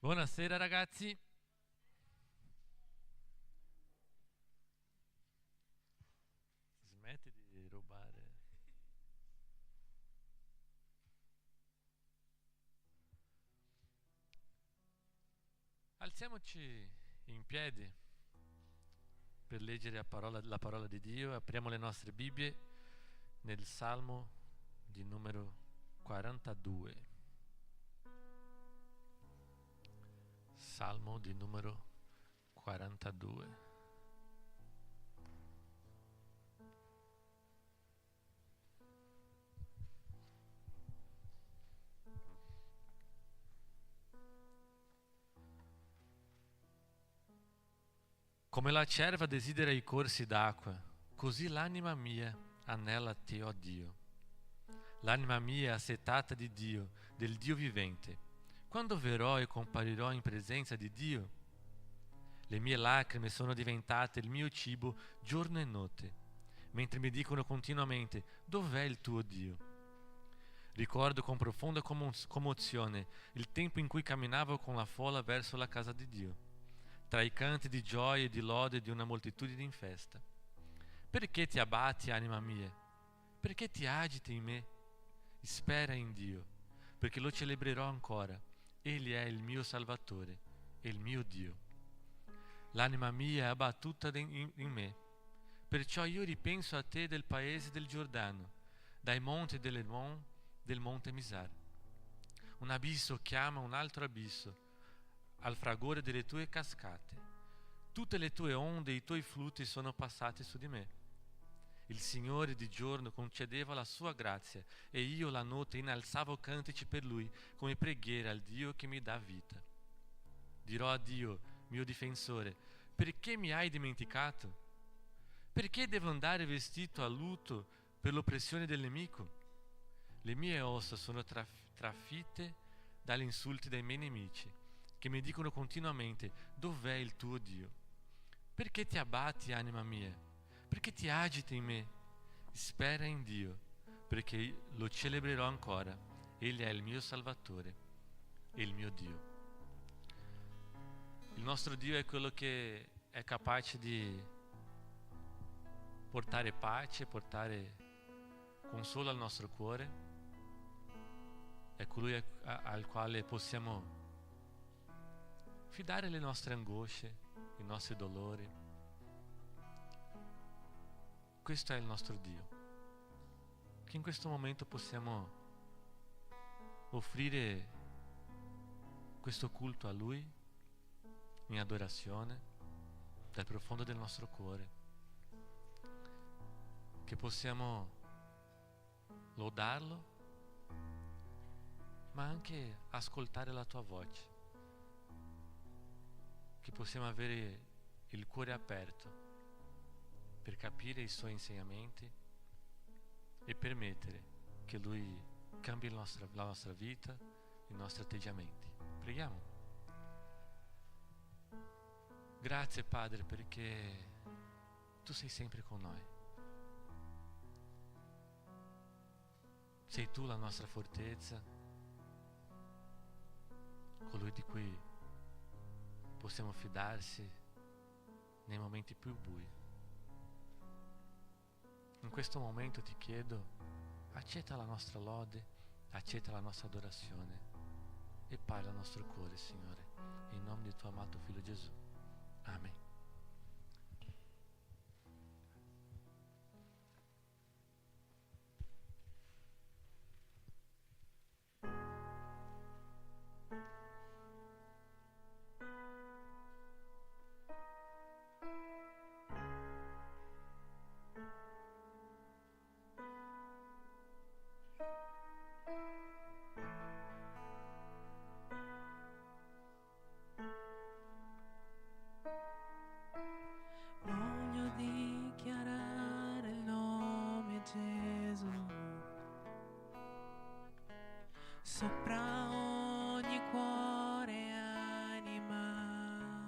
Buonasera ragazzi. Smetti di rubare. Alziamoci in piedi per leggere la parola di Dio. Apriamo le nostre Bibbie nel Salmo di numero 42. Salmo di numero 42. Come la cerva desidera i corsi d'acqua, così l'anima mia anela a te, ó Dio. L'anima mia è assetata di Dio, del Dio vivente. Quando verrò e comparirò in presenza di Dio? Le mie lacrime sono diventate il mio cibo giorno e notte, mentre mi dicono continuamente: dov'è il tuo Dio? Ricordo con profonda commozione il tempo in cui camminavo con la folla verso la casa di Dio, tra i canti di gioia e di lode di una moltitudine in festa. Perché ti abbatti, anima mia? Perché ti agiti in me? Spera in Dio, perché lo celebrerò ancora. Egli è il mio Salvatore e il mio Dio. L'anima mia è abbattuta in me, perciò io ripenso a te del paese del Giordano, dai monti dell'Hermon, del monte Misar. Un abisso chiama un altro abisso, al fragore delle tue cascate. Tutte le tue onde e i tuoi flutti sono passati su di me. Il Signore di giorno concedeva la sua grazia e io la notte innalzavo cantici per Lui come preghiera al Dio che mi dà vita. Dirò a Dio, mio difensore: perché mi hai dimenticato? Perché devo andare vestito a lutto per l'oppressione del nemico? Le mie ossa sono trafitte dagli insulti dei miei nemici, che mi dicono continuamente: dov'è il tuo Dio? Perché ti abbatti, anima mia? Perché ti agiti in me? Spera in Dio, perché lo celebrerò ancora. Egli è il mio Salvatore e il mio Dio. Il nostro Dio è quello che è capace di portare pace, portare consolo al nostro cuore. È colui al quale possiamo fidare le nostre angosce, i nostri dolori. Questo è il nostro Dio, che in questo momento possiamo offrire questo culto a Lui in adorazione dal profondo del nostro cuore, che possiamo lodarlo, ma anche ascoltare la tua voce, che possiamo avere il cuore aperto per capire i suoi insegnamenti e permettere che Lui cambi la nostra vita, i nostri atteggiamenti. Preghiamo. Grazie Padre, perché Tu sei sempre con noi. Sei Tu la nostra fortezza, colui di cui possiamo fidarsi nei momenti più bui. In questo momento ti chiedo: accetta la nostra lode, accetta la nostra adorazione e parla al nostro cuore, Signore, in nome del tuo amato Figlio Gesù. Amen. Voglio dichiarare il nome Gesù sopra ogni cuore e anima,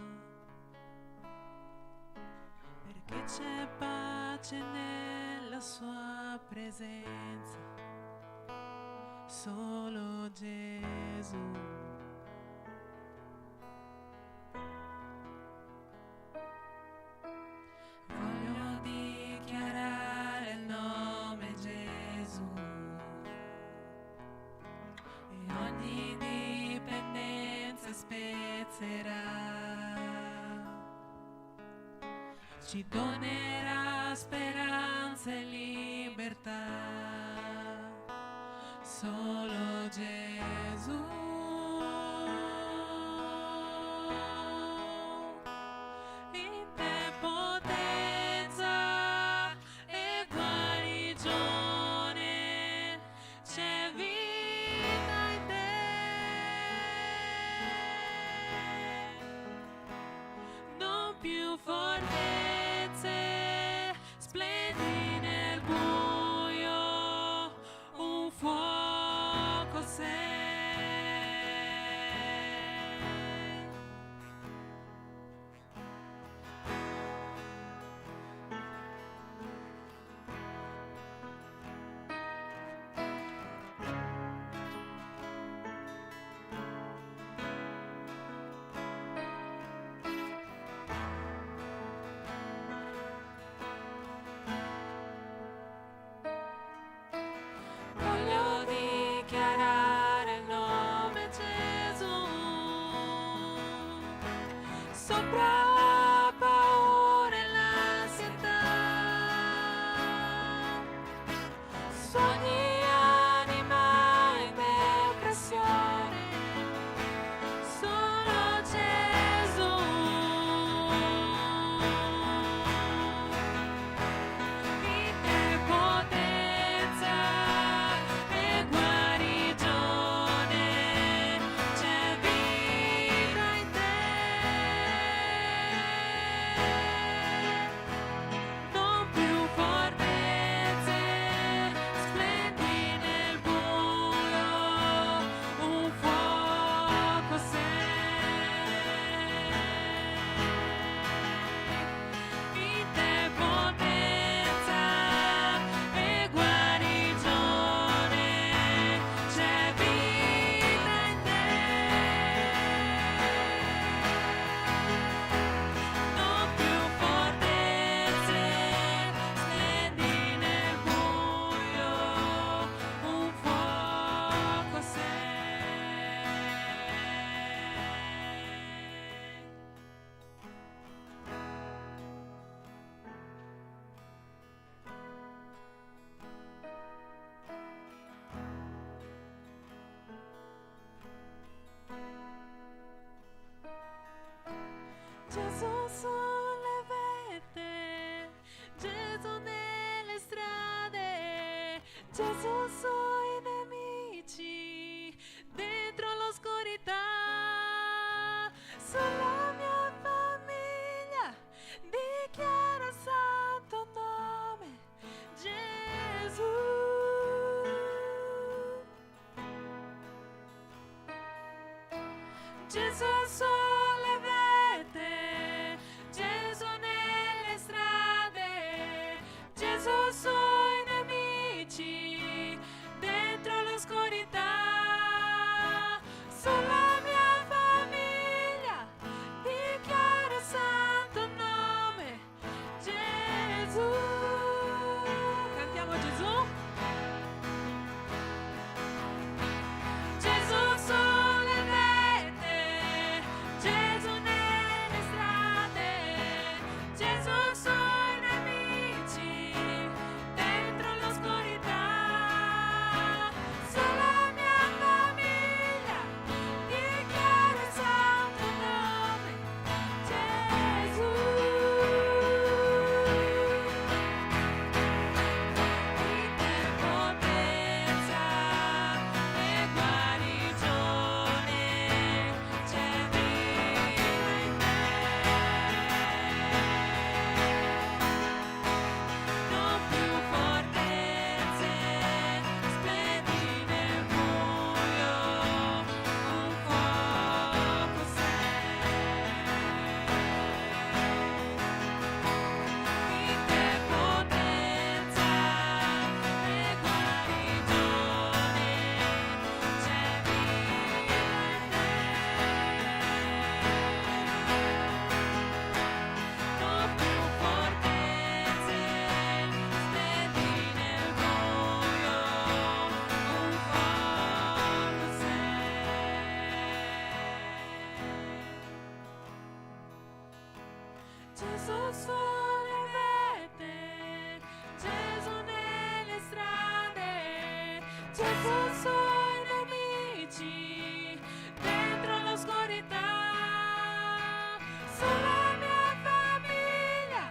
perché c'è pace nella sua presenza, solo Gesù. ci donerà speranza e libertà. Solo Gesù. In te potenza e guarigione, c'è vita in te. Non più fortezze, splendi nel buio, un fuoco sei. Voglio dichiarare il nome Gesù sopra la paura e l'ansietà. Su ogni anima in depressione, solo Gesù. In te potenza e guarigione, c'è vita in te. Non più fortezze, splendi nel buio, un fuoco sei. In te potenza e guarigione, c'è vita in te. Non più fortezze, splendi nel buio, un fuoco sei. Gesù sulle vette, Gesù nelle strade, Gesù sui nemici, dentro l'oscurità. Sulla mia famiglia dichiara il santo nome, Gesù. Gesù sulle vette, Gesù nelle strade, Gesù sui nemici, dentro l'oscurità. Sulla mia famiglia dichiara il santo nome, Gesù. Cantiamo Gesù. Gesù sulle vette, Gesù nelle strade, Gesù sui nemici, dentro l'oscurità. Sulla mia famiglia dichiara il santo nome, Gesù. In te potenza e guarigione, c'è vita in te. Non più fortezze, splendi nel buio, un fuoco sei. In te potenza e guarigione, c'è vita in te. Non più fortezze, splendi nel buio, un fuoco sei. Gesù sulle Gesù suoi nemici dentro l'oscurità. Sulla mia famiglia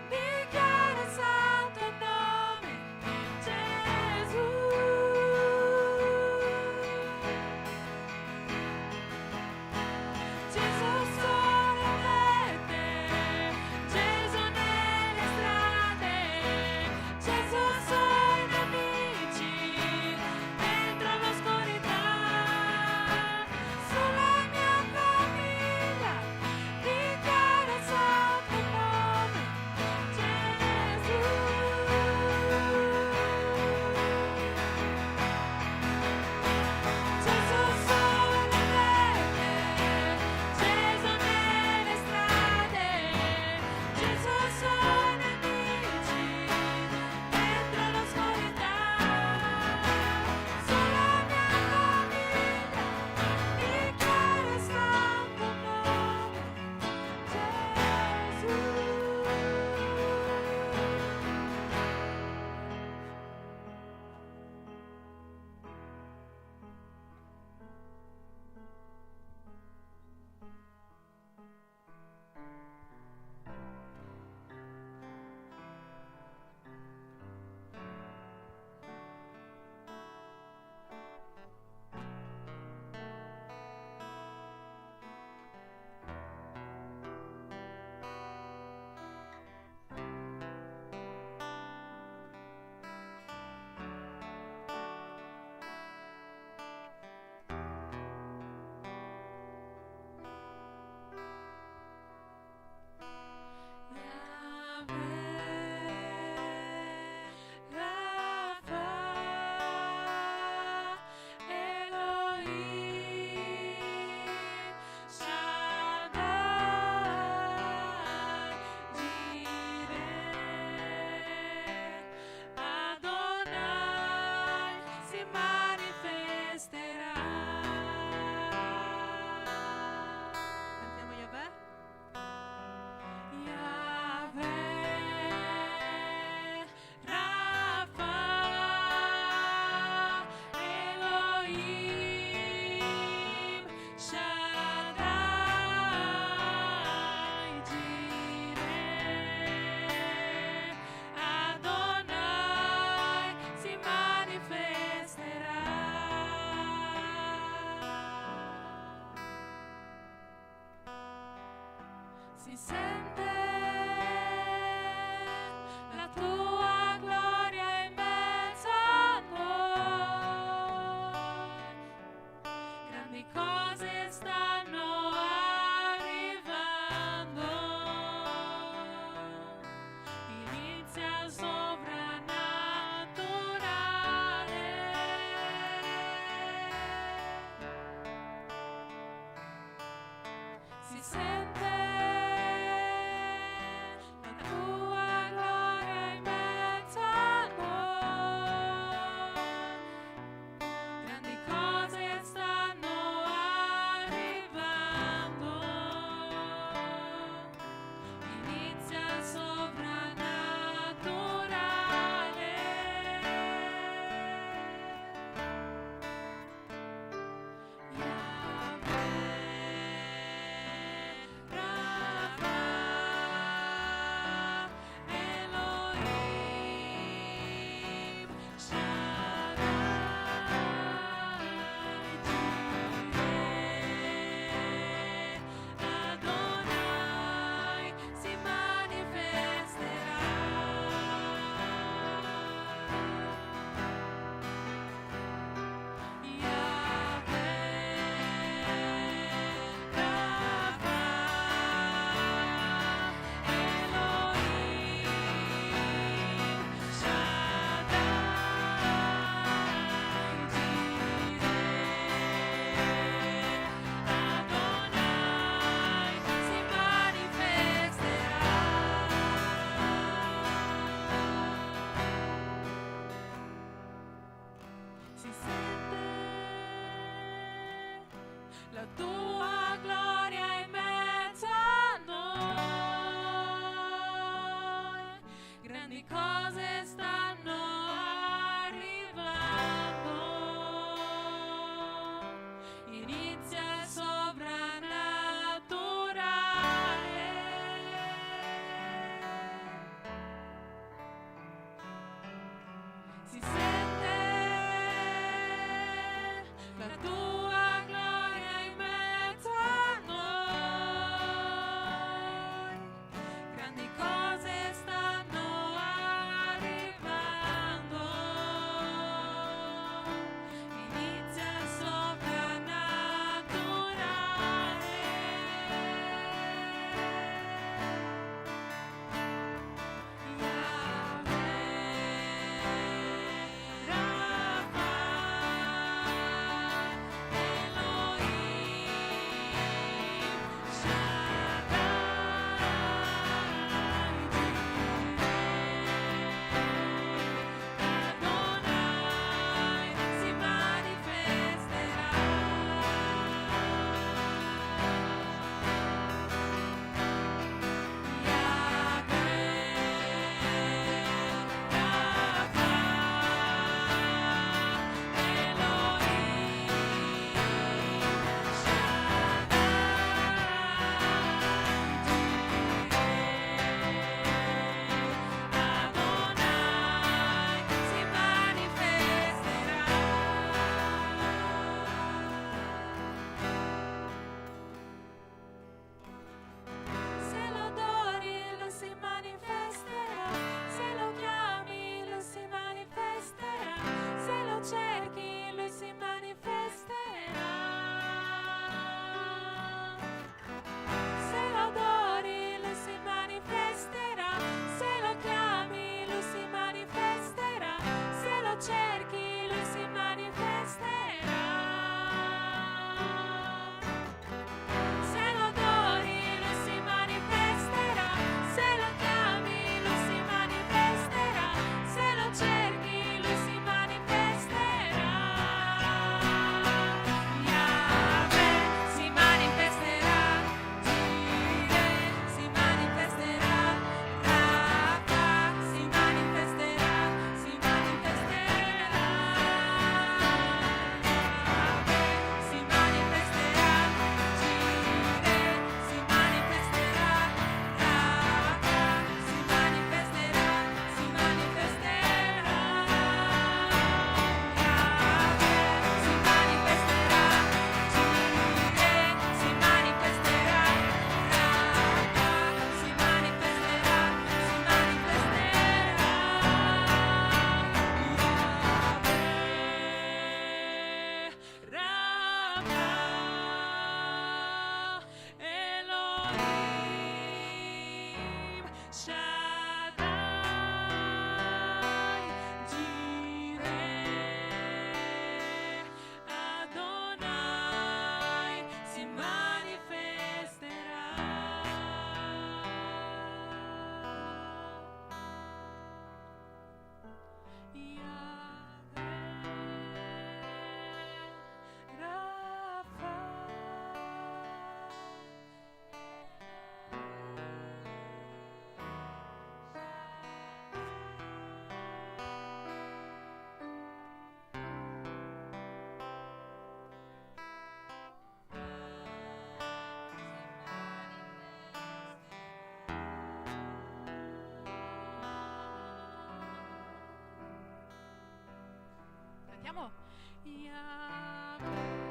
dichiara il santo nome Gesù. Gesù sorridente, Gesù nelle strade, Gesù suoi nemici dentro l'oscurità. Sulla mia famiglia dichiara il santo nome Gesù. Gesù sorridente, Gesù nelle strade, Gesù suoi nemici dentro l'oscurità. Sulla mia famiglia dichiara il santo nome Gesù. Si sente la tua gloria in mezzo a noi. Grandi cose stanno arrivando. Inizia sovrannaturale. Si sente la tua gloria in mezzo a noi. Grandi cose stanno arrivando. Inizia sovrannaturale. Adonai si manifesterà. Si sente la tua gloria in mezzo a noi. Grandi cose stanno arrivando. Andiamo. Yahweh.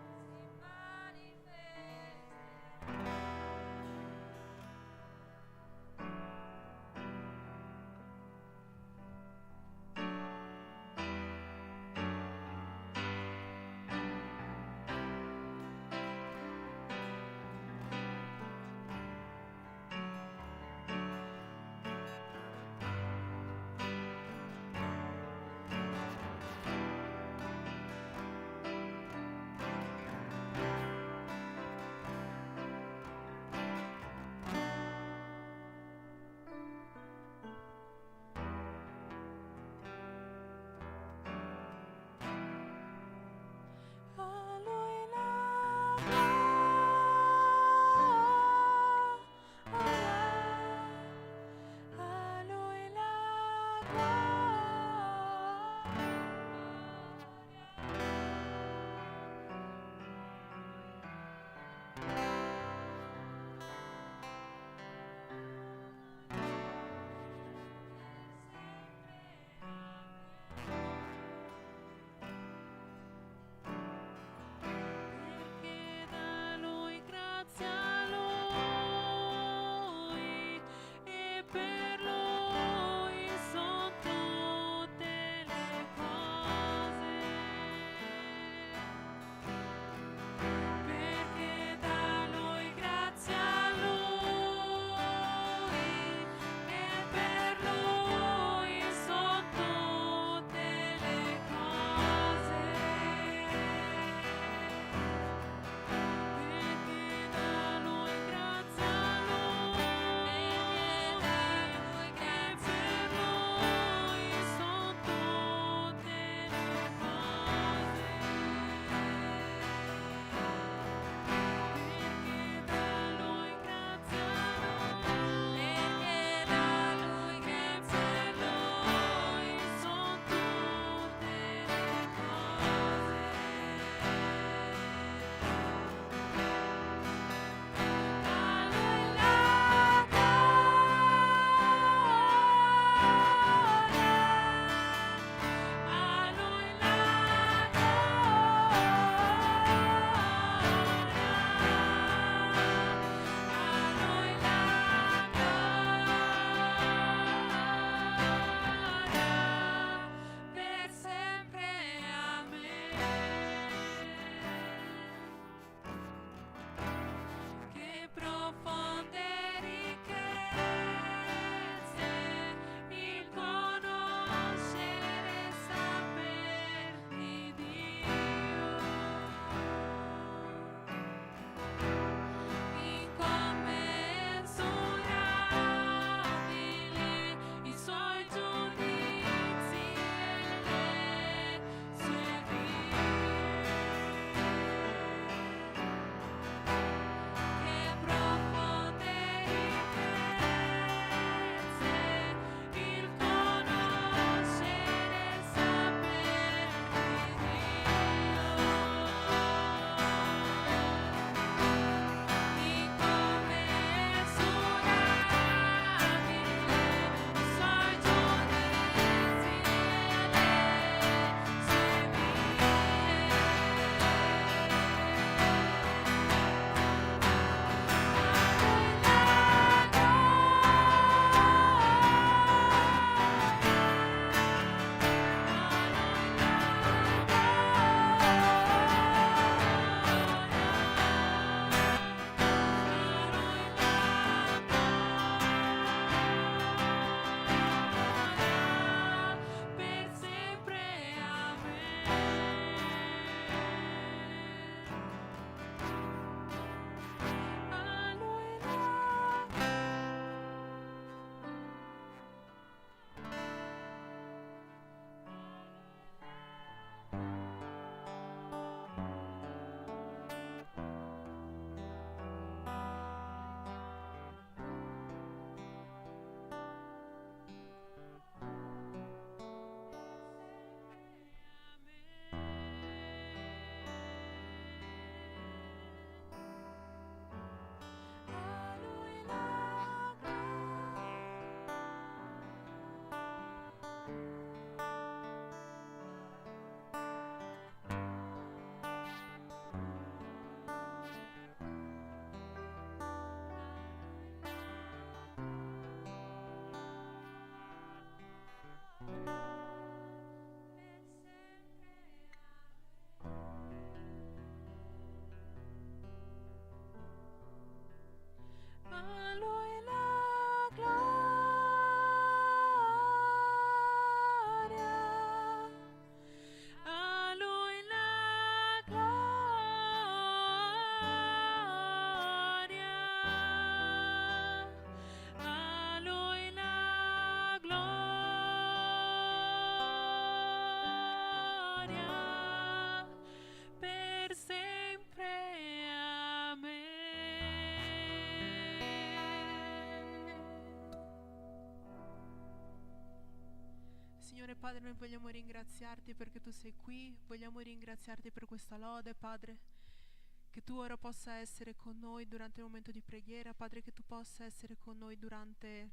Si manifesta. Signore Padre, noi vogliamo ringraziarti perché tu sei qui, vogliamo ringraziarti per questa lode, Padre, che tu ora possa essere con noi durante il momento di preghiera, Padre, che tu possa essere con noi durante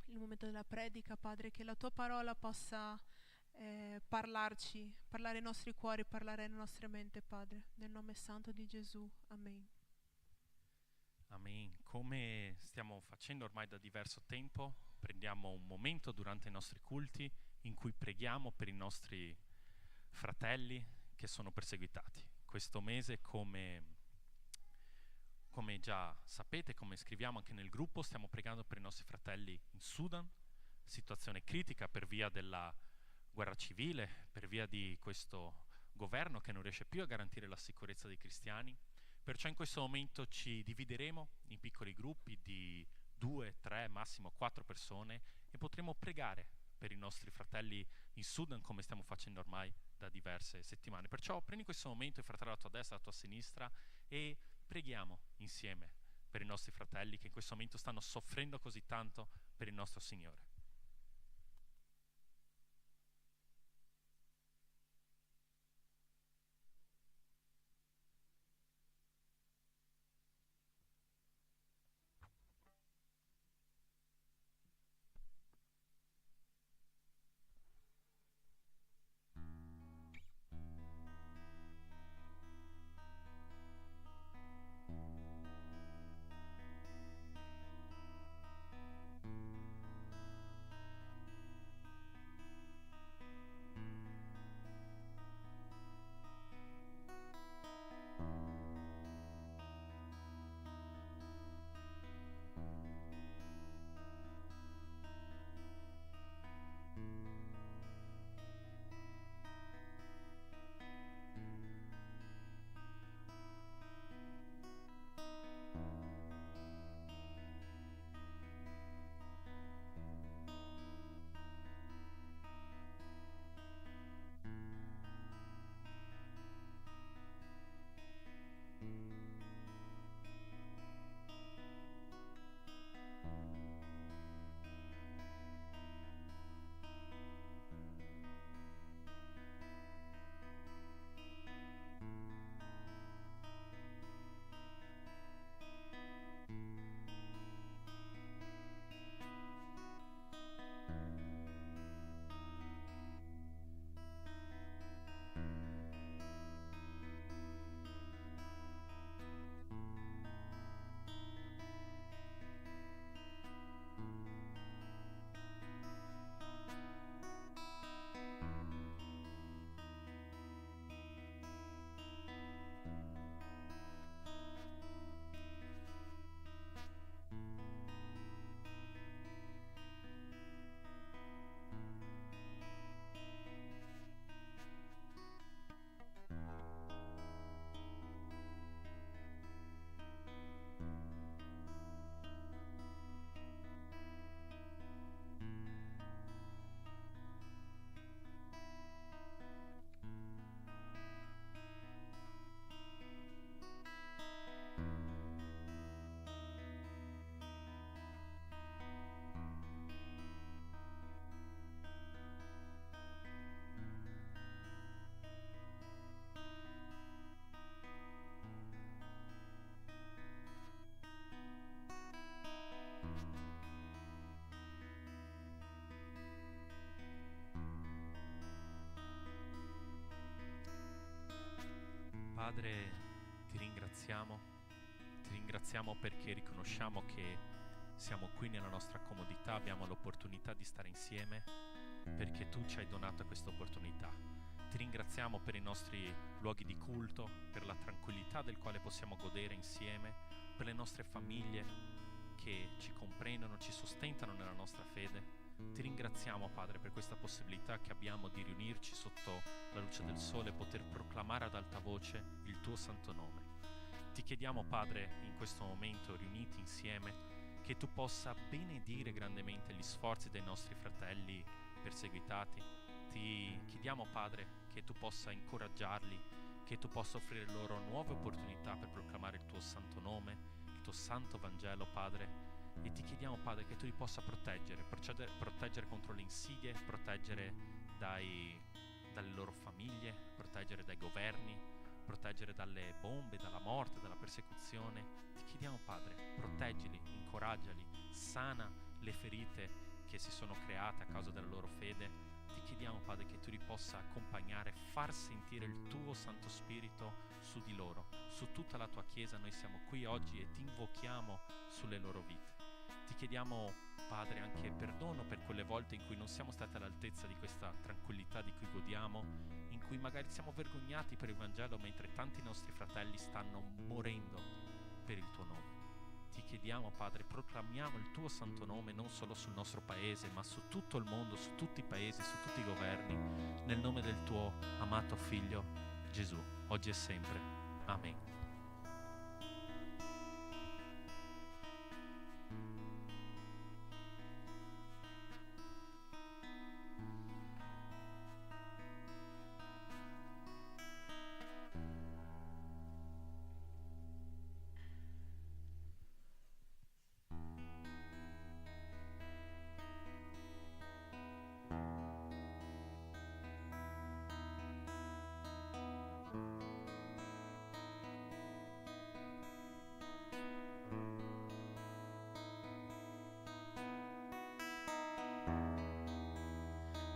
il momento della predica, Padre, che la tua parola possa parlare ai nostri cuori, parlare alle nostre mente, Padre, nel nome santo di Gesù, amen. Amen. Come stiamo facendo ormai da diverso tempo, prendiamo un momento durante i nostri culti in cui preghiamo per i nostri fratelli che sono perseguitati. Questo mese, come già sapete, come scriviamo anche nel gruppo, stiamo pregando per i nostri fratelli in Sudan, situazione critica per via della guerra civile, per via di questo governo che non riesce più a garantire la sicurezza dei cristiani. Perciò in questo momento ci divideremo in piccoli gruppi di 2, 3, massimo 4 persone e potremo pregare per i nostri fratelli in Sudan come stiamo facendo ormai da diverse settimane. Perciò prendi questo momento, il fratello alla tua destra, alla tua sinistra, e preghiamo insieme per i nostri fratelli che in questo momento stanno soffrendo così tanto per il nostro Signore. Padre, ti ringraziamo perché riconosciamo che siamo qui nella nostra comodità, abbiamo l'opportunità di stare insieme perché tu ci hai donato questa opportunità. Ti ringraziamo per i nostri luoghi di culto, per la tranquillità del quale possiamo godere insieme, per le nostre famiglie che ci comprendono, ci sostentano nella nostra fede. Ti ringraziamo, Padre, per questa possibilità che abbiamo di riunirci sotto la luce del sole e poter proclamare ad alta voce il tuo santo nome. Ti chiediamo, Padre, in questo momento, riuniti insieme, che tu possa benedire grandemente gli sforzi dei nostri fratelli perseguitati. Ti chiediamo, Padre, che tu possa incoraggiarli, che tu possa offrire loro nuove opportunità per proclamare il tuo santo nome, il tuo santo Vangelo, Padre, e ti chiediamo, Padre, che tu li possa proteggere contro le insidie, proteggere dalle loro famiglie, proteggere dai governi, proteggere dalle bombe, dalla morte, dalla persecuzione. Ti chiediamo, Padre, proteggili, incoraggiali, sana le ferite che si sono create a causa della loro fede. Ti chiediamo, Padre, che tu li possa accompagnare, far sentire il tuo Santo Spirito su di loro, su tutta la tua Chiesa. Noi siamo qui oggi e ti invochiamo sulle loro vite. Ti chiediamo, Padre, anche perdono per quelle volte in cui non siamo stati all'altezza di questa tranquillità di cui godiamo, in cui magari siamo vergognati per il Vangelo mentre tanti nostri fratelli stanno morendo per il tuo nome. Ti chiediamo, Padre, proclamiamo il tuo santo nome non solo sul nostro paese, ma su tutto il mondo, su tutti i paesi, su tutti i governi, nel nome del tuo amato Figlio Gesù, oggi e sempre. Amen.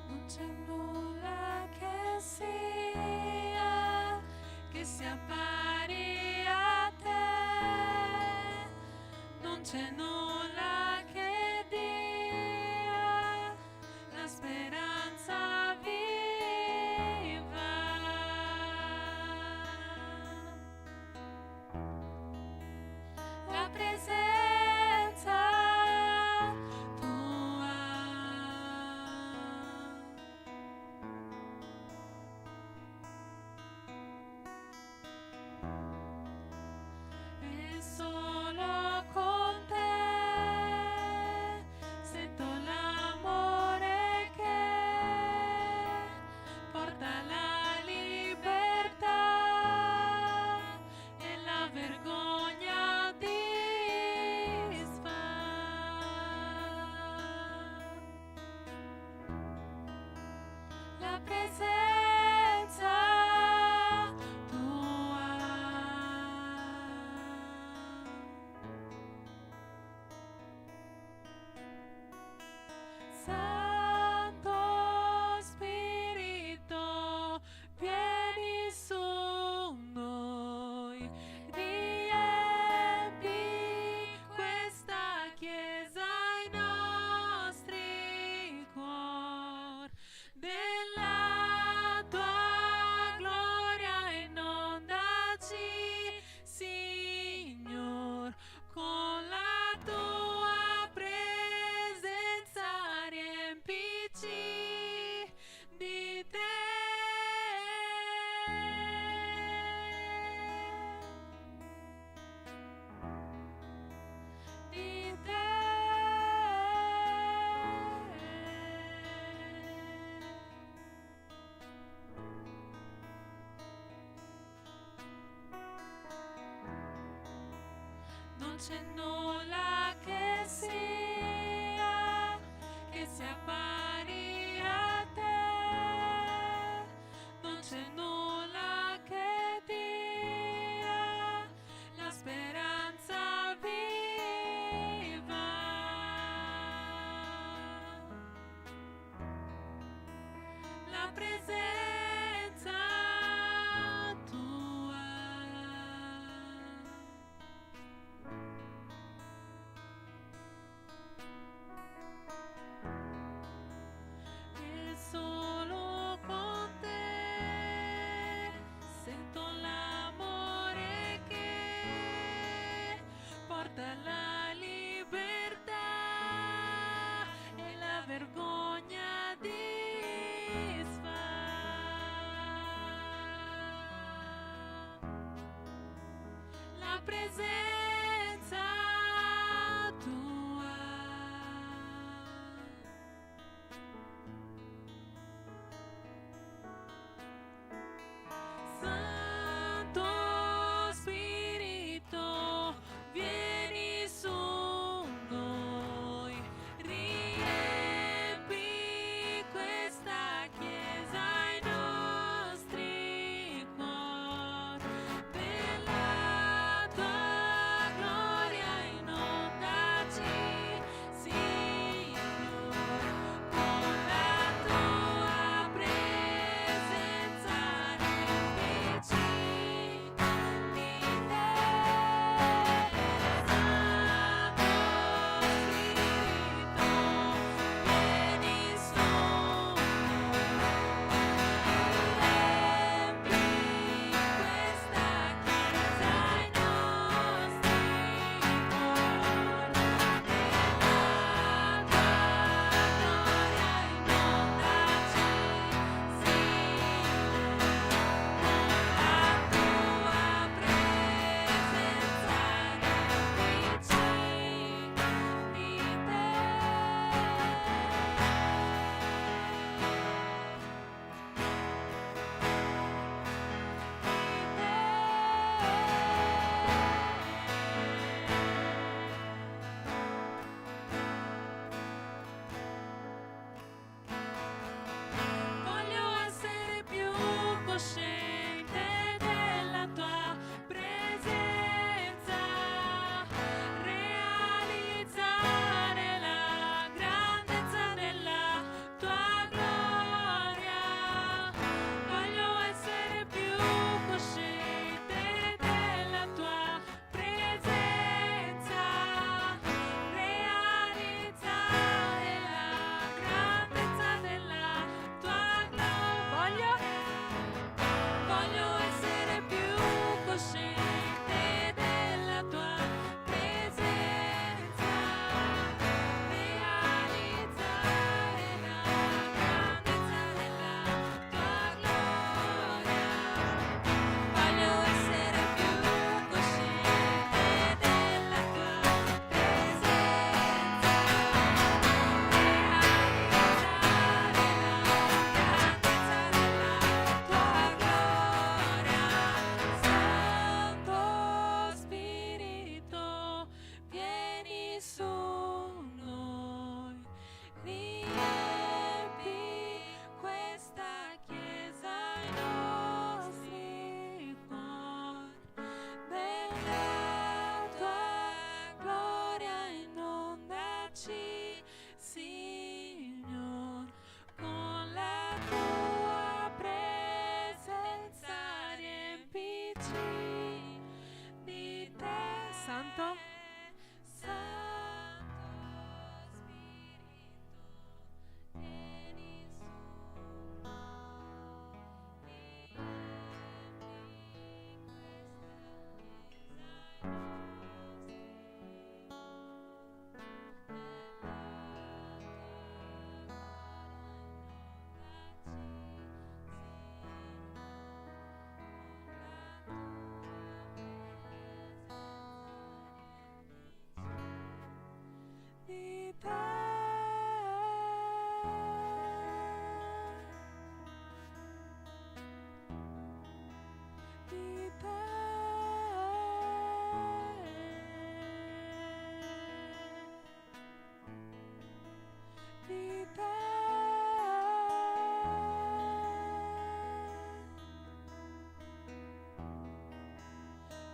Non c'è nulla che sia pari a te, non c'è nulla che dia la speranza viva. La presenza tua e solo con te sento l'amore che porta la libertà e la vergogna disfa. La presenza tua Santo Spirito, vieni su noi, riempi questa Chiesa, i nostri cuori, della tua gloria inondaci, Signor, con la tua presenza riempici di te. Di te. Non c'è nulla che sia pari a te, non c'è nulla che dia la speranza viva. La presenza tua e solo con te sento l'amore che porta la libertà e la vergogna disfa. La presenza tua Santo Spirito, vieni su noi. felici di te, Santo, Santo Spirito, vieni su noi, di te. Di te. Di te.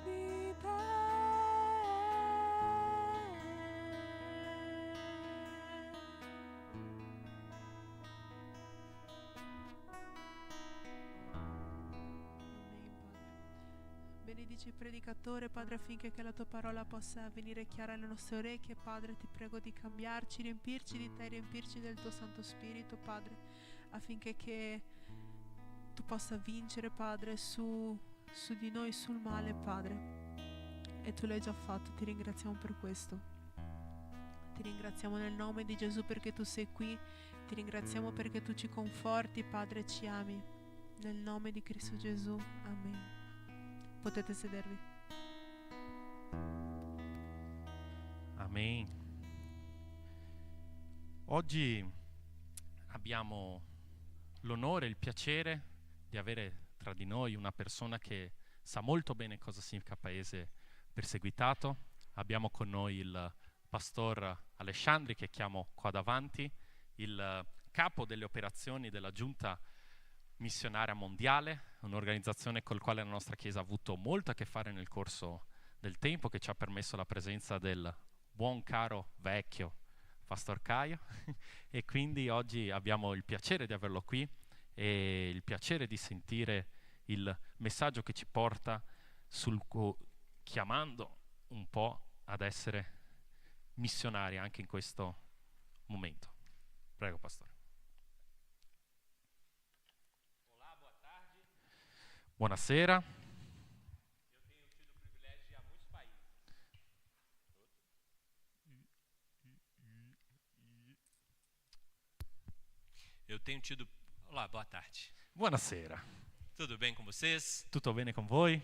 Di te. benedici il predicatore, Padre, affinché che la tua parola possa venire chiara alle nostre orecchie. Padre, ti prego di cambiarci, riempirci di te, riempirci del tuo Santo Spirito, Padre, affinché che tu possa vincere, Padre, su di noi, sul male, Padre. E tu l'hai già fatto, ti ringraziamo per questo. Ti ringraziamo nel nome di Gesù perché tu sei qui, ti ringraziamo perché tu ci conforti, Padre, e ci ami. Nel nome di Cristo Gesù, amen. Potete sedervi. Amen. Oggi abbiamo l'onore e il piacere di avere tra di noi una persona che sa molto bene cosa significa paese perseguitato. Abbiamo con noi il pastor Alessandri, che chiamo qua davanti, il capo delle operazioni della giunta missionaria mondiale, un'organizzazione con la quale la nostra Chiesa ha avuto molto a che fare nel corso del tempo, che ci ha permesso la presenza del buon caro vecchio Pastor Caio e quindi oggi abbiamo il piacere di averlo qui e il piacere di sentire il messaggio che ci porta chiamando un po' ad essere missionari anche in questo momento. Prego, Pastore. Buonasera. Eu tenho tido. Olá, boa tarde. Buonasera. Tudo bem com vocês? Tutto bene con voi?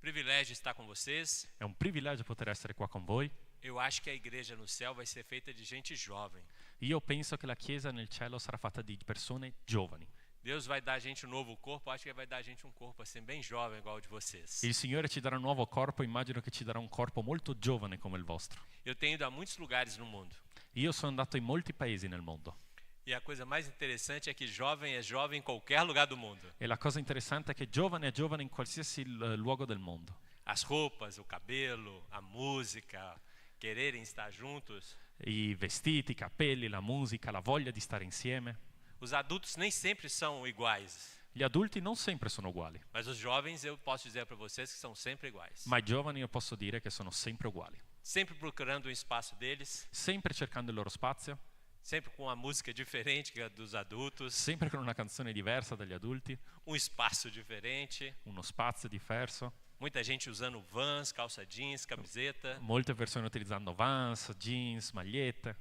Privilégio estar com vocês. È un privilegio poter essere qua con voi. Eu acho que a igreja no céu vai ser feita de gente jovem. Io penso che la Chiesa nel cielo sarà fatta di persone giovani. Deus vai dar a gente um novo corpo, acho que vai dar a gente um corpo assim bem jovem igual o de vocês. Il Signore ci darà un nuovo corpo, immagino che ci darà un corpo molto giovane come il vostro. Eu tenho ido a muitos lugares no mundo. Io sono andato in molti paesi nel mondo. E a coisa mais interessante é que jovem é jovem em qualquer lugar do mundo. E la cosa interessante è che giovane è giovane in qualsiasi luogo del mondo. As roupas, o cabelo, a música, quererem estar juntos. I vestiti, i capelli, la musica, la voglia di stare insieme. Os adultos nem sempre são iguais. Gli adulti non sempre sono uguali, Mas os jovens eu posso dizer para vocês que são sempre iguais. ma i giovani io posso dire che sono sempre uguali. Sempre procurando o espaço deles, Sempre cercando il loro spazio, sempre com uma música diferente que a dos adultos, sempre con una canzone diversa dagli adulti, um espaço diferente. uno spazio diverso, Muita gente usando Vans, calça jeans, camiseta. molte persone utilizzando Vans, jeans, magliette.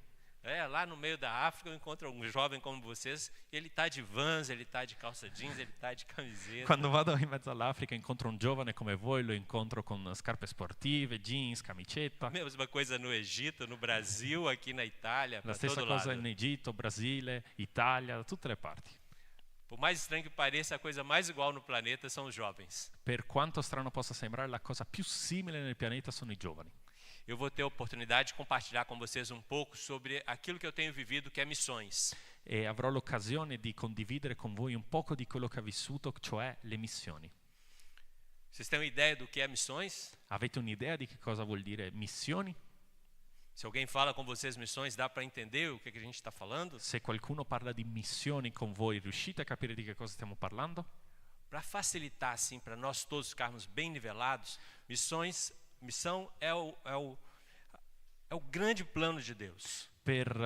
Lá no meio da África eu encontro um jovem como vocês, e ele tá de Vans, ele tá de calça jeans, ele tá de camiseta. Quando vado in mezzo all'Africa incontro un giovane come voi, lo incontro con scarpe sportive, jeans, camicetta. Mesma coisa no Egito, no Brasil, aqui na Itália, La para stessa todo cosa lado. in Egitto, Brasile, Italia, da tutte le parti. Por mais estranho que pareça, a coisa mais igual no planeta são os jovens. Per quanto strano possa sembrare, la cosa più simile nel pianeta sono i giovani. Eu vou ter a oportunidade de compartilhar com vocês um pouco sobre aquilo que eu tenho vivido, que é missões. E avrò l'occasione di condividere con voi un poco di quello che ho vissuto, cioè le missioni. Vocês têm uma ideia do que é missões? Avete un'idea di che cosa vuol dire missioni? Se alguém fala com vocês missões, dá para entender o que a gente está falando? Se qualcuno parla di missioni con voi, riuscite a capire di che cosa stiamo parlando? para facilitar assim para nós todos ficarmos bem nivelados, missão é o grande plano de Deus. Per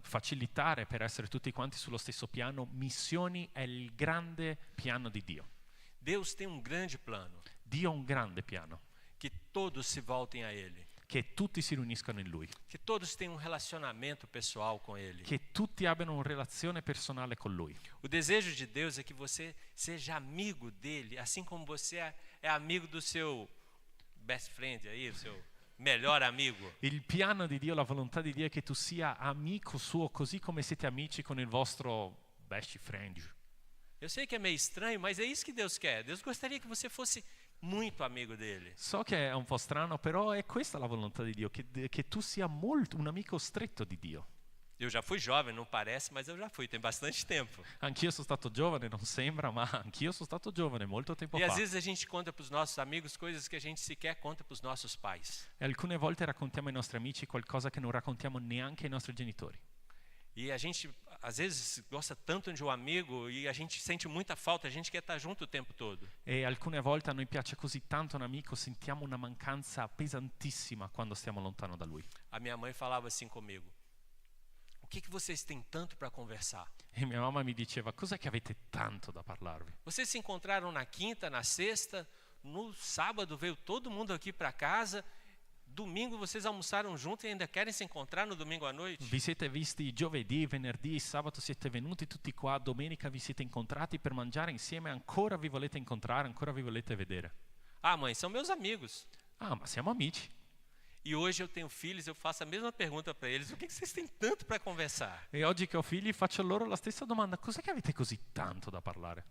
facilitare, per essere tutti quanti sullo stesso piano, missioni è il grande piano di Dio. Deus tem um grande plano, Dio ha un grande piano, que todos se voltem a Ele, che tutti si riuniscano in Lui, que todos tenham um relacionamento pessoal com Ele. che tutti abbiano una relazione personale con Lui. O desejo de Deus é que você seja amigo dele, assim como você é amigo do seu best friend aí, o seu melhor amigo. Il piano di Dio, la volontà di Dio è che tu sia amico suo, così come siete amici con il vostro best friend. Eu sei que é meio estranho, mas é isso que Deus quer. Deus gostaria que você fosse muito amigo dele. So che è un po' strano, però è questa la volontà di Dio, che tu sia molto un amico stretto di Dio. Eu já fui jovem, não parece, mas eu já fui, tem bastante tempo. Anch'io sono stato giovane, non sembra, ma anch'io sono stato giovane molto tempo E às fa. vezes a gente conta para os nossos amigos coisas que a gente sequer conta para os nossos pais. E alcune volte raccontiamo ai nostri amici qualcosa che non raccontiamo neanche ai nostri genitori. E a gente, às vezes, gosta tanto de um amigo e a gente sente muita falta, a gente quer estar junto o tempo todo. E alcune volte a noi piace così tanto un amico, sentiamo una mancanza pesantissima quando stiamo lontano da lui. A minha mãe falava assim comigo: o que vocês têm tanto para conversar? E mia mamma mi diceva: cos'è che avete tanto da parlarvi? Vocês se encontraram na quinta, na sexta, no sábado veio todo mundo aqui para casa, domingo vocês almoçaram junto e ainda querem se encontrar no domingo à noite? Vi siete visti giovedì, venerdì, sabato siete venuti tutti qua, domenica vi siete incontrati per mangiare insieme, ancora vi volete incontrare, ancora vi volete vedere? Ah, mãe, são meus amigos. Ah, ma siamo amici. E hoje eu tenho filhos, eu faço a mesma pergunta para eles: o que vocês têm tanto para conversar? E oggi che ho figli faccio loro la stessa domanda: cos'è che avete così tanto da parlare?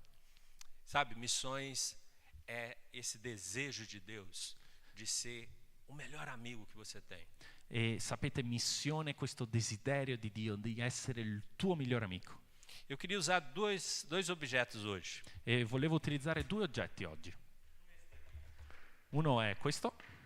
Sabe, missões é esse desejo de Deus de ser o melhor amigo que você tem. E sapete, missione è questo desiderio di Dio di essere il tuo migliore amico. Eu queria usar dois objetos hoje. E volevo utilizzare due oggetti oggi. Uno è questo.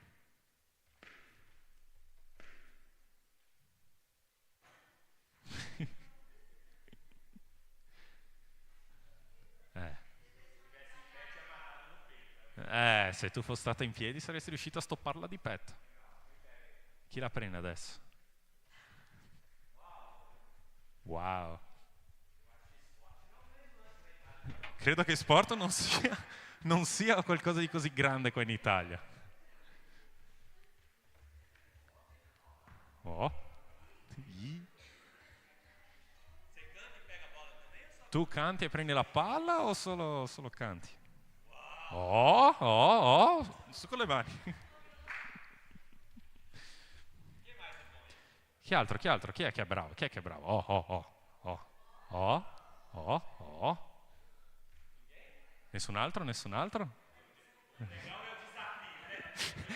Se tu fossi stata in piedi saresti riuscito a stopparla di petto. Chi la prende adesso? Wow. Credo che sport non sia qualcosa di così grande qua in Italia. Oh. Tu canti e prendi la palla o solo canti? Su con le mani. Chi altro? Chi è che è bravo? Chi è che è bravo? Nessun altro?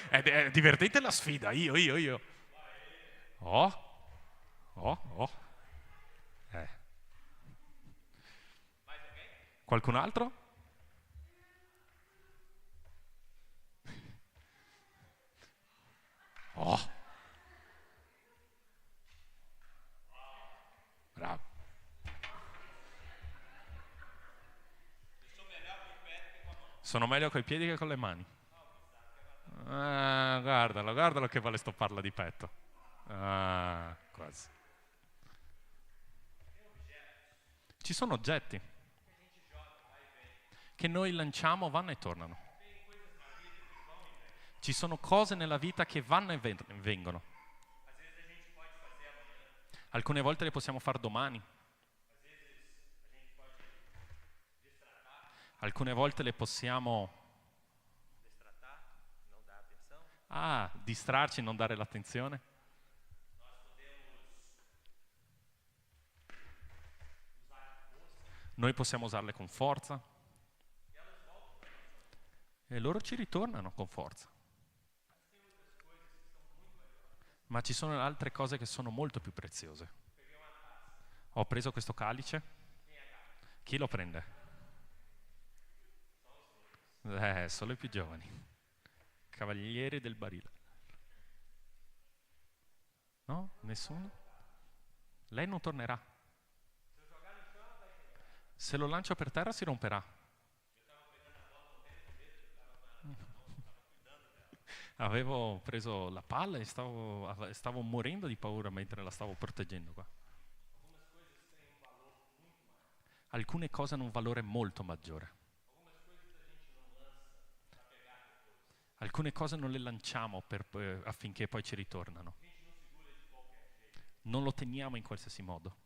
È divertente la sfida, io. Qualcun altro? Bravo. Sono meglio coi piedi che con le mani. Guardalo che vuole stopparla di petto. Quasi. Ci sono oggetti che noi lanciamo, vanno e tornano. Ci sono cose nella vita che vanno e vengono. Alcune volte le possiamo fare domani. Alcune volte le possiamo distrarci, non dare l'attenzione. Noi possiamo usarle con forza. E loro ci ritornano con forza. Ma ci sono altre cose che sono molto più preziose. Ho preso questo calice. Chi lo prende? Solo i più giovani. Cavalieri del barile. No? Nessuno? Lei non tornerà. Se lo lancio per terra si romperà. Avevo preso la palla e stavo morendo di paura mentre la stavo proteggendo qua. Alcune cose hanno un valore molto maggiore. Alcune cose non le lanciamo affinché poi ci ritornano. Non lo teniamo in qualsiasi modo.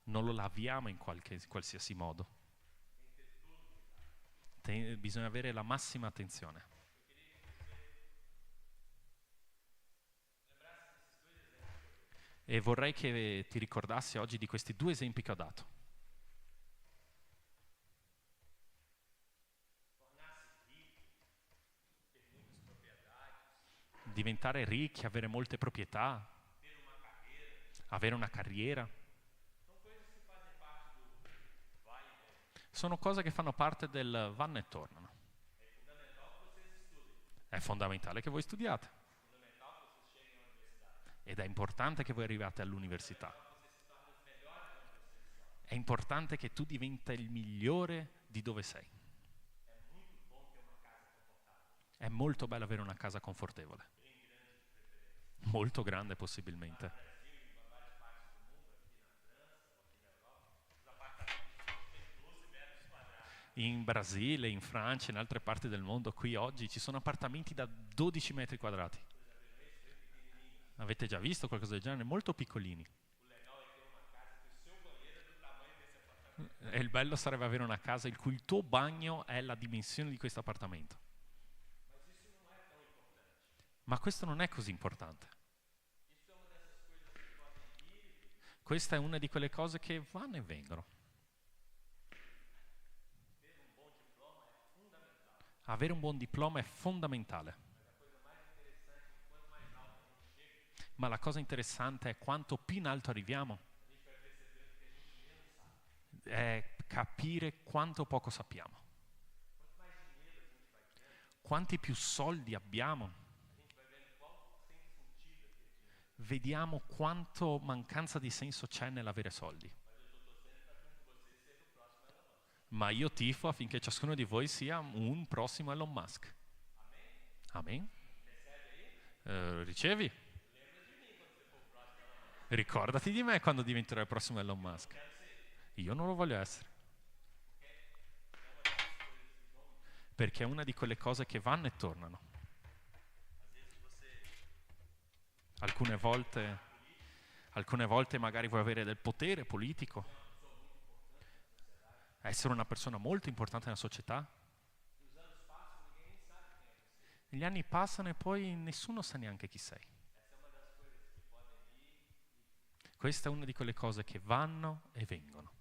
Non lo laviamo in qualsiasi modo. Bisogna avere la massima attenzione. E vorrei che ti ricordassi oggi di questi 2 esempi che ho dato. Diventare ricchi, avere molte proprietà, avere una carriera. Sono cose che fanno parte del vanno e tornano. È fondamentale che voi studiate. Ed è importante che voi arriviate all'università. È importante che tu diventa il migliore di dove sei. È molto bello avere una casa confortevole. Molto grande possibilmente. In Brasile, in Francia, in altre parti del mondo, qui oggi ci sono appartamenti da 12 metri quadrati. Avete già visto qualcosa del genere? Molto piccolini. E il bello sarebbe avere una casa il cui il tuo bagno è la dimensione di questo appartamento. Ma questo non è così importante. Questa è una di quelle cose che vanno e vengono. Avere un buon diploma è fondamentale. Ma la cosa interessante è quanto più in alto arriviamo, è capire quanto poco sappiamo. Quanti più soldi abbiamo, vediamo quanto mancanza di senso c'è nell'avere soldi. Ma io tifo affinché ciascuno di voi sia un prossimo Elon Musk. Amen? Ricevi? Ricordati di me quando diventerai il prossimo Elon Musk. Io non lo voglio essere. Perché è una di quelle cose che vanno e tornano. Alcune volte magari vuoi avere del potere politico, essere una persona molto importante nella società. Gli anni passano e poi nessuno sa neanche chi sei. Questa è una di quelle cose che vanno e vengono.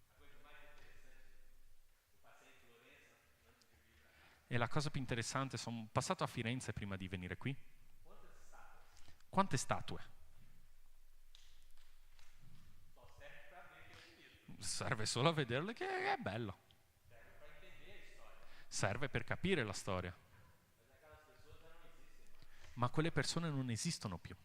E la cosa più interessante, sono passato a Firenze prima di venire qui. Quante statue? Serve solo a vederle che è bello. Serve per capire la storia. Ma quelle persone non esistono più.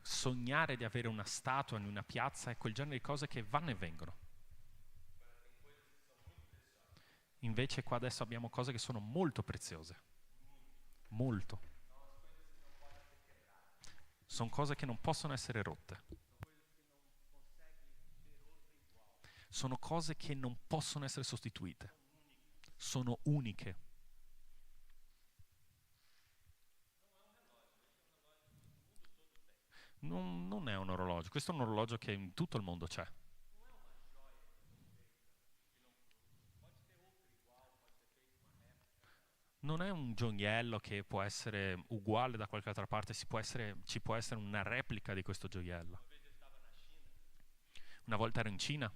Sognare di avere una statua in una piazza è quel genere di cose che vanno e vengono. Invece qua adesso abbiamo cose che sono molto preziose. Molto. Sono cose che non possono essere rotte. Sono cose che non possono essere sostituite. Sono uniche. Non è un orologio, questo è un orologio che in tutto il mondo c'è. Non è un gioiello che può essere uguale da qualche altra parte, ci può essere una replica di questo gioiello. Una volta ero in Cina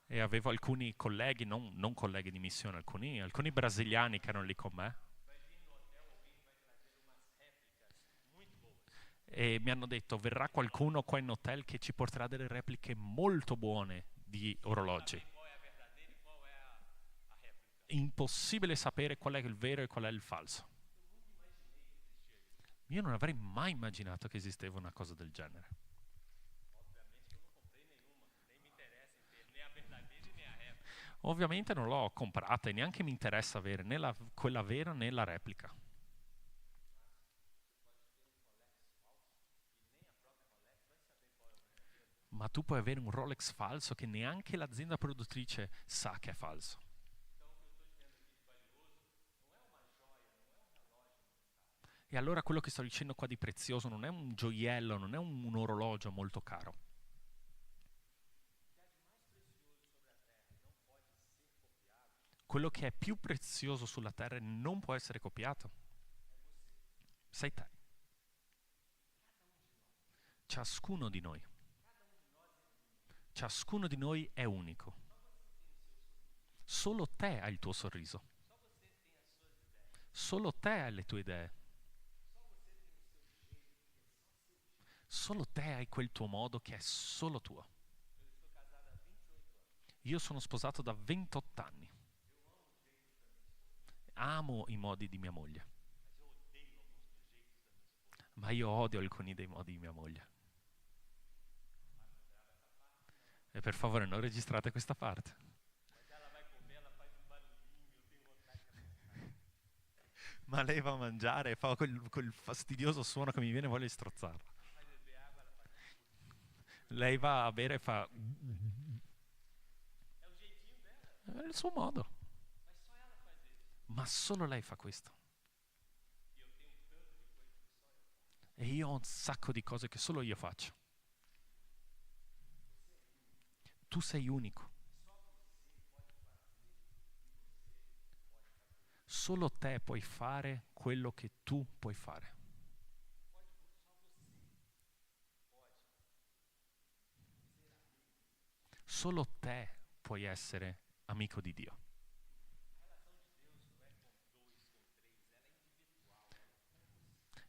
e avevo alcuni colleghi, non colleghi di missione, alcuni brasiliani che erano lì con me. E mi hanno detto, verrà qualcuno qua in hotel che ci porterà delle repliche molto buone di orologi. Impossibile sapere qual è il vero e qual è il falso. Io non avrei mai immaginato che esisteva una cosa del genere. Ovviamente non l'ho comprata e neanche mi interessa avere né quella vera né la replica. Ma tu puoi avere un Rolex falso che neanche l'azienda produttrice sa che è falso. E allora quello che sto dicendo qua di prezioso non è un gioiello, non è un orologio molto caro. Quello che è più prezioso sulla terra e non può essere copiato. Sei te. Ciascuno di noi. Ciascuno di noi è unico. Solo te hai il tuo sorriso. Solo te hai le tue idee. Solo te hai quel tuo modo che è solo tuo. Io sono sposato da 28 anni. Amo i modi di mia moglie. Ma io odio alcuni dei modi di mia moglie. E per favore non registrate questa parte. Ma lei va a mangiare e fa quel fastidioso suono che mi viene voglia di strozzarla. Lei va a bere e fa... È il suo modo. Ma solo lei fa questo. E io ho un sacco di cose che solo io faccio. Tu sei unico. Solo te puoi fare quello che tu puoi fare. Solo te puoi essere amico di Dio.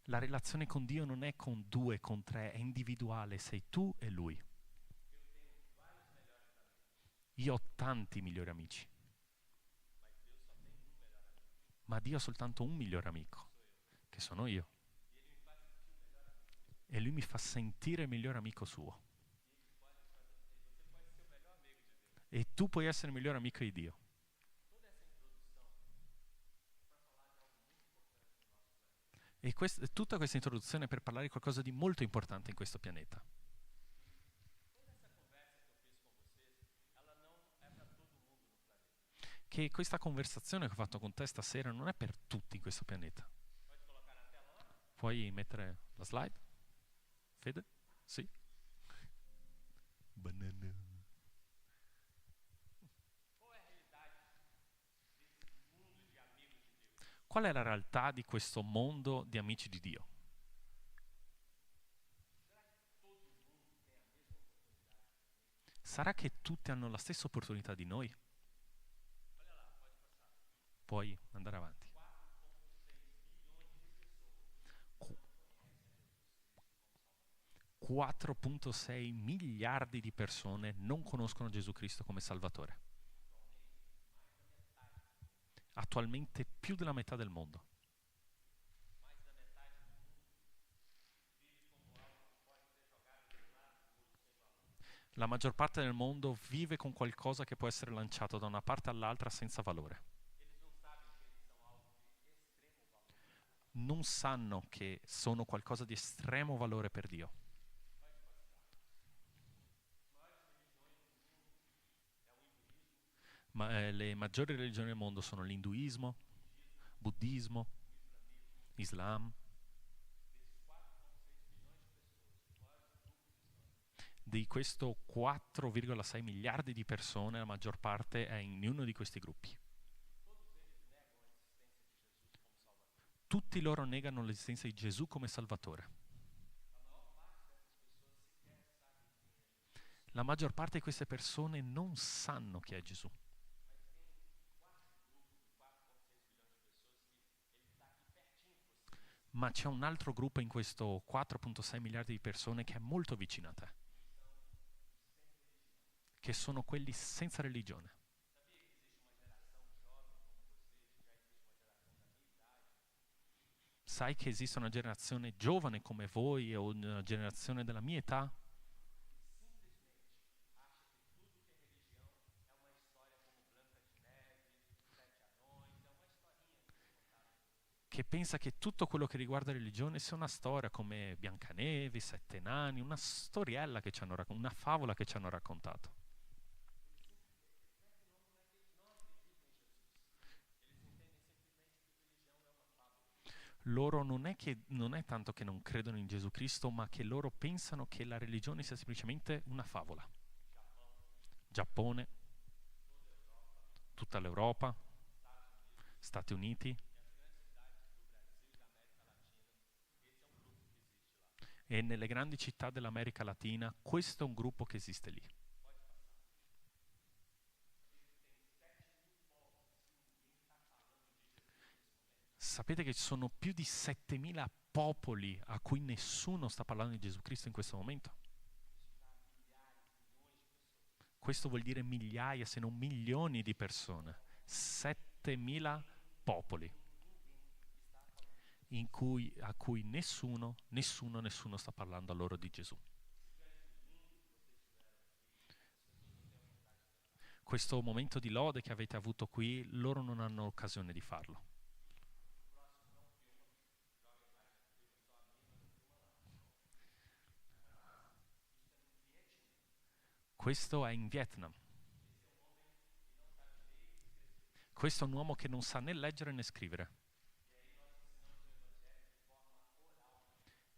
La relazione con Dio non è con 2, con 3, è individuale, sei tu e Lui. Io ho tanti migliori amici, ma Dio ha soltanto un migliore amico, che sono io. E Lui mi fa sentire il migliore amico suo. E tu puoi essere il migliore amico di Dio. E tutta questa introduzione è per parlare di qualcosa di molto importante in questo pianeta. Che questa conversazione che ho fatto con te stasera non è per tutti in questo pianeta. Puoi mettere la slide? Fede? Sì? Banana. Qual è la realtà di questo mondo di amici di Dio? Sarà che tutti hanno la stessa opportunità di noi? Puoi andare avanti. 4,6 miliardi di persone non conoscono Gesù Cristo come Salvatore. Attualmente più della metà del mondo. La maggior parte del mondo vive con qualcosa che può essere lanciato da una parte all'altra senza valore. Non sanno che sono qualcosa di estremo valore per Dio. Ma le maggiori religioni del mondo sono l'induismo, buddismo, Islam. Di questo 4,6 miliardi di persone, la maggior parte è in uno di questi gruppi. Tutti loro negano l'esistenza di Gesù come Salvatore. La maggior parte di queste persone non sanno chi è Gesù. Ma c'è un altro gruppo in questo 4,6 miliardi di persone che è molto vicino a te, che sono quelli senza religione. Sai che esiste una generazione giovane come voi o una generazione della mia età che pensa che tutto quello che riguarda religione sia una storia come Biancaneve, i Sette Nani, una storiella che ci hanno una favola che ci hanno raccontato. Loro non è tanto che non credono in Gesù Cristo, ma che loro pensano che la religione sia semplicemente una favola. Giappone, tutta l'Europa, Stati Uniti. E nelle grandi città dell'America Latina, questo è un gruppo che esiste lì. Sapete che ci sono più di 7.000 popoli a cui nessuno sta parlando di Gesù Cristo in questo momento? Questo vuol dire migliaia, se non milioni di persone. 7.000 popoli a cui nessuno sta parlando a loro di Gesù. Questo momento di lode che avete avuto qui, loro non hanno occasione di farlo. Questo è in Vietnam. Questo è un uomo che non sa né leggere né scrivere.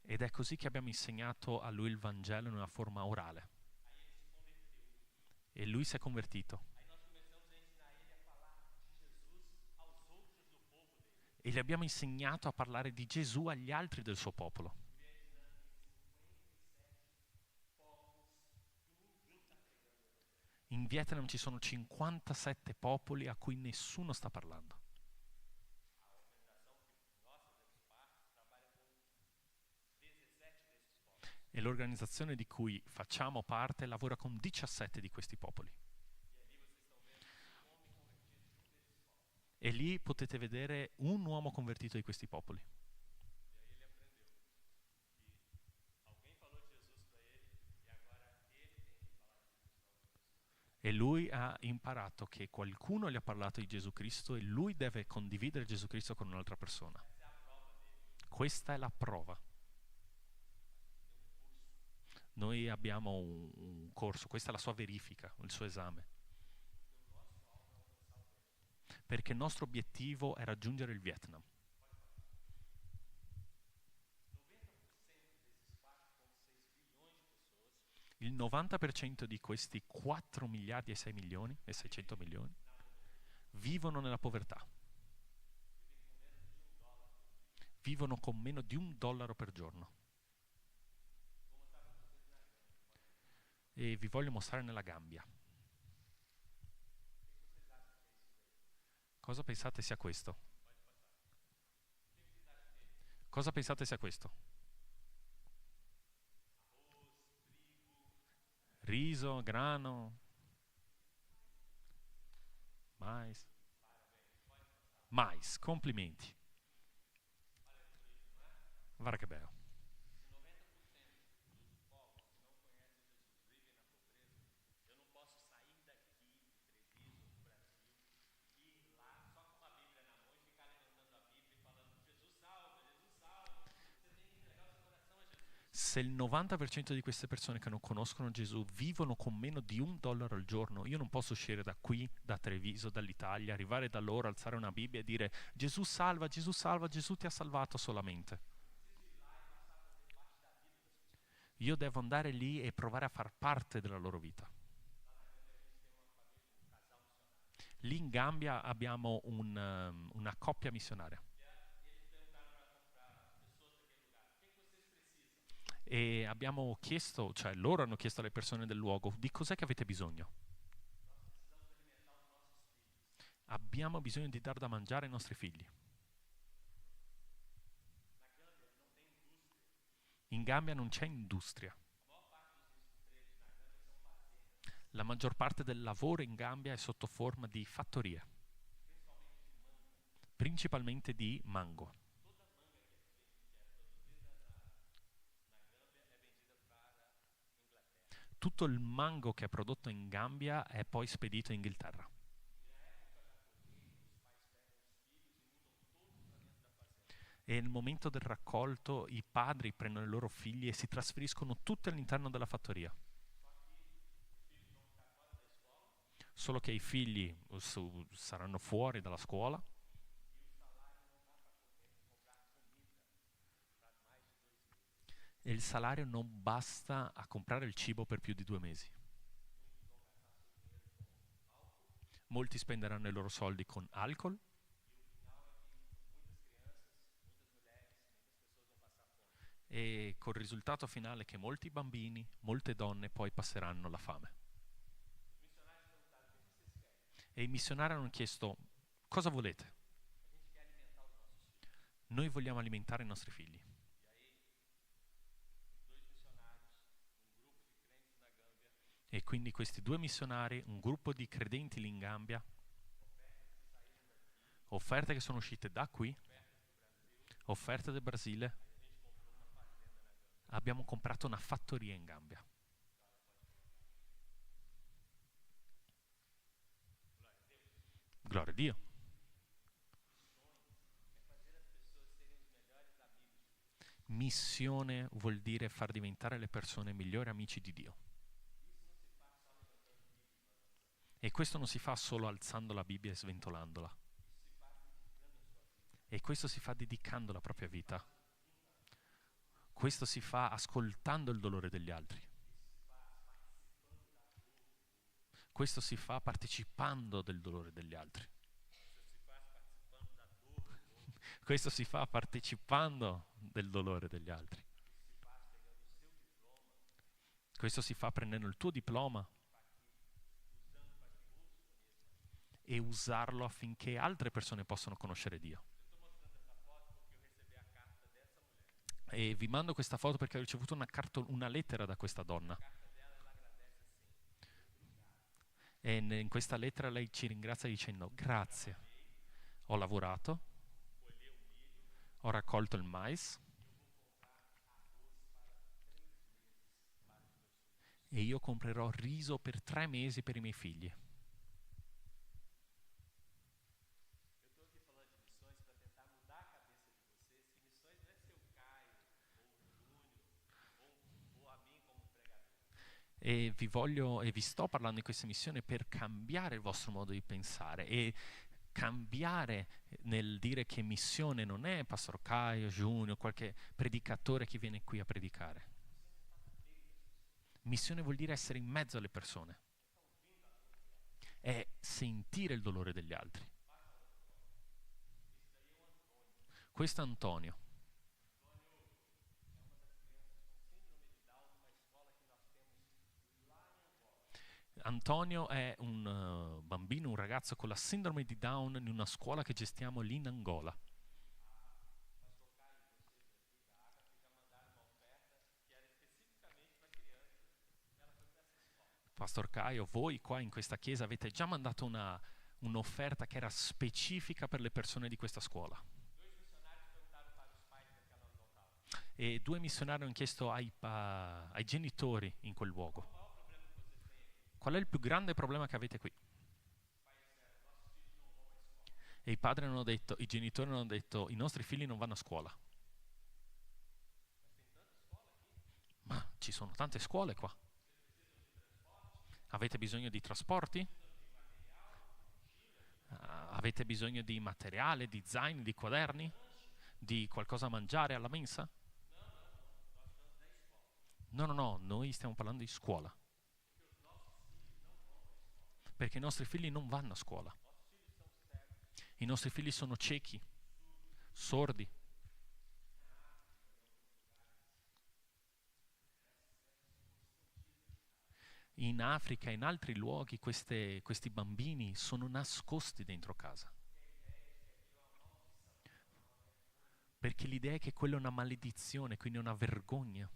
Ed è così che abbiamo insegnato a lui il Vangelo in una forma orale. E lui si è convertito. E gli abbiamo insegnato a parlare di Gesù agli altri del suo popolo. In Vietnam ci sono 57 popoli a cui nessuno sta parlando. E l'organizzazione di cui facciamo parte lavora con 17 di questi popoli. E lì potete vedere un uomo convertito di questi popoli. E lui ha imparato che qualcuno gli ha parlato di Gesù Cristo e lui deve condividere Gesù Cristo con un'altra persona. Questa è la prova. Noi abbiamo un corso, questa è la sua verifica, il suo esame. Perché il nostro obiettivo è raggiungere il Vietnam. Il 90% di questi 4 miliardi e 6 milioni e 600 milioni vivono nella povertà. Vivono con meno di $1 per giorno. E vi voglio mostrare nella Gambia. Cosa pensate sia questo? Cosa pensate sia questo? Riso, grano, mais. Mais, complimenti. Guarda che bello. Se il 90% di queste persone che non conoscono Gesù vivono con meno di $1 al giorno, io non posso uscire da qui, da Treviso, dall'Italia, arrivare da loro, alzare una Bibbia e dire Gesù salva, Gesù ti ha salvato solamente. Io devo andare lì e provare a far parte della loro vita. Lì in Gambia abbiamo una coppia missionaria. E abbiamo chiesto, cioè loro hanno chiesto alle persone del luogo, di cos'è che avete bisogno? Abbiamo bisogno di dar da mangiare ai nostri figli. In Gambia non c'è industria. La maggior parte del lavoro in Gambia è sotto forma di fattorie, principalmente di mango. tutto il mango che è prodotto in Gambia è poi spedito in Inghilterra. E nel momento del raccolto i padri prendono i loro figli e si trasferiscono tutti all'interno della fattoria. Solo che i figli saranno fuori dalla scuola e il salario non basta a comprare il cibo per più di 2 mesi. Molti spenderanno i loro soldi con alcol e col risultato finale che molti bambini, molte donne poi passeranno la fame. E i missionari hanno chiesto: cosa volete? Noi vogliamo alimentare i nostri figli. E quindi questi 2 missionari, un gruppo di credenti lì in Gambia, offerte che sono uscite da qui, offerte del Brasile, abbiamo comprato una fattoria in Gambia. Gloria a Dio. Missione vuol dire far diventare le persone migliori amici di Dio. E questo non si fa solo alzando la Bibbia e sventolandola. E questo si fa dedicando la propria vita. Questo si fa ascoltando il dolore degli altri. Questo si fa partecipando del dolore degli altri. Questo si fa partecipando del dolore degli altri. Questo si fa prendendo il tuo diploma e usarlo affinché altre persone possano conoscere Dio. E vi mando questa foto perché ho ricevuto una lettera da questa donna. E in questa lettera lei ci ringrazia dicendo: grazie, ho lavorato, ho raccolto il mais e io comprerò riso per 3 mesi per i miei figli. E vi sto parlando di questa missione per cambiare il vostro modo di pensare e cambiare nel dire che missione non è Pastor Caio, Junior, qualche predicatore che viene qui a predicare. Missione vuol dire essere in mezzo alle persone, è sentire il dolore degli altri. Questo è Antonio. Antonio è un bambino, un ragazzo con la sindrome di Down in una scuola che gestiamo lì in Angola. Pastor Caio, voi qua in questa chiesa avete già mandato un'offerta che era specifica per le persone di questa scuola. E 2 missionari hanno chiesto ai genitori in quel luogo: qual è il più grande problema che avete qui? E i genitori hanno detto: i nostri figli non vanno a scuola. Ma ci sono tante scuole qua. Avete bisogno di trasporti? Avete bisogno di materiale, di zaini, di quaderni? Di qualcosa da mangiare alla mensa? No, noi stiamo parlando di scuola. Perché i nostri figli non vanno a scuola. I nostri figli sono ciechi, sordi. In Africa e in altri luoghi questi bambini sono nascosti dentro casa. Perché l'idea è che quella è una maledizione, quindi è una vergogna.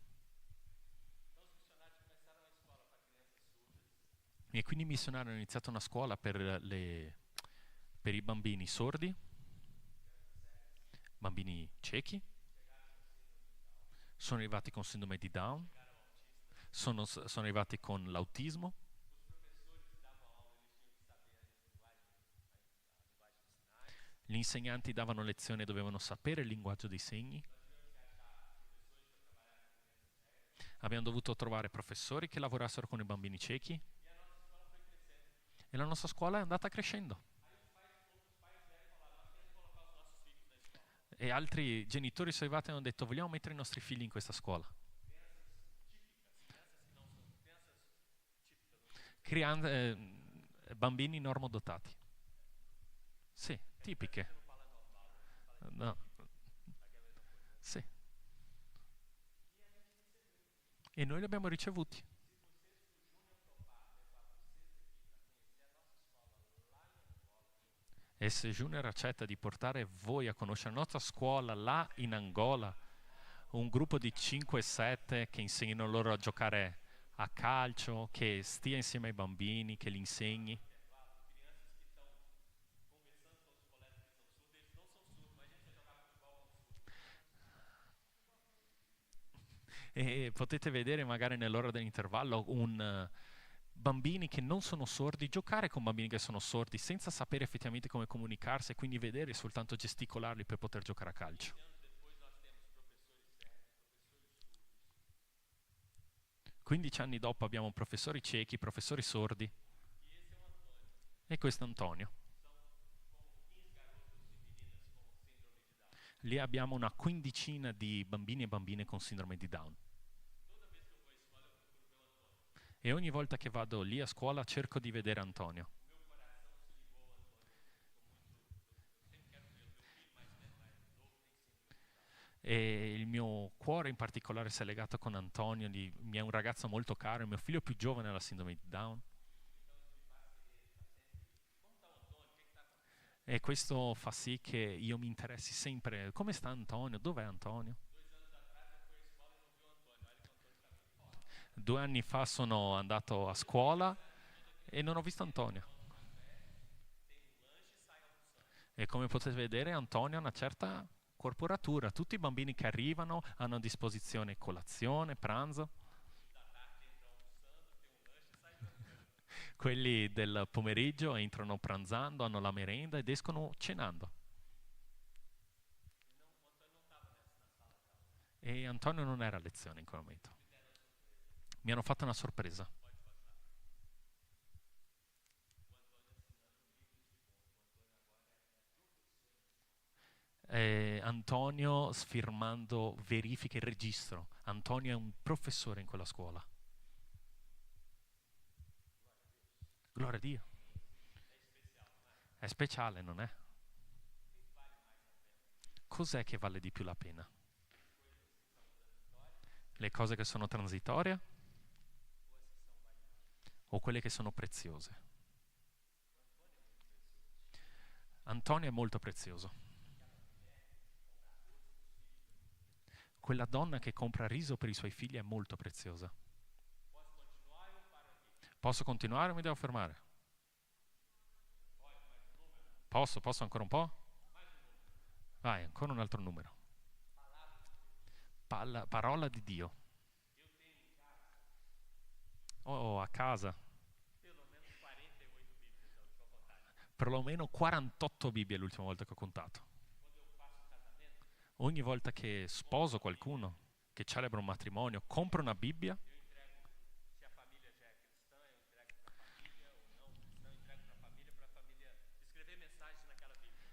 E quindi i missionari hanno iniziato una scuola per i bambini sordi, bambini ciechi, sono arrivati con sindrome di Down, sono arrivati con l'autismo. Gli insegnanti davano lezioni e dovevano sapere il linguaggio dei segni. Abbiamo dovuto trovare professori che lavorassero con i bambini ciechi. E la nostra scuola è andata crescendo. E altri genitori sono arrivati e hanno detto: vogliamo mettere i nostri figli in questa scuola. Bambini normodotati. Sì, tipiche. No. Sì. E noi li abbiamo ricevuti. E se Junior accetta di portare voi a conoscere la nostra scuola là in Angola, un gruppo di 5-7 che insegnano loro a giocare a calcio, che stia insieme ai bambini, che li insegni. E potete vedere magari nell'ora dell'intervallo bambini che non sono sordi, giocare con bambini che sono sordi senza sapere effettivamente come comunicarsi e quindi vedere soltanto gesticolarli per poter giocare a calcio. 15 anni dopo abbiamo professori ciechi, professori sordi. E questo è Antonio. Lì abbiamo una quindicina di bambini e bambine con sindrome di Down. E ogni volta che vado lì a scuola cerco di vedere Antonio. E il mio cuore in particolare si è legato con Antonio, mi è un ragazzo molto caro, il mio figlio più giovane ha la sindrome di Down. E questo fa sì che io mi interessi sempre. Come sta Antonio? Dov'è Antonio? 2 anni fa sono andato a scuola e non ho visto Antonio. E come potete vedere Antonio ha una certa corporatura. Tutti i bambini che arrivano hanno a disposizione colazione, pranzo. Quelli del pomeriggio entrano pranzando, hanno la merenda ed escono cenando. E Antonio non era a lezione in quel momento. Mi hanno fatto una sorpresa. Antonio sfirmando verifiche e registro. Antonio è un professore in quella scuola. Gloria a Dio. È speciale, non è? Cos'è che vale di più la pena? Le cose che sono transitorie o quelle che sono preziose? Antonio è molto prezioso. Quella donna che compra riso per i suoi figli è molto preziosa. Posso continuare o mi devo fermare? Posso ancora un po'? Vai, ancora un altro numero. Parola di Dio. Oh, a casa. Perlomeno 48 Bibbie l'ultima volta che ho contato. Ogni volta che sposo qualcuno, che celebra un matrimonio, compro una Bibbia.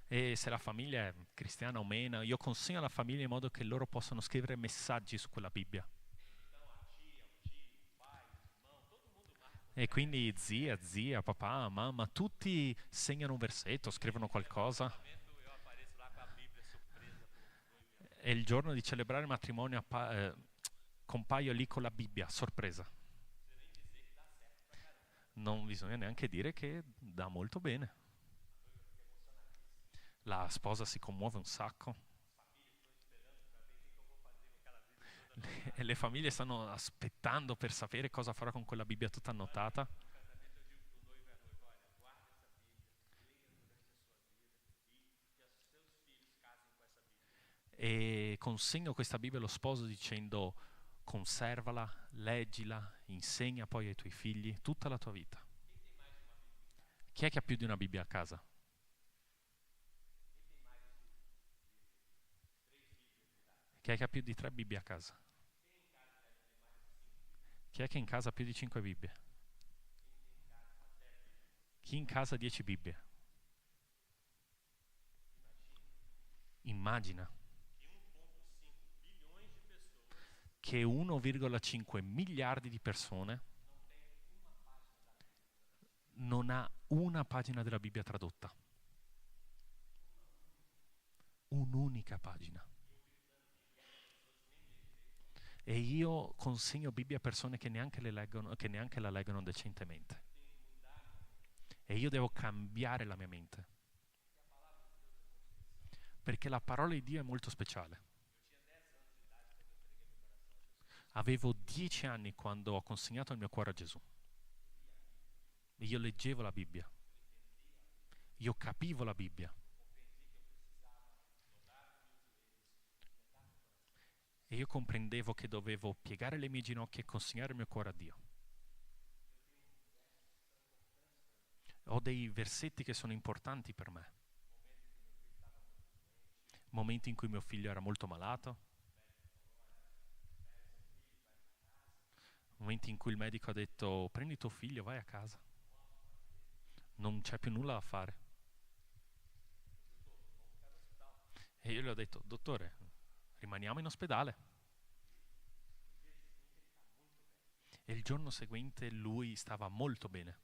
E se la famiglia è cristiana o meno, io consegno alla famiglia in modo che loro possano scrivere messaggi su quella Bibbia. E quindi zia, papà, mamma, tutti segnano un versetto, scrivono qualcosa. E il giorno di celebrare il matrimonio compaio lì con la Bibbia, sorpresa. Non bisogna neanche dire che dà molto bene. La sposa si commuove un sacco. Le famiglie stanno aspettando per sapere cosa farà con quella Bibbia tutta annotata. E consegno questa Bibbia allo sposo dicendo: conservala, leggila, insegna poi ai tuoi figli tutta la tua vita. Chi è che ha più di una Bibbia a casa? Chi è che ha più di 3 Bibbie a casa? Chi è che in casa ha più di 5 Bibbie? Chi in casa ha 10 Bibbie? Immagina che 1,5 miliardi di persone non ha una pagina della Bibbia tradotta. Un'unica pagina. E io consegno Bibbia a persone che neanche la leggono decentemente. E io devo cambiare la mia mente. Perché la parola di Dio è molto speciale. Avevo 10 anni quando ho consegnato il mio cuore a Gesù. E io leggevo la Bibbia. Io capivo la Bibbia. E io comprendevo che dovevo piegare le mie ginocchia e consegnare il mio cuore a Dio. Ho dei versetti che sono importanti per me. Momenti in cui mio figlio era molto malato. Momenti in cui il medico ha detto: prendi tuo figlio, vai a casa. Non c'è più nulla da fare. E io gli ho detto: dottore, rimaniamo in ospedale. E il giorno seguente lui stava molto bene.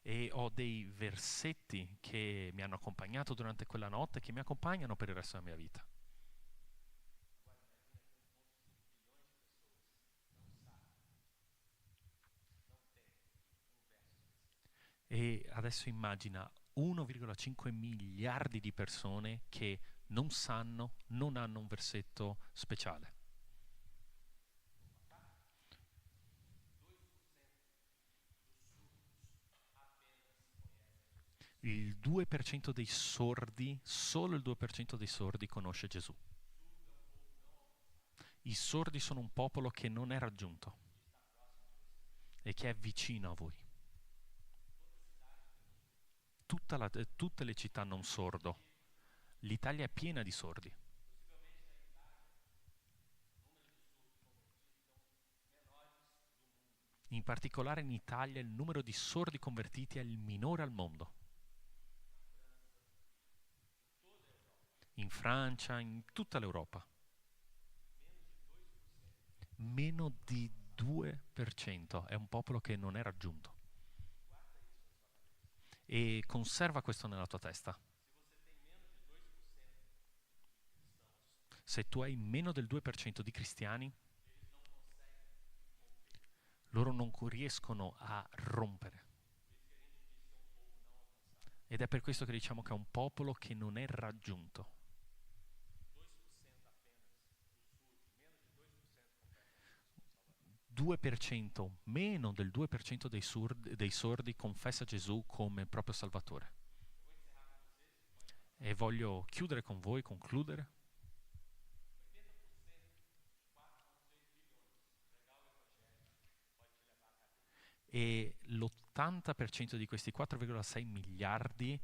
E ho dei versetti che mi hanno accompagnato durante quella notte, che mi accompagnano per il resto della mia vita. E adesso immagina 1,5 miliardi di persone che non sanno, non hanno un versetto speciale. Il 2% dei sordi, solo il 2% dei sordi conosce Gesù. I sordi sono un popolo che non è raggiunto e che è vicino a voi. Tutte le città hanno un sordo. L'Italia è piena di sordi. In particolare in Italia il numero di sordi convertiti è il minore al mondo. In Francia, in tutta l'Europa. Meno di 2%, è un popolo che non è raggiunto. E conserva questo nella tua testa. Se tu hai meno del 2% di cristiani, loro non riescono a rompere. Ed è per questo che diciamo che è un popolo che non è raggiunto. 2%, meno del 2% dei sordi confessa Gesù come proprio Salvatore. E voglio chiudere con voi, concludere. E l'80% di questi 4,6 miliardi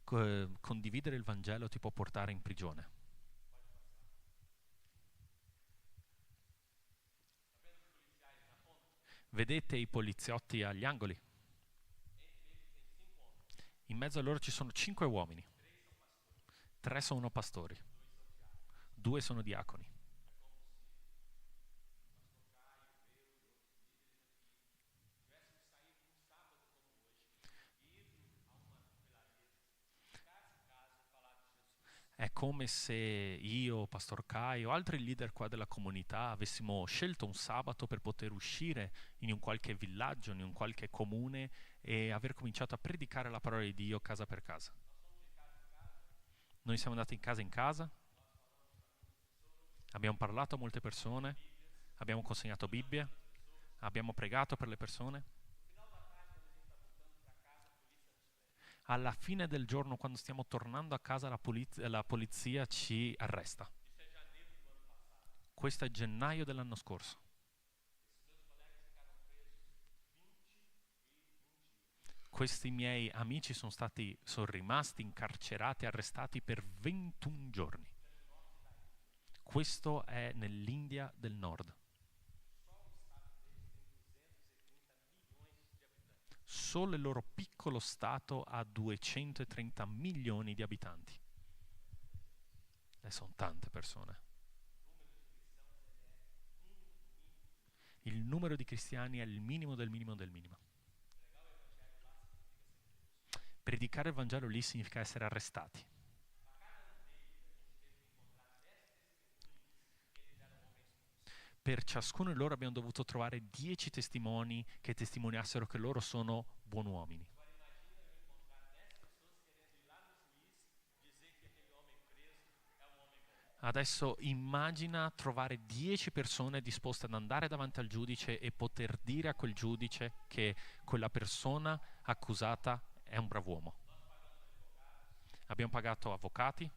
condividere il Vangelo ti può portare in prigione. Vedete i poliziotti agli angoli? In mezzo a loro ci sono 5 uomini. 3 sono pastori. 2 sono diaconi. È come se io, Pastor Kai o altri leader qua della comunità avessimo scelto un sabato per poter uscire in un qualche villaggio, in un qualche comune e aver cominciato a predicare la parola di Dio casa per casa. Noi siamo andati in casa, abbiamo parlato a molte persone, abbiamo consegnato Bibbie, abbiamo pregato per le persone. Alla fine del giorno, quando stiamo tornando a casa, la polizia ci arresta. Questo è gennaio dell'anno scorso. Questi miei amici sono rimasti incarcerati, arrestati per 21 giorni. Questo è nell'India del Nord. Solo il loro piccolo stato ha 230 milioni di abitanti. E sono tante persone. Il numero di cristiani è il minimo del minimo del minimo. Predicare il Vangelo lì significa essere arrestati. Per ciascuno di loro abbiamo dovuto trovare 10 testimoni che testimoniassero che loro sono buoni uomini. Adesso immagina trovare 10 persone disposte ad andare davanti al giudice e poter dire a quel giudice che quella persona accusata è un brav'uomo. Abbiamo pagato avvocati,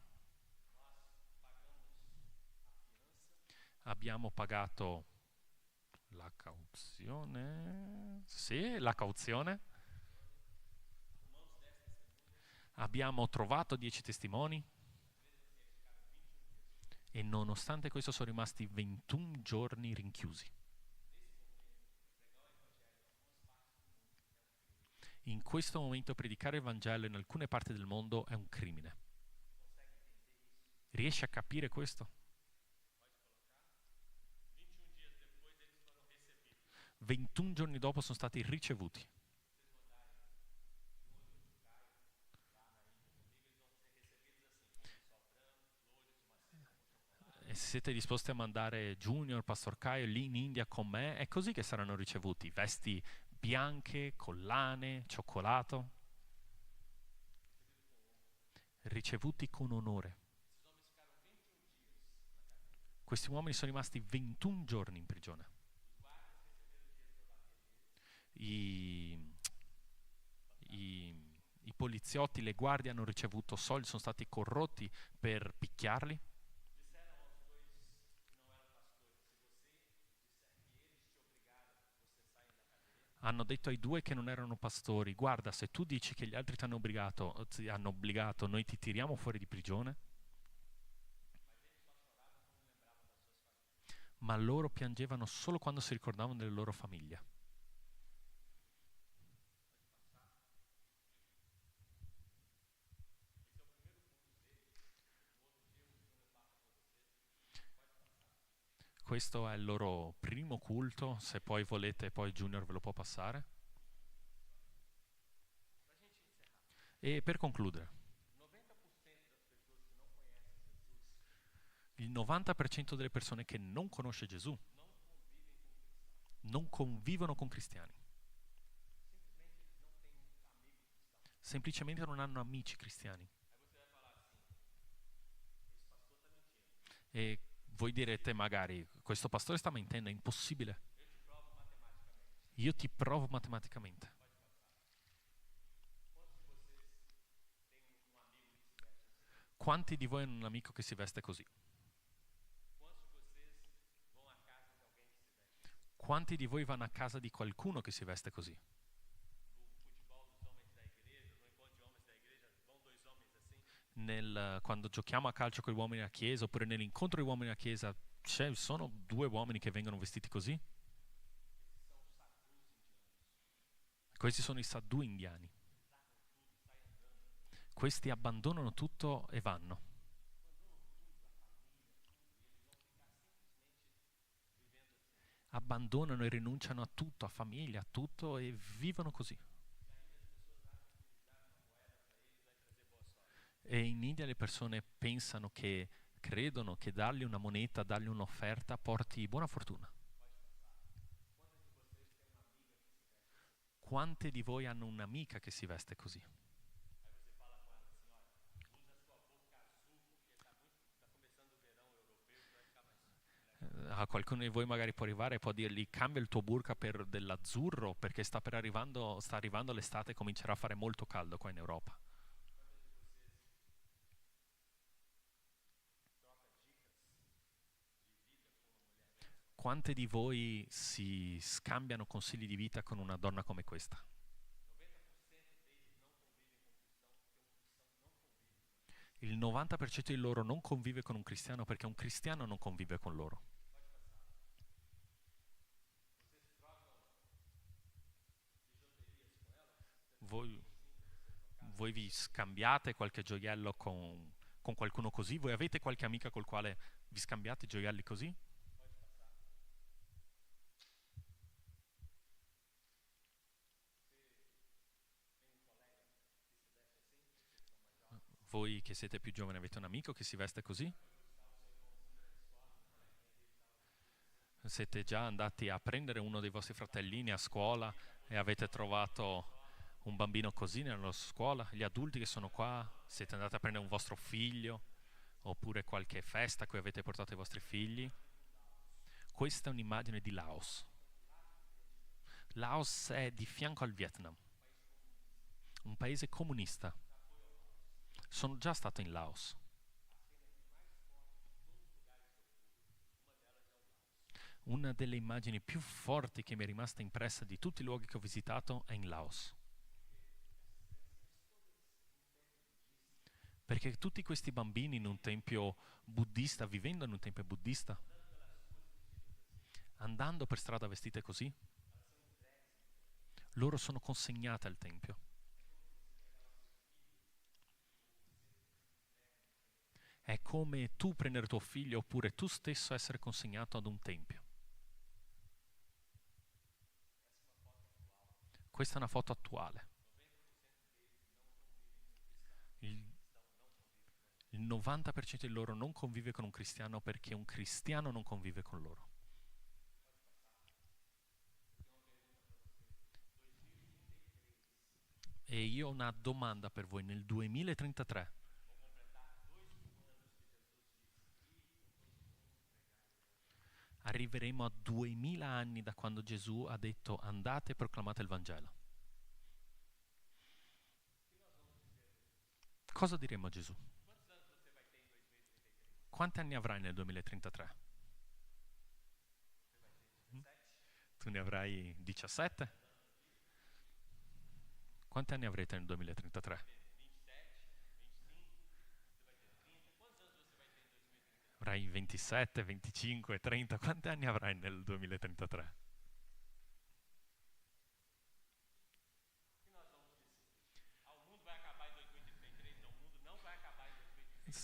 abbiamo pagato la cauzione, sì, la cauzione, abbiamo trovato 10 testimoni e nonostante questo sono rimasti 21 giorni rinchiusi. In questo momento predicare il Vangelo in alcune parti del mondo è un crimine. Riesci a capire questo? 21 giorni dopo sono stati ricevuti. E se siete disposti a mandare Junior, Pastor Caio lì in India con me, è così che saranno ricevuti. Vesti bianche, collane, cioccolato. Ricevuti con onore. Questi uomini sono rimasti 21 giorni in prigione. I poliziotti, le guardie hanno ricevuto soldi, sono stati corrotti per picchiarli. Hanno detto ai due che non erano pastori: guarda, se tu dici che gli altri ti hanno obbligato, noi ti tiriamo fuori di prigione. Ma loro piangevano solo quando si ricordavano delle loro famiglie. Questo è il loro primo culto, se poi volete poi Junior ve lo può passare. E per concludere, il 90% delle persone che non conosce Gesù non convivono con cristiani. Semplicemente non hanno amici cristiani. E voi direte magari, questo pastore sta mentendo, è impossibile. Io ti provo matematicamente. Quanti di voi hanno un amico che si veste così? Quanti di voi vanno a casa di qualcuno che si veste così? Quando giochiamo a calcio con gli uomini a chiesa, oppure nell'incontro di uomini a chiesa, sono due uomini che vengono vestiti così? Questi sono i sadhu indiani. Questi abbandonano tutto e vanno. Abbandonano e rinunciano a tutto, a famiglia, a tutto, e vivono così. E in India le persone credono che dargli una moneta, dargli un'offerta porti buona fortuna. Quante di voi hanno un'amica che si veste così? qualcuno di voi magari può arrivare e può dirgli cambia il tuo burka per dell'azzurro perché sta arrivando l'estate e comincerà a fare molto caldo qua in Europa. Quante di voi si scambiano consigli di vita con una donna come questa? Il 90% di loro non convive con un cristiano perché un cristiano non convive con loro. Voi vi scambiate qualche gioiello con qualcuno così? Voi avete qualche amica col quale vi scambiate gioielli così? Voi che siete più giovani avete un amico che si veste così? Siete già andati a prendere uno dei vostri fratellini a scuola e avete trovato un bambino così nella scuola? Gli adulti che sono qua, siete andati a prendere un vostro figlio oppure qualche festa a cui avete portato i vostri figli? Questa è un'immagine di Laos. Laos è di fianco al Vietnam, un paese comunista. Sono già stato in Laos. Una delle immagini più forti che mi è rimasta impressa di tutti i luoghi che ho visitato è in Laos. Perché tutti questi bambini in un tempio buddista, vivendo in un tempio buddista, andando per strada vestite così, loro sono consegnate al tempio. È come tu prendere tuo figlio oppure tu stesso essere consegnato ad un tempio. Questa è una foto attuale. Il 90% di loro non convive con un cristiano perché un cristiano non convive con loro. E io ho una domanda per voi. Nel 2033 arriveremo a 2000 anni da quando Gesù ha detto andate e proclamate il Vangelo. Cosa diremo a Gesù? Quanti anni avrai nel 2033? Tu ne avrai 17? Quanti anni avrete nel 2033? Avrai 27, 25, 30? Quanti anni avrai nel 2033?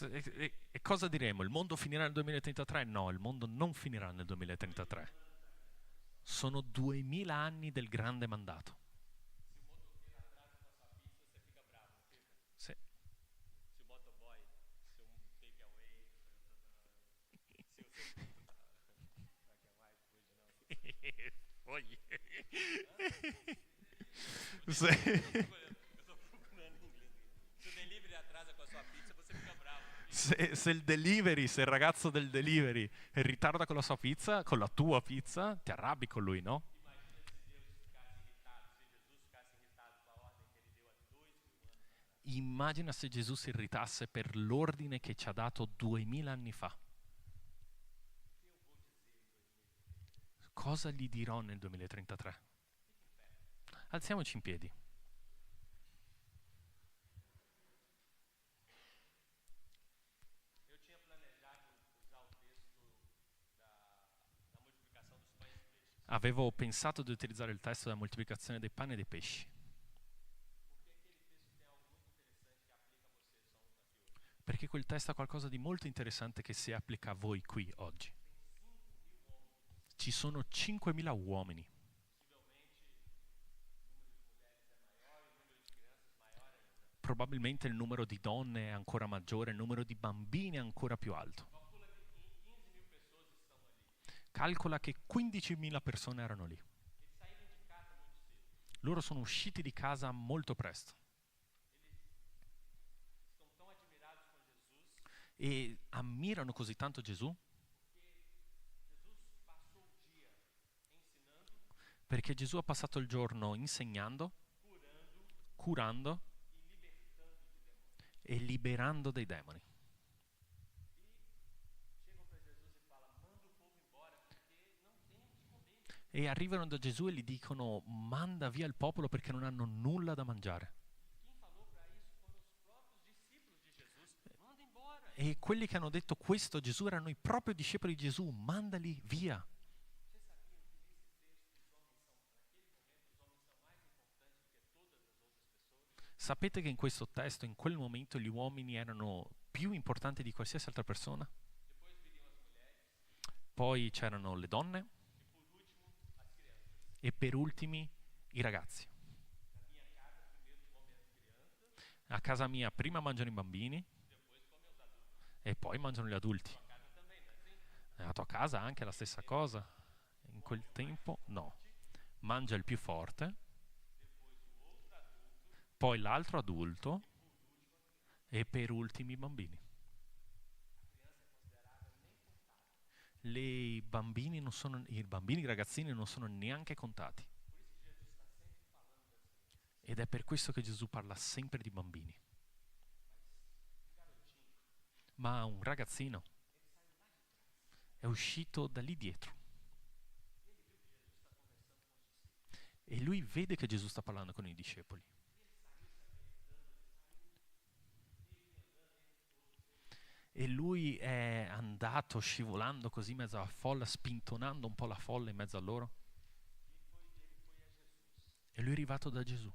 E cosa diremo? Il mondo finirà nel 2033? No, il mondo non finirà nel 2033. Sono 2000 anni del grande mandato. Sì. Poi. Se il delivery, se il ragazzo del delivery ritarda con la sua pizza, con la tua pizza, ti arrabbi con lui, no? Immagina se Gesù si irritasse per l'ordine che ci ha dato 2000 anni fa. Cosa gli dirò nel 2033? Alziamoci in piedi. Avevo pensato di utilizzare il testo della moltiplicazione dei pani e dei pesci. Perché quel testo ha qualcosa di molto interessante che si applica a voi qui oggi. Ci sono 5.000 uomini. Probabilmente il numero di donne è ancora maggiore, il numero di bambini è ancora più alto. Calcola che 15.000 persone erano lì. Loro sono usciti di casa molto presto. E ammirano così tanto Gesù Perché Gesù ha passato il giorno insegnando, curando e liberando dei demoni. E arrivano da Gesù e gli dicono: manda via il popolo perché non hanno nulla da mangiare. E quelli che hanno detto questo a Gesù erano i propri discepoli di Gesù: mandali via. Sapete che in questo testo, in quel momento, gli uomini erano più importanti di qualsiasi altra persona? Poi c'erano le donne e per ultimi i ragazzi. A casa mia prima mangiano i bambini e poi mangiano gli adulti. Nella tua casa anche la stessa cosa? In quel tempo no. Mangia il più forte, poi l'altro adulto e per ultimi i bambini. I bambini i ragazzini non sono neanche contati. Ed è per questo che Gesù parla sempre di bambini. Ma un ragazzino è uscito da lì dietro. E lui vede che Gesù sta parlando con i discepoli. E lui è andato scivolando così in mezzo alla folla, spintonando un po' la folla in mezzo a loro. E lui è arrivato da Gesù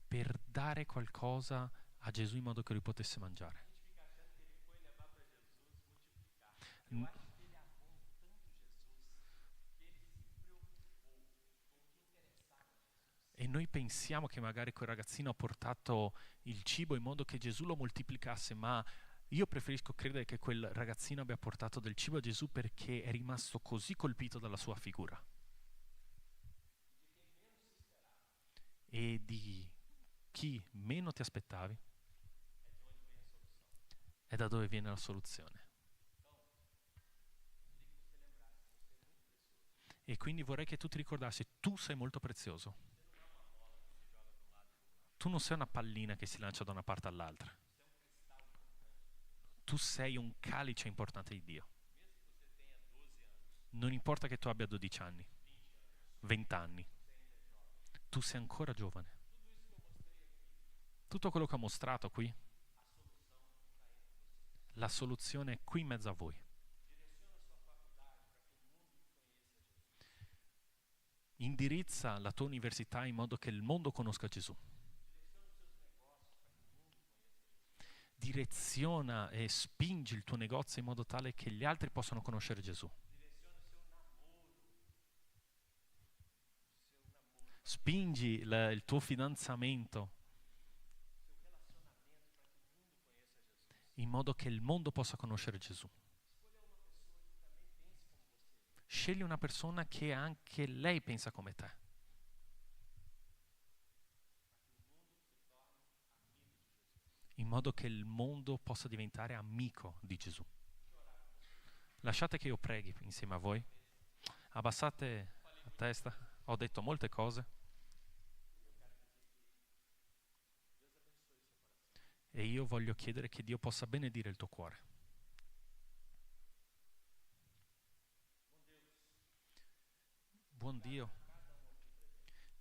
per dare qualcosa a Gesù in modo che lui potesse mangiare. E noi pensiamo che magari quel ragazzino ha portato il cibo in modo che Gesù lo moltiplicasse, ma io preferisco credere che quel ragazzino abbia portato del cibo a Gesù perché è rimasto così colpito dalla sua figura. E di chi meno ti aspettavi è da dove viene la soluzione. E quindi vorrei che tu ti ricordassi: tu sei molto prezioso. Tu non sei una pallina che si lancia da una parte all'altra. Tu sei un calice importante di Dio. Non importa che tu abbia 12 anni, 20 anni, tu sei ancora giovane. Tutto quello che ho mostrato qui, la soluzione è qui in mezzo a voi. Indirizza la tua università in modo che il mondo conosca Gesù. Direziona e spingi il tuo negozio in modo tale che gli altri possano conoscere Gesù. Spingi il tuo fidanzamento in modo che il mondo possa conoscere Gesù. Scegli una persona che anche lei pensa come te. In modo che il mondo possa diventare amico di Gesù. Lasciate che io preghi insieme a voi. Abbassate la testa. Ho detto molte cose. E io voglio chiedere che Dio possa benedire il tuo cuore. Buon Dio,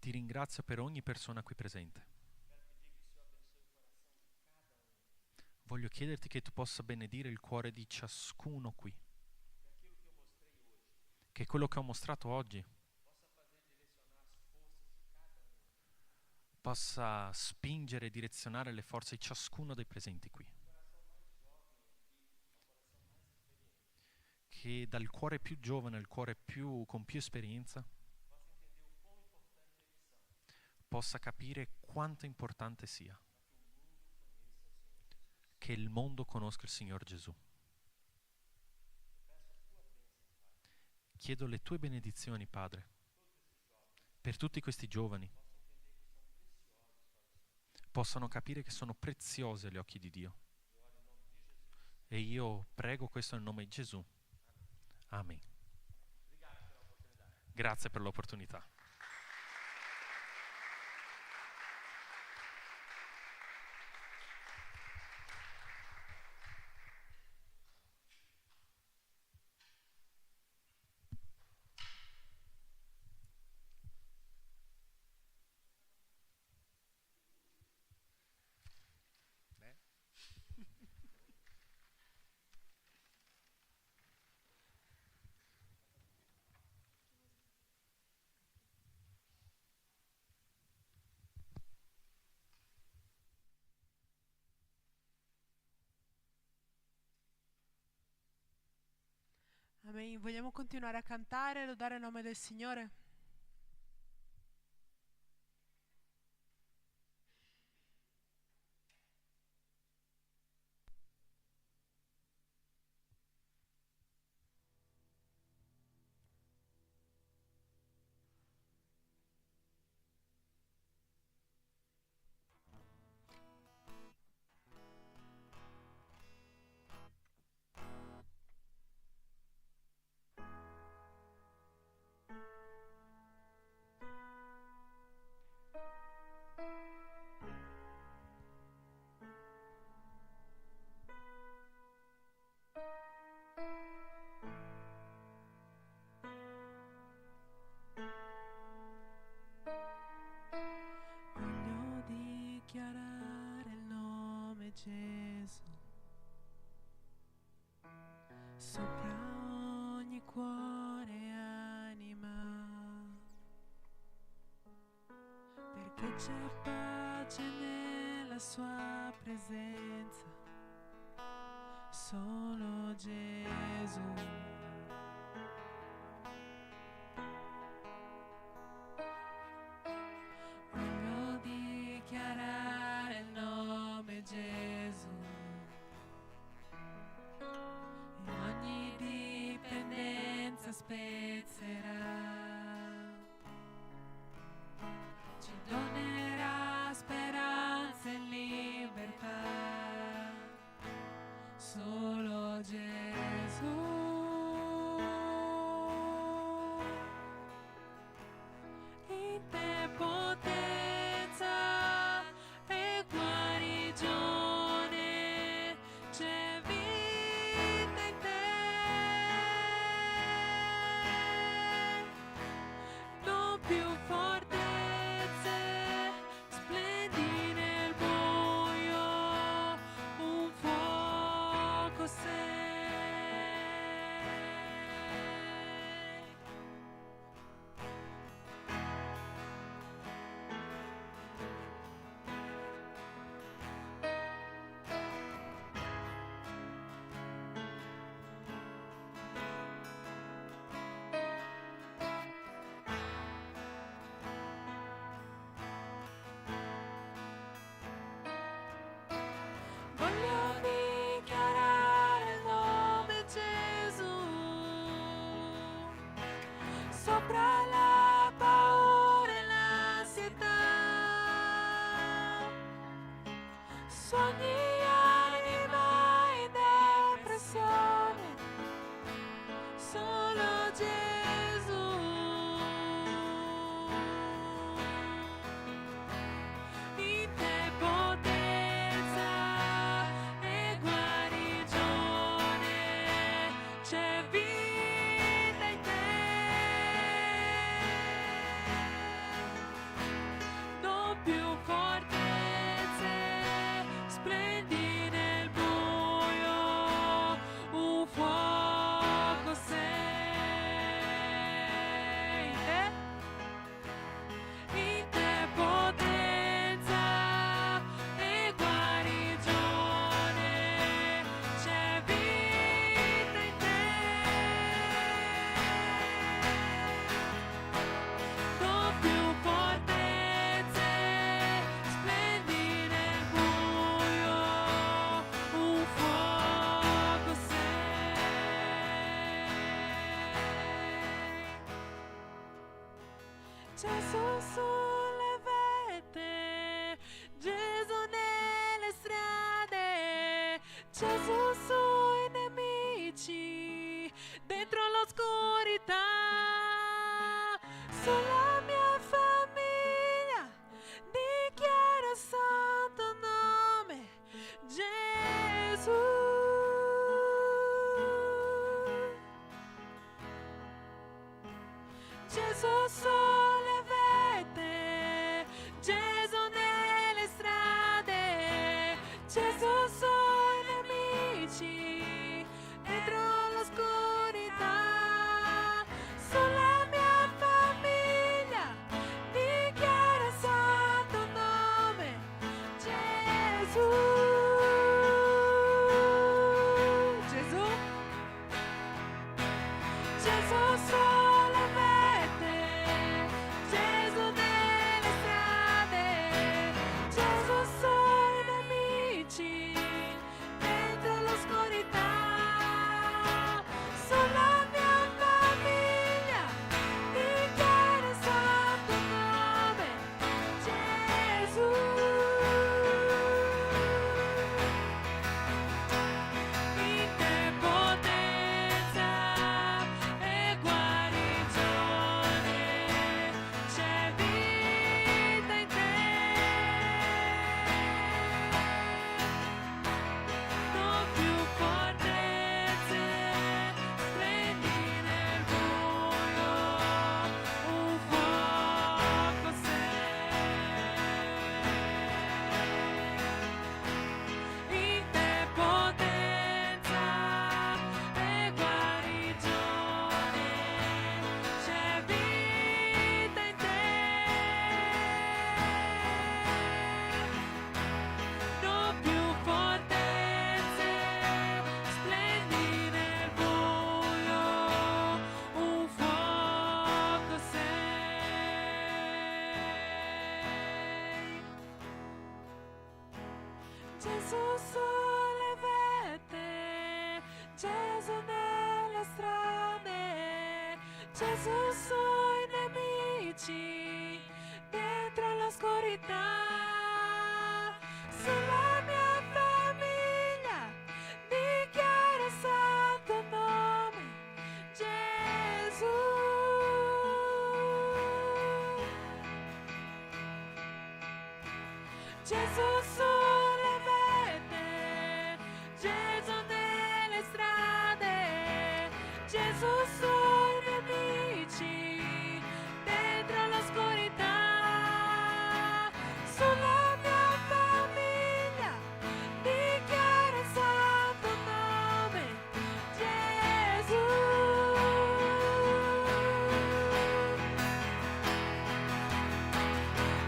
ti ringrazio per ogni persona qui presente. Voglio chiederti che tu possa benedire il cuore di ciascuno qui. Che quello che ho mostrato oggi possa spingere e direzionare le forze di ciascuno dei presenti qui. Che dal cuore più giovane al cuore con più esperienza possa capire quanto importante sia che il mondo conosca il Signor Gesù. Chiedo le tue benedizioni, Padre, per tutti questi giovani. Possano capire che sono preziosi agli occhi di Dio. E io prego questo nel nome di Gesù. Amen. Grazie per l'opportunità. Amen. Vogliamo continuare a cantare e lodare il nome del Signore? Voglio dichiarare il nome Gesù sopra ogni cuore e anima, perché c'è pace nella sua presenza, solo Gesù. Voglio dichiarare il nome Gesù e ogni dipendenza spezzerà, ci donerà speranza e libertà, solo Gesù. In te potenza e guarigione, c'è vita in te, non più fortezze, splendi nel buio, un fuoco sei. Voglio dichiarare il nome Gesù sopra la paura e l'ansietà, su ogni anima in depressione, solo Gesù. In te potenza e guarigione, c'è vita in te, non più fortezze, splendi nel buio, un fuoco sei. In te potenza e guarigione, c'è vita in te, non più fortezze, splendi nel buio, un fuoco sei. Gesù sulle vette, Gesù nelle strade, Gesù sui nemici, dentro l'oscurità. sulla mia famiglia, dichiara il santo nome, Gesù. Gesù sulle vette, Gesù nelle strade, Gesù sui nemici, dentro l'oscurità, sulla mia famiglia, dichiara il santo nome, Gesù. Gesù, Gesù sulle vette, Gesù nelle strade, Gesù sui nemici, dentro l'oscurità, sulla mia famiglia, dichiara il santo nome, Gesù. In te potenza e guarigione, c'è vita in te, non più fortezze, splendi nel buio, un fuoco sei. In te potenza e guarigione, c'è vita in te, non più fortezze, splendi nel buio, un fuoco sei. Gesù sulle vette, Gesù nelle strade, Gesù sui nemici, dentro l'oscurità, sulla mia famiglia, dichiara il santo nome, Gesù. Gesù sulle vette, Gesù nelle strade, Gesù sui nemici, dentro l'oscurità, sulla mia famiglia, dichiara il santo nome, Gesù.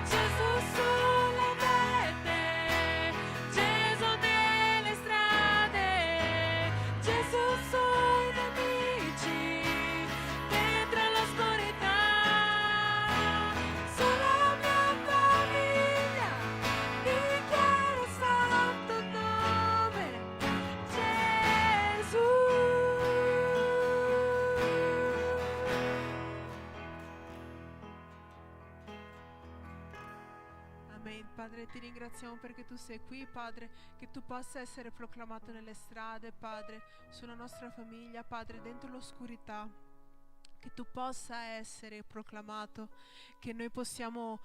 Gesù sulle vette, Gesù nelle strade, Gesù sui nemici, dentro l'oscurità, sulla mia famiglia, dichiara il santo nome, Gesù. Amen. Padre, ti ringraziamo perché tu sei qui, Padre, che tu possa essere proclamato nelle strade, Padre, sulla nostra famiglia, Padre, dentro l'oscurità, che tu possa essere proclamato, che noi possiamo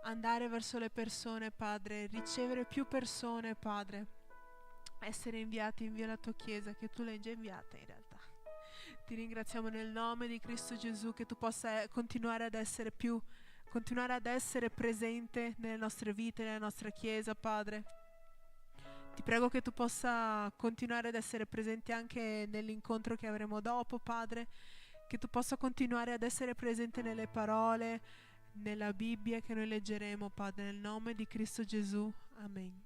andare verso le persone, Padre, ricevere più persone, Padre, essere inviati in via la tua Chiesa, che tu l'hai già inviata in realtà. Ti ringraziamo nel nome di Cristo Gesù, che tu possa continuare ad essere presente nelle nostre vite, nella nostra Chiesa, Padre. Ti prego che tu possa continuare ad essere presente anche nell'incontro che avremo dopo, Padre, che tu possa continuare ad essere presente nelle parole, nella Bibbia che noi leggeremo, Padre, nel nome di Cristo Gesù. Amen.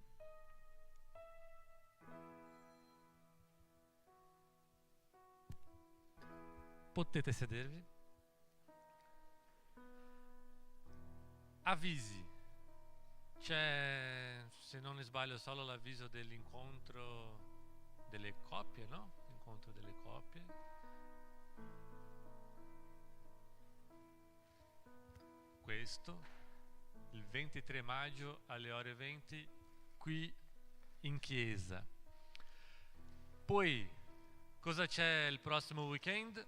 Potete sedervi. Avvisi. C'è, se non mi sbaglio, solo l'avviso dell'incontro delle coppie, no? L'incontro delle coppie. Questo, il 23 maggio alle ore 20, qui in chiesa. Poi, cosa c'è il prossimo weekend?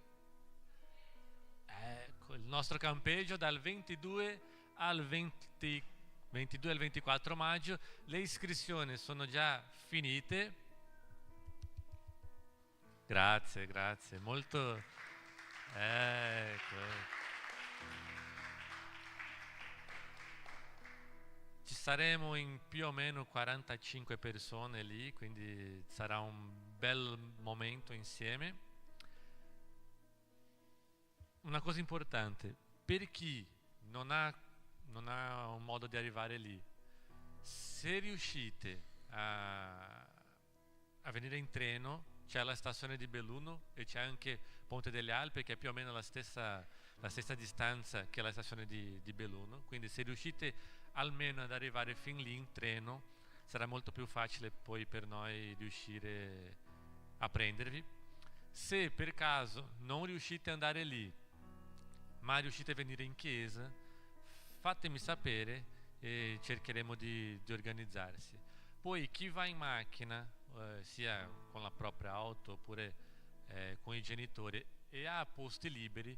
il nostro campeggio dal 22 al 24 maggio. Le iscrizioni sono già finite. Grazie, molto. Ecco. Ci saremo in più o meno 45 persone lì, quindi sarà un bel momento insieme. Una cosa importante, per chi non ha un modo di arrivare lì, se riuscite a venire in treno, c'è la stazione di Belluno e c'è anche Ponte delle Alpi, che è più o meno la stessa distanza che la stazione di Belluno, quindi se riuscite almeno ad arrivare fin lì in treno sarà molto più facile poi per noi riuscire a prendervi. Se per caso non riuscite ad andare lì ma riuscite a venire in chiesa, fatemi sapere e cercheremo di organizzarsi. Poi chi va in macchina, sia con la propria auto oppure con i genitori e ha posti liberi,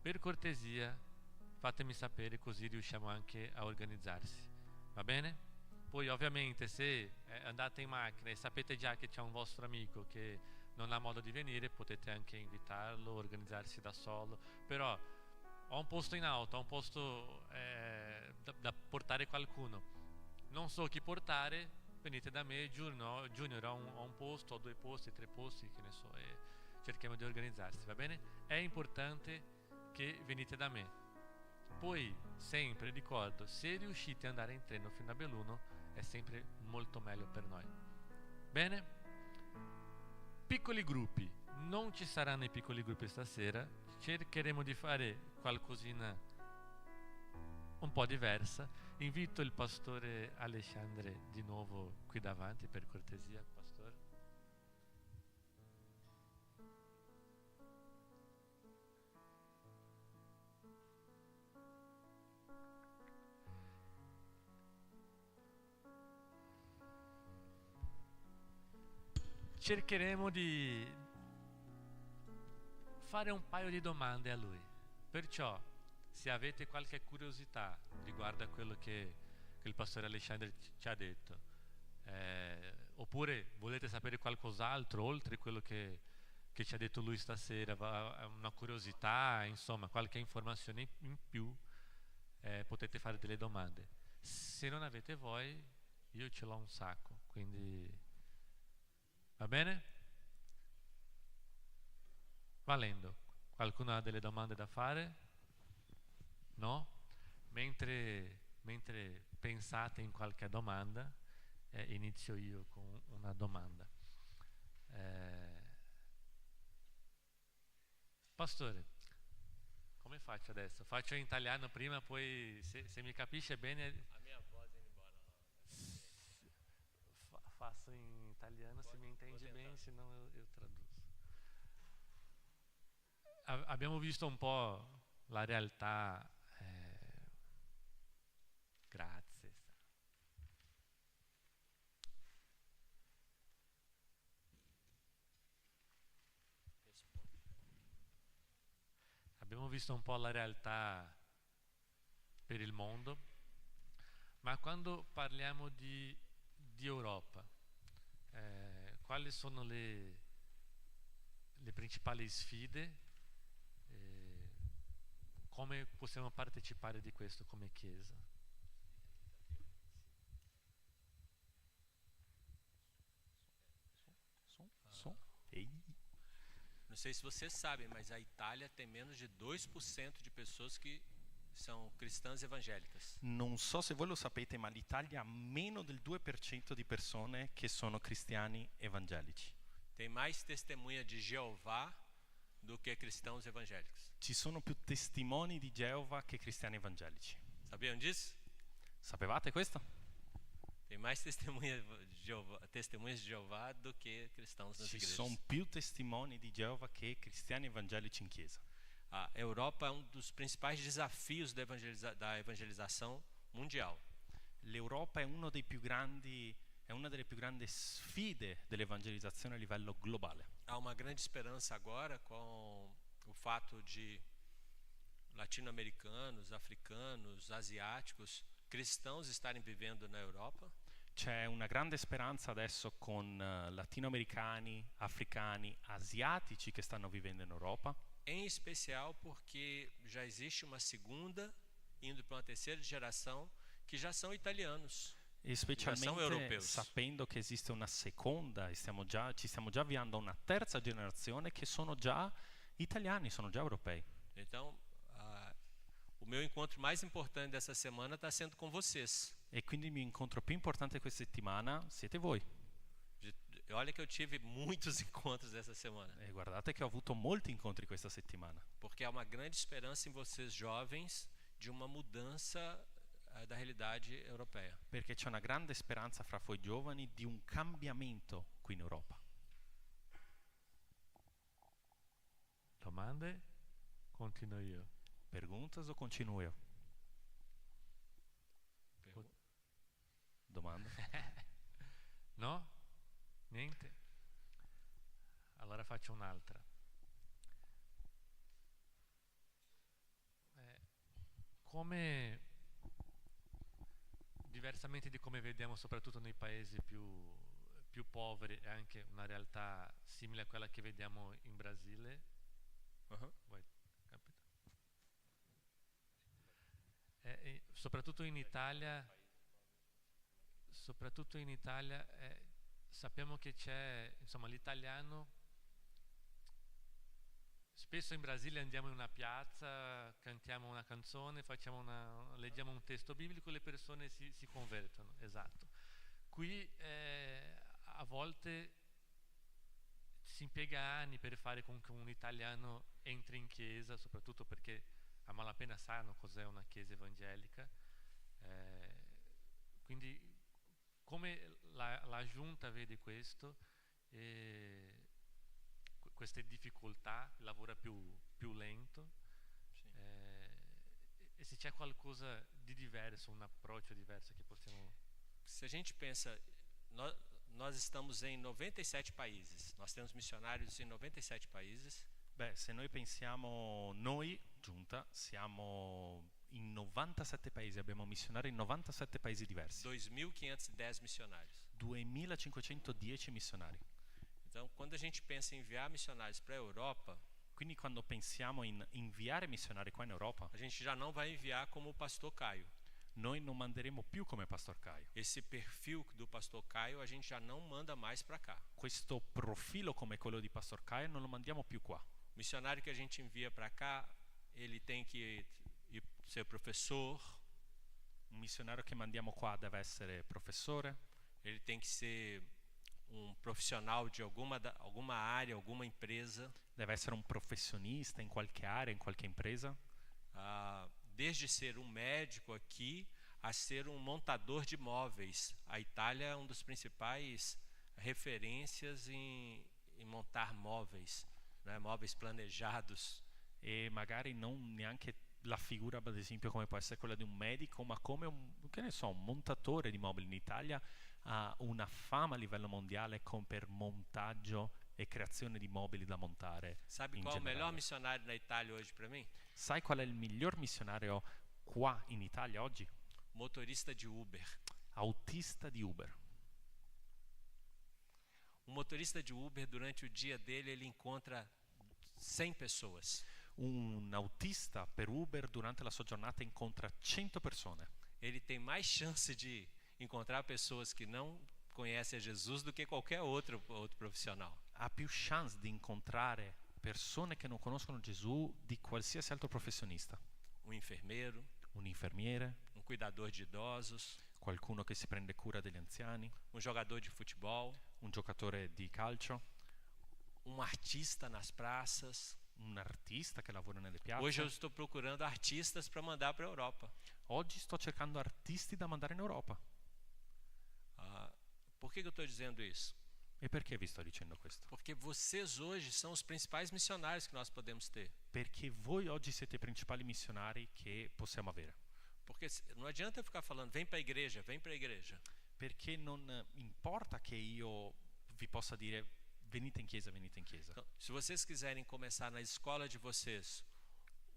per cortesia fatemi sapere, così riusciamo anche a organizzarsi, va bene? Poi ovviamente se andate in macchina e sapete già che c'è un vostro amico che non ha modo di venire, potete anche invitarlo, organizzarsi da solo, però ho un posto in auto, ho un posto da portare qualcuno, non so chi portare, venite da me, Junior ho un posto, ho 2 posti, 3 posti, che ne so, e cerchiamo di organizzarsi, va bene? È importante che venite da me. Poi sempre ricordo, se riuscite ad andare in treno fino a Belluno è sempre molto meglio per noi. Bene? Piccoli gruppi, non ci saranno i piccoli gruppi stasera, cercheremo di fare qualcosina un po' diversa. Invito il pastore Alexandre di nuovo qui davanti, per cortesia, pastore. Cercheremo di fare un paio di domande a lui, perciò se avete qualche curiosità riguardo a quello che il pastore Alexandre ci ha detto, oppure volete sapere qualcos'altro oltre quello che ci ha detto lui stasera, una curiosità, insomma qualche informazione in più, potete fare delle domande. Se non avete voi, io ce l'ho un sacco, quindi va bene? Valendo, qualcuno ha delle domande da fare? No? Mentre pensate in qualche domanda, inizio io con una domanda. Pastore, come faccio adesso? Faccio in italiano prima, poi se mi capisce bene... A minha voz é embora. Faço in italiano se mi intendi bene, se no io traduco. Abbiamo visto un po' la realtà, grazie. Abbiamo visto un po' la realtà per il mondo, ma quando parliamo di Europa, quali sono le principali sfide? Come possiamo partecipare di questo come Chiesa? Não sei se vocês sabem, mas a Itália tem menos de 2% de pessoas que são cristãs evangélicas. Non so se voi lo sapete, ma l'Italia ha meno del 2% di persone che sono cristiani evangelici. Tem mais testemunha de Jeová do que cristãos evangélicos. Ci sono più testimoni di Geova che cristiani evangelici. Sabiam disso? Sapevate questo? Tem mais testemunhas de Jeová do que cristãos nas Ci igrejas. sono più testimoni di Geova che cristiani evangelici in chiesa. A Europa é um dos principais desafios da evangelização mundial. L'Europa è una delle più grandi sfide dell'evangelizzazione a livello globale. Há uma grande esperança agora com o fato de latino-americanos, africanos, asiáticos, cristãos estarem vivendo na Europa. C'è una grande speranza adesso con latinoamericani, africani, asiatici che stanno vivendo in Europa, Em especial porque já existe uma segunda, indo para uma terceira geração, que já são italianos. e sono specialmente europeus. sapendo che esiste una seconda e ci stiamo già avviando a una terza generazione che sono già italiani, sono già europei. Então, o meu encontro mais importante dessa semana está sendo com vocês. E quindi il mio incontro più importante questa settimana siete voi. Olha que eu tive muitos encontros essa semana, E guardate che ho avuto molti incontri questa settimana, porque há uma grande esperança em vocês jovens de uma mudança da realidade europeia. perché c'è una grande speranza fra voi giovani di un cambiamento qui in Europa. Domande? Continuo io. Perguntas o continuo io? Domande? No? Niente? Allora faccio un'altra. Come, diversamente di come vediamo soprattutto nei paesi più poveri, è anche una realtà simile a quella che vediamo in Brasile. Uhum. Vuoi capito? Soprattutto in Italia, sappiamo che c'è, insomma, l'italiano. Spesso in Brasile andiamo in una piazza, cantiamo una canzone, leggiamo un testo biblico e le persone si convertono. Esatto. Qui a volte si impiega anni per fare con che un italiano entri in chiesa, soprattutto perché a malapena sanno cos'è una chiesa evangelica. Quindi come la giunta vede questo? Queste difficoltà, lavora più lento, Sì. e se c'è qualcosa di diverso, un approccio diverso che possiamo... Se a gente pensa, nós estamos em 97 países, nós temos missionários em 97 países. Beh, se noi pensiamo, noi, giunta, siamo in 97 paesi, abbiamo missionari in 97 paesi diversi, 2.510 missionários. 2510 missionari. Então, quando a gente pensa em enviar missionários para a Europa, Quindi quando pensiamo in inviare missionari qua in Europa, a gente já não vai enviar como o pastor Caio. noi non manderemo più come Pastor Caio. Esse perfil do pastor Caio a gente já não manda mais para cá. Questo profilo come quello di Pastor Caio non lo mandiamo più qua. O missionário que a gente envia para cá, ele tem que ir ser professor, Un missionario che mandiamo qua deve essere professore, ele tem que ser um profissional de alguma área, alguma empresa. deve essere un professionista in qualche area, in qualche impresa, Desde ser um médico aqui a ser um montador de móveis. A Itália é um dos principais referências em montar móveis, né? Móveis planejados. e magari non neanche la figura, ad esempio, come può essere quella di un medico, ma come che ne so, un montatore di mobili in Italia ha una fama a livello mondiale per montaggio e creazione di mobili da montare. Sabe in qual é o melhor generale. missionário na Itália hoje para mim? Sai qual è il miglior missionario qua in Italia oggi? Motorista de Uber. Autista di Uber. Um motorista de Uber, durante o dia dele, ele encontra 100 pessoas. Un autista per Uber durante la sua giornata incontra 100 persone. Ele tem mais chance de encontrar pessoas que não conhecem a Jesus do que qualquer outro profissional. Ha più chance di incontrare persone che non conoscono Gesù di qualsiasi altro professionista. Um enfermeiro, Un infermiere, um cuidador de idosos, qualcuno che si prende cura degli anziani, um jogador de futebol, un giocatore di calcio, um artista nas praças. un artista che lavora nelle Hoje eu piazze. estou procurando artistas para mandar para a Europa. Oggi sto cercando artisti da mandare in Europa. Por que eu estou dizendo isso? E perché vi sto dicendo questo? Porque vocês hoje são os principais missionários que nós podemos ter. Perché voi oggi siete i principali missionari che possiamo avere. Porque não adianta eu ficar falando, vem para a igreja, vem para a igreja. Perché non importa che io vi possa dire venite in chiesa, venite in chiesa. Então, se vocês quiserem começar na escola de vocês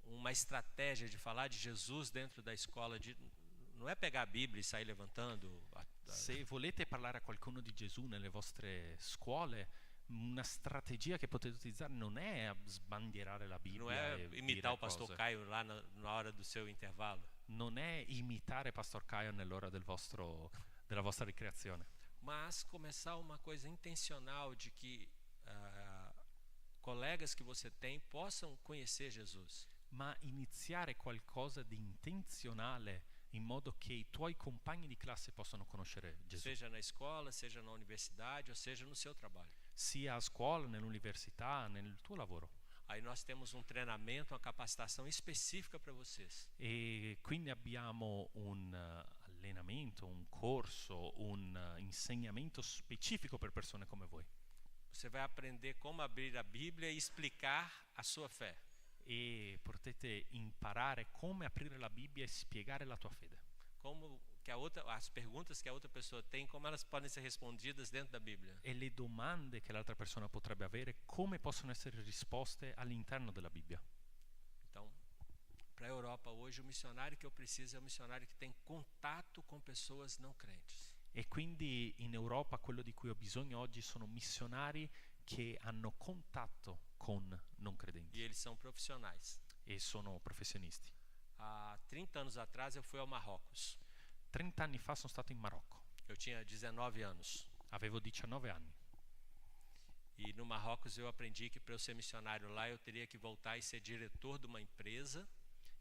uma estratégia de falar de Jesus dentro da escola, não é pegar a Bíblia e sair levantando. Se volete parlare a qualcuno di Gesù nelle vostre scuole, una strategia che potete utilizzare non è sbandierare la Não Bibbia é e dire imitar o pastor cose. Caio lá na hora do seu intervalo. Non è imitare Pastor Caio nell'ora della vostra ricreazione, Mas começar uma coisa intencional de que colegas que você tem possam conhecer Jesus. ma iniziare qualcosa di intenzionale in modo che i tuoi compagni di classe possano conoscere Gesù, Seja na escola, seja na universidade, ou seja no seu trabalho. sia a scuola, nell'università, nel tuo lavoro. Aí nós temos um treinamento, uma capacitação específica para vocês. E quindi abbiamo un allenamento, un corso, un insegnamento specifico per persone come voi. Você vai aprender como abrir a Bíblia e explicar a sua fé. E potete imparare come aprire la Bibbia e spiegare la tua fede. Como que as perguntas que a outra pessoa tem, como elas podem ser respondidas dentro da Bíblia. E le domande che l'altra persona potrebbe avere, come possono essere risposte all'interno della Bibbia. Então, para a Europa hoje, o missionário que eu preciso é um missionário que tem contato com pessoas não crentes. E quindi in Europa quello di cui ho bisogno oggi sono missionari che hanno contatto con non E credenti eles são profissionais. e sono professionisti. Há 30 anos atrás eu fui ao Marrocos. 30 anni fa sono stato in Marocco, Eu tinha 19 anos. avevo 19 anni. E no Marrocos eu aprendi que para eu ser missionário lá eu teria que voltar e ser diretor de uma empresa.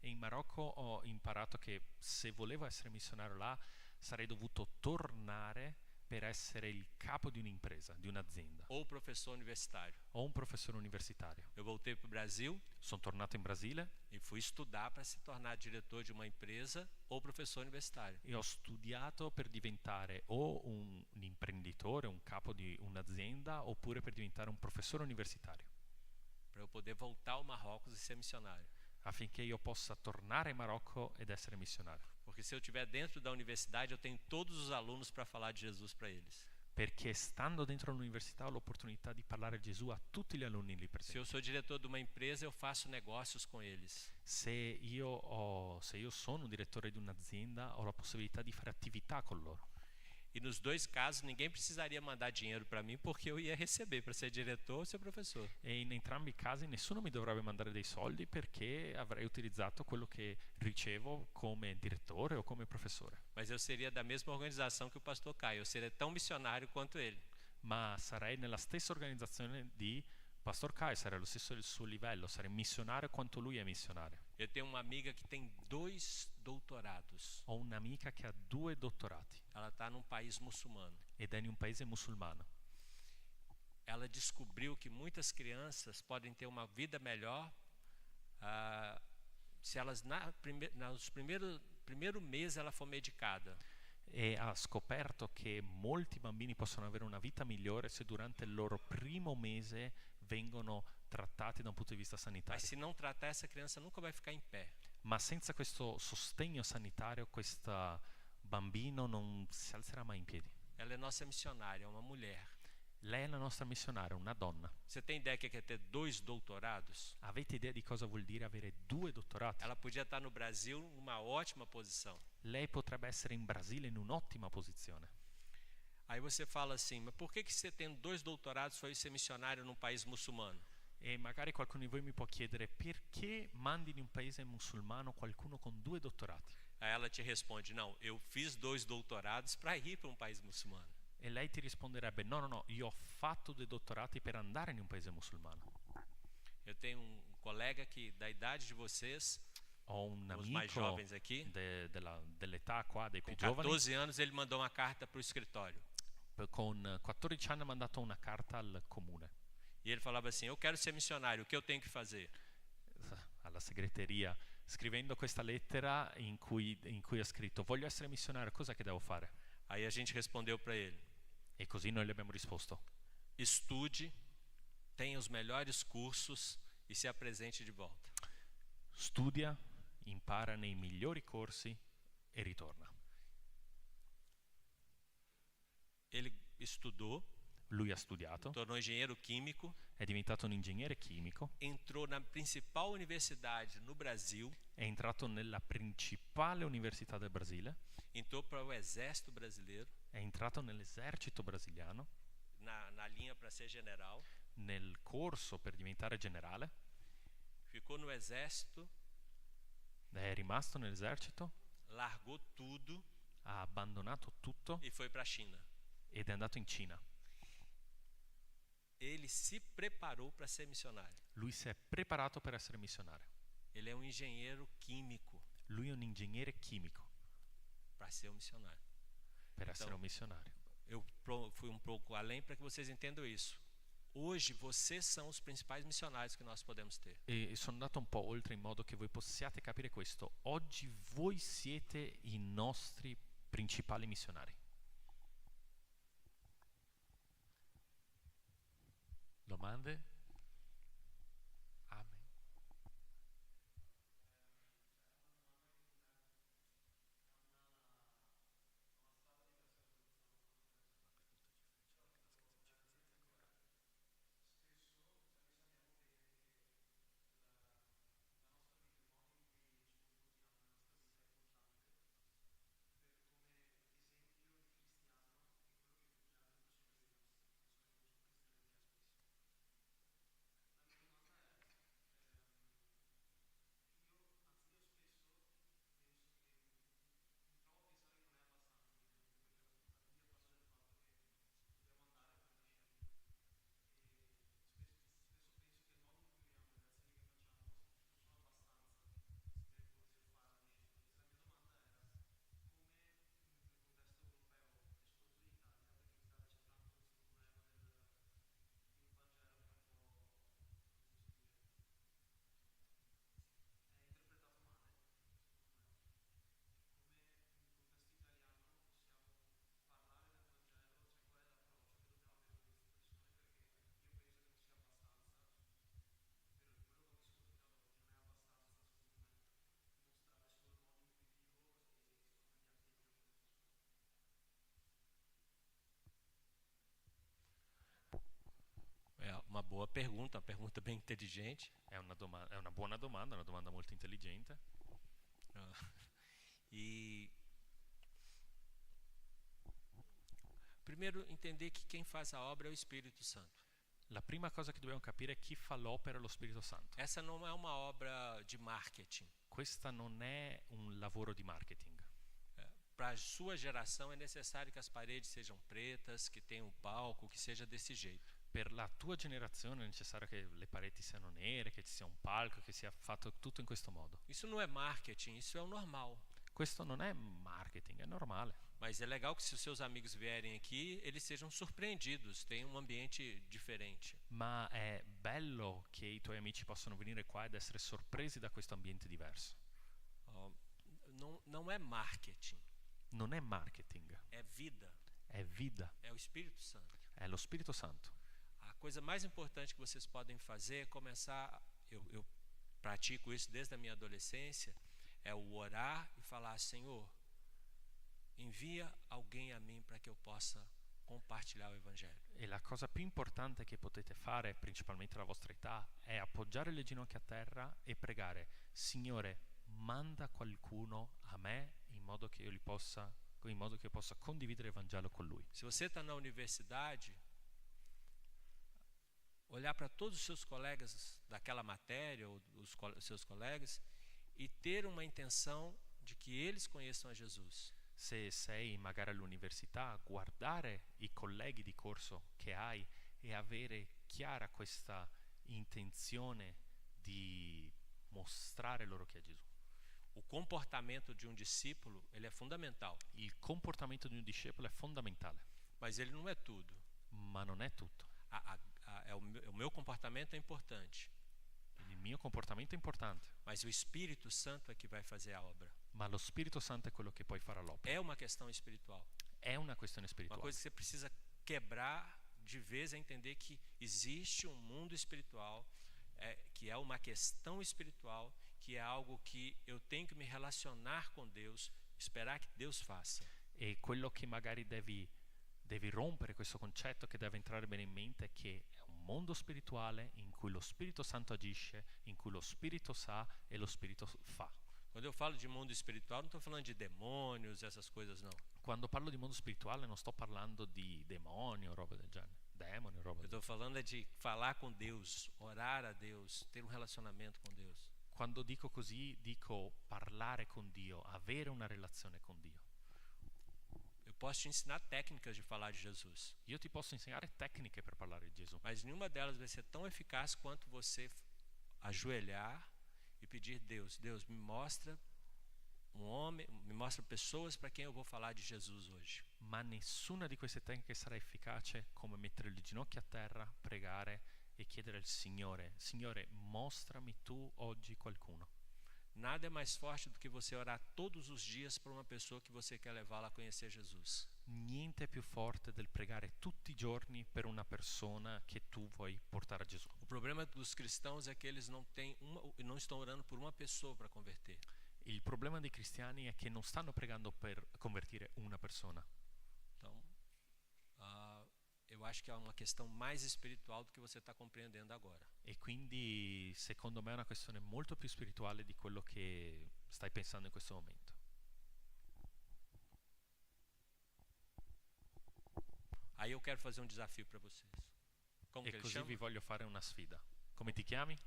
E in Marocco ho imparato che se volevo essere missionario là sarei dovuto tornare per essere il capo di un'impresa, di un'azienda Ou professor universitário. o un professore universitario. Eu voltei para o Brasil Sono tornato in Brasile e fui estudar para se tornar diretor de uma empresa ou professor universitário. e ho studiato per diventare o un imprenditore, un capo di un'azienda, oppure per diventare un professore universitario, Para eu poder voltar ao Marrocos e ser missionário. affinché io possa tornare in Marocco ed essere missionario. Porque se eu estiver dentro da universidade, eu tenho todos os alunos para falar de Jesus para eles. Perché stando dentro l'università ho l'opportunità di parlare di Gesù a tutti gli alunni lì Se presenti. eu sou diretor de uma empresa, eu faço negócios com eles. Se io sono un direttore di un'azienda, ho la possibilità di fare attività con loro. E nos dois casos, ninguém precisaria mandar dinheiro para mim, porque eu ia receber para ser diretor ou ser professor. E in entrambi i casi nessuno mi dovrebbe mandare dei soldi perché avrei utilizzato quello che ricevo come direttore o come professore. Mas eu seria da mesma organização que o pastor Caio. Eu seria tão missionário quanto ele. Ma sarei nella stessa organizzazione di Pastor Kai, sarei allo stesso del suo livello, sarei missionario quanto lui è missionario. Eu tenho uma amiga que tem 2 doutorados. Ho un'amica che ha 2 dottorati Ela está num país muçulmano. ed è in un paese musulmano. Ela descobriu que muitas crianças podem ter uma vida melhor se elas nos primeiro mês ela for medicada. E ha scoperto che molti bambini possono avere una vita migliore se durante il loro primo mese vengono trattati da un punto di vista Mas sanitario. se não tratar, essa criança nunca vai ficar em pé. Ma senza questo sostegno sanitario questo bambino non si alzerà mai in piedi. Ela é nossa missionária, é uma mulher. Lei è la nostra missionaria, una donna. Você tem ideia que quer ter 2 doutorados? Avete idea di cosa vuol dire avere 2 dottorati? Ela podia estar no Brasil numa ótima posição. Lei potrebbe essere in Brasile in un'ottima posizione. Aí você fala assim, mas por que você tendo 2 doutorados foi ser missionário num país muçulmano? E magari qualcuno di voi mi può chiedere perché mandi in un paese musulmano qualcuno con 2 dottorati? Aí ela te responde, não, eu fiz 2 doutorados para ir para um país muçulmano. E lei ti risponderebbe no, io ho fatto 2 dottorati per andare in un paese musulmano. Eu tenho um colega que da idade de vocês, Ho un os mais amico jovens aqui, dell'età qua, dei più com giovani, 14 anos ele mandou uma carta para o escritório. con 14 anni ha mandato una carta al comune, E ele falava assim, eu quero ser missionário, o que eu tenho que fazer? alla segreteria, scrivendo questa lettera in cui ha scritto voglio essere missionario, cosa che devo fare? Aí a gente respondeu para ele, E così noi le abbiamo risposto: estude, tenha os melhores cursos e se apresente de volta. studia, impara nei migliori corsi e ritorna. Ele estudou, Lui ha studiato, tornou engenheiro químico, è diventato un ingegnere chimico, entrou na principal universidade no Brasil, è entrato nella principale università del Brasile, entrou para o exército brasileiro, è entrato nell'esercito brasiliano, na linha para ser general, nel corso per diventare generale, ficou no exército, è rimasto nell'esercito, largou tudo ha abbandonato tutto e foi para a China. ed è andato in Cina. Ele se preparou para ser missionário. Lui si è preparato per essere missionario. Ele é um engenheiro químico Lui è un ingegnere chimico para ser um missionário. per essere un missionario. Eu fui um pouco além para que vocês entendam isso. Hoje vocês são os principais missionários que nós podemos ter. E sono andato un po' oltre in modo che voi possiate capire questo. Oggi voi siete i nostri principali missionari. Domande? Amen. É uma boa pergunta, uma pergunta bem inteligente. È una buona domanda, una domanda molto intelligente. E primeiro entender que quem faz a obra é o Espírito Santo. La prima cosa che dobbiamo capire è chi fa l'opera è lo Spirito Santo. Essa não é uma obra de marketing. Questa non è un lavoro di marketing. Para a sua geração é necessário que as paredes sejam pretas, que tenha um palco, que seja desse jeito. Per la tua generazione è necessario che le pareti siano nere, che ci sia un palco, che sia fatto tutto in questo modo. Isso não é marketing, isso é o normal. Questo non è marketing, è normale. Mas é legal que se os seus amigos vierem aqui, eles sejam surpreendidos, tenham um ambiente diferente. Ma è bello che i tuoi amici possano venire qua ed essere sorpresi da questo ambiente diverso. Não é marketing, Non è marketing, é vida, è vita, é o Espírito Santo. è lo Spirito Santo. A coisa mais importante que vocês podem fazer é começar, eu pratico isso desde a minha adolescência, é o orar e falar: Senhor, envia alguém a mim para que eu possa compartilhar o Evangelho. E la cosa più importante che potete fare, principalmente alla vostra età, è appoggiare le ginocchia a terra e pregare: Signore, manda qualcuno a me in modo che io possa condividere il Vangelo con lui. Se você está na universidade, olhar para todos os seus colegas daquela matéria ou os seus colegas e ter uma intenção de que eles conheçam a Jesus. Se sei magari all'università, guardare i colleghi di corso che hai e avere chiara questa intenzione di mostrare loro chi è Gesù. O comportamento de um discípulo, ele é fundamental, Il comportamento di un discepolo è fondamentale, mas ele não é tudo. ma non è tutto. O meu comportamento é importante, Il mio comportamento è importante, mas o Espírito Santo é que vai fazer a obra. ma lo Spirito Santo è quello che poi farà l'opera. É uma questão espiritual. È una questione Uma spirituale. coisa que você precisa quebrar de vez é entender que existe um mundo espiritual, que é uma questão espiritual, que é algo que eu tenho que me relacionar com Deus, esperar que Deus faça. E quello che magari devi devi rompere questo concetto che deve entrare bene in mente, che è un mondo spirituale in cui lo Spirito Santo agisce, in cui lo Spirito sa e lo Spirito fa. Quando eu falo de mundo espiritual, não estou falando de demônios, essas coisas não. Quando parlo di mondo spirituale non sto parlando di demoni o roba del genere. Demoni o roba Eu del estou falando é de falar com Deus, orar a Deus, ter um relacionamento com Deus. Quando dico così, dico parlare con Dio, avere una relazione con Dio. Eu posso te ensinar técnicas de falar de Jesus, Io ti posso insegnare tecniche per parlare di Gesù, mas nenhuma delas vai ser tão eficaz quanto você ajoelhar e pedir Deus, Deus, me mostra um homem, me mostra pessoas para quem eu vou falar de Jesus hoje. ma nessuna di queste tecniche sarà efficace come mettere le ginocchia a terra, pregare e chiedere al Signore, Signore, mostrami tu oggi qualcuno. Nada é mais forte do que você orar todos os dias por uma pessoa que você quer levá-la a conhecer Jesus. Niente è più forte del pregare tutti i giorni per una persona che tu vuoi portare a Gesù. O problema dos cristãos é que eles não estão orando por uma pessoa para converter. Il problema dei cristiani è che non stanno pregando per convertire una persona. Então, eu acho que é uma questão mais espiritual do que você está compreendendo agora. E quindi secondo me è una questione molto più spirituale di quello che stai pensando in questo momento. Aí eu quero fazer um desafio para vocês. Como que E ele così chama? vi voglio fare una sfida. Come ti chiami?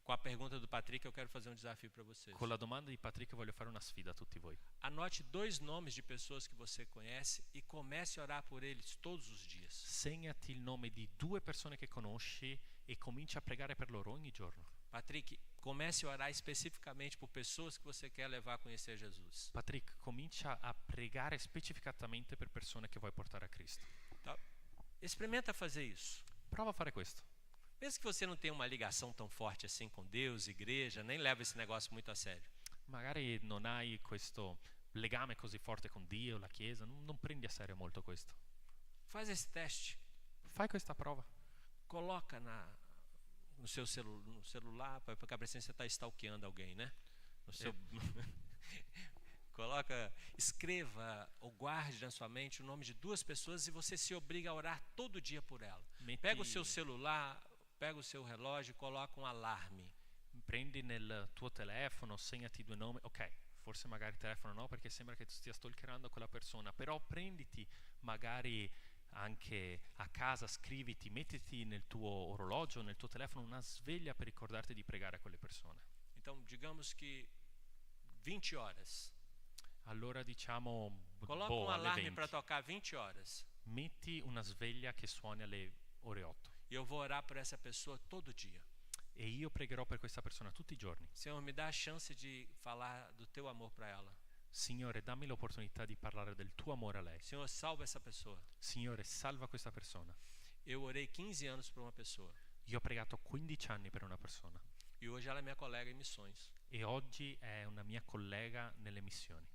Com a pergunta do Patrick, eu quero fazer um desafio para vocês. Con la domanda di Patrick voglio fare una sfida a tutti voi. Anote 2 nomes de pessoas que você conhece e comece a orar por eles todos os dias. Segnati il nome di 2 persone che conosci e comincia a pregare per loro ogni giorno. Patrick, comece a orar especificamente por pessoas que você quer levar a conhecer Jesus. Patrick, comincia a pregare specificatamente per persone che vuoi portare a Cristo. Tá? Experimenta fazer isso. Prova a fare questo. Mesmo que você não tenha uma ligação tão forte assim com Deus, igreja, nem leva esse negócio muito a sério. Magari non hai questo legame così forte con Dio, la Chiesa, non prendi a serio molto questo. Faz esse teste. Fai questa prova. Coloca no seu no celular, para ficar parecendo que você está stalkeando alguém, né? No seu... Coloca, escreva ou guarde na sua mente o nome de 2 pessoas e você se obriga a orar todo dia por ela. Pega o seu celular, pega o seu relógio e coloca um alarme. Prendi nel tuo telefono, segnati 2 nomi. Ok, forse magari il telefono no, perché sembra che tu stia stalkerando quella persona, però prenditi magari anche a casa, scriviti, mettiti nel tuo orologio, nel tuo telefono una sveglia per ricordarti di pregare a quelle persone. Então, digamos que 20 horas. Allora diciamo Coloca um alle alarme 20. para tocar 20 horas. Metti una sveglia che suoni alle ore 8 E eu vou orar por essa pessoa todo dia. e io pregherò per questa persona tutti i giorni. Senhor, me dá a chance de falar do teu amor para ela. Signore, dammi l'opportunità di parlare del tuo amore a lei. Senhor, salva essa pessoa. Signore, salva questa persona. Eu orei 15 anos por uma pessoa. Io ho pregato 15 anni per una persona E hoje ela é minha colega em missões. e oggi è una mia collega nelle missioni.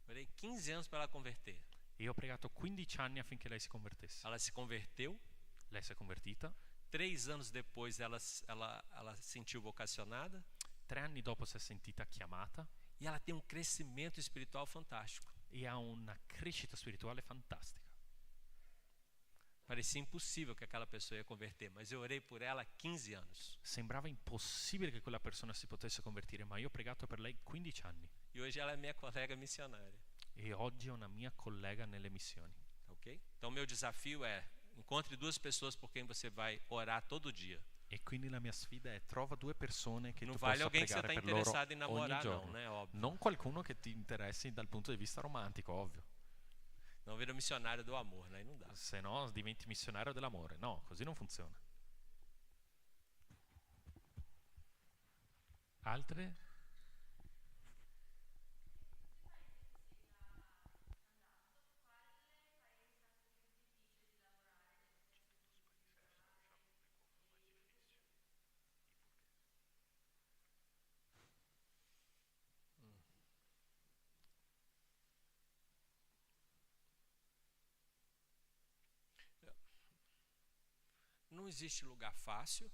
Orei 15 anos para ela converter. E ho pregato 15 anni affinché lei si convertesse. Ela se converteu. Lei si è convertita. 3 anos depois ela se sentiu vocacionada. 3 anni dopo si è sentita chiamata E ela tem um crescimento espiritual fantástico. e ha una crescita spirituale fantastica. Parecia impossível que aquela pessoa ia converter, mas eu orei por ela há 15 anos. Sembrava impossibile che quella persona si potesse convertire, ma io ho pregato per lei 15 anni. E hoje ela é minha colega missionária. E oggi è una mia collega nelle missioni. Ok? Então, meu desafio é: encontre 2 pessoas por quem você vai orar todo dia. E quindi la mia sfida è trova 2 persone che Não tu vale possa alguém que você pregare está per loro interessado em ogni namorar, não, giorno. né? Óbvio. Non qualcuno che ti interessi dal punto di vista romantico, ovvio. Não vira missionário do amor, né? Aí não dá. Se no diventi missionario dell'amore. No, così non funziona. Altre? Não existe lugar fácil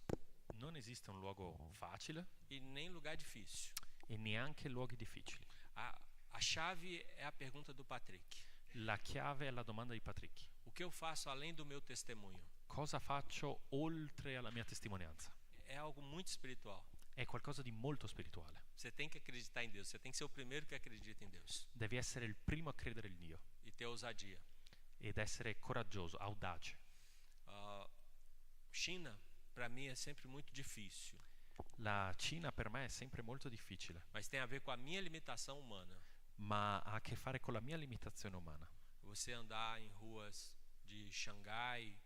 Non esiste un luogo facile e nem lugar difícil. e neanche luoghi difficili. A chave é a pergunta do Patrick. La chiave alla domanda di Patrick. O que eu faço além do meu testemunho? Cosa faccio oltre alla mia testimonianza? É algo muito espiritual. È qualcosa di molto spirituale. Você tem que acreditar em Deus. Você tem que ser o primeiro que acredita em Deus. Devi essere il primo a credere in Dio E ter ousadia. ed essere coraggioso, audace. China, para mim, é sempre muito difícil. La Cina per me è sempre molto difficile, Mas tem a ver com a minha limitação humana. ma ha a che fare con la mia limitazione umana. Você andar em ruas de Xangai,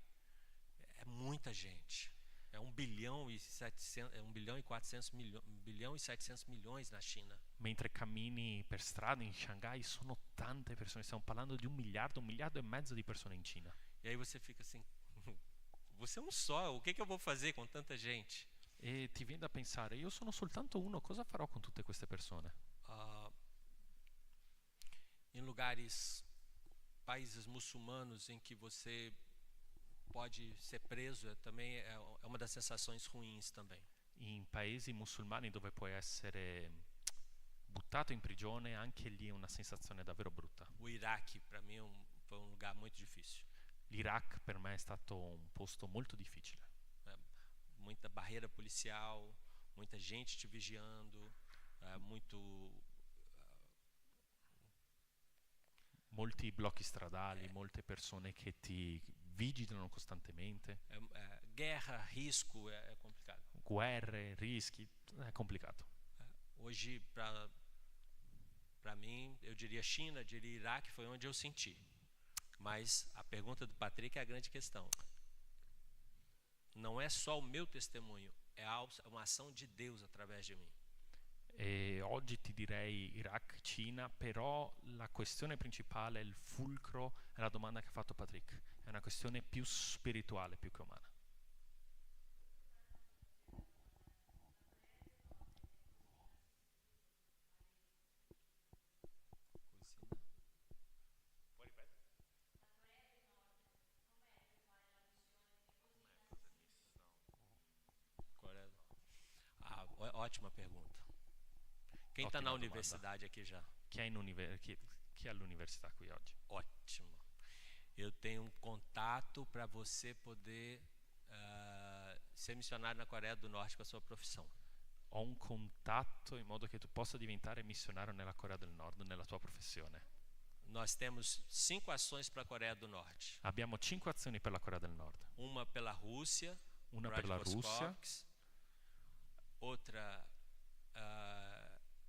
é muita gente. É 1 bilhão e 700, é 1 bilhão e 400 milhões, 1 bilhão e 700 milhões na China. Mentre cammini per strada in Shanghai sono tante persone, stiamo parlando di 1 miliardo e mezzo di persone in Cina. E aí você fica assim, você é um só, o que eu vou fazer com tanta gente? E ti viene da pensare, io sono soltanto uno, cosa farò con tutte queste persone? Em lugares, países muçulmanos em que você pode ser preso, também é uma das sensações ruins também. In paesi musulmani dove puoi essere buttato in prigione, anche lì è una sensazione davvero brutta. O Iraque, para mim, foi um lugar muito difícil. L'Iraq per me è stato un posto molto difficile. Muita barreira policial, muita gente te vigiando, Molti blocchi stradali, molte persone che ti vigilano costantemente, guerra, risco, é complicado. guerre, rischi, è complicato. Hoje, para mim, eu diria China, diria Iraque, foi onde eu senti. Mas a pergunta do Patrick é a grande questão. Não é só o meu testemunho, é uma ação de Deus através de mim. E oggi ti direi Iraq, Cina, però la questione principale, il fulcro, è la domanda che ha fatto Patrick. È una questione più spirituale, più che umana. Ótima pergunta. Quem está na universidade aqui já? Chi è all'università qui oggi? Ótimo. Eu tenho um contato para você poder ser missionário na Coreia do Norte com a sua profissão. Ho un contatto in modo che tu possa diventare missionario nella Corea del Nord, nella tua professione. Nós temos 5 ações para a Coreia do Norte. Abbiamo 5 azioni per la Corea del Nord. Uma pela Rússia, Una per la Russia, outra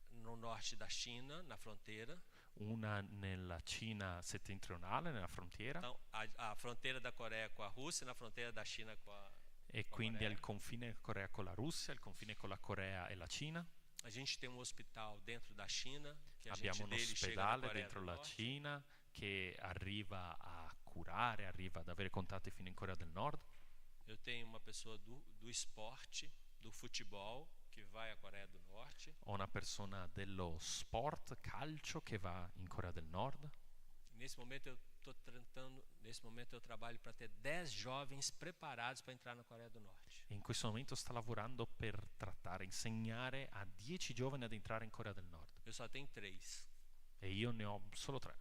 no norte da China, na fronteira. una nella Cina settentrionale, nella frontiera, Então, a fronteira da Coreia com a Rússia, na fronteira da China com a e con la quindi Coreia. al confine Corea con la Russia, il confine con la Corea e la Cina. A gente tem um hospital dentro da China, que a Abbiamo gente un dele chega na ospedale Coreia dentro do la Norte. Cina che arriva a curare, arriva ad avere contatti fino in Corea del Nord. Eu tenho uma pessoa do esporte, do futebol, que vai à Coreia do Norte. Ho una persona dello sport, calcio, che va in Corea del Nord. Nesse momento eu trabalho para ter 10 jovens preparados para entrar na Coreia do Norte. E in questo momento sta lavorando per trattare, insegnare a 10 giovani ad entrare in Corea del Nord. Eu só tenho 3. E io ne ho solo 3.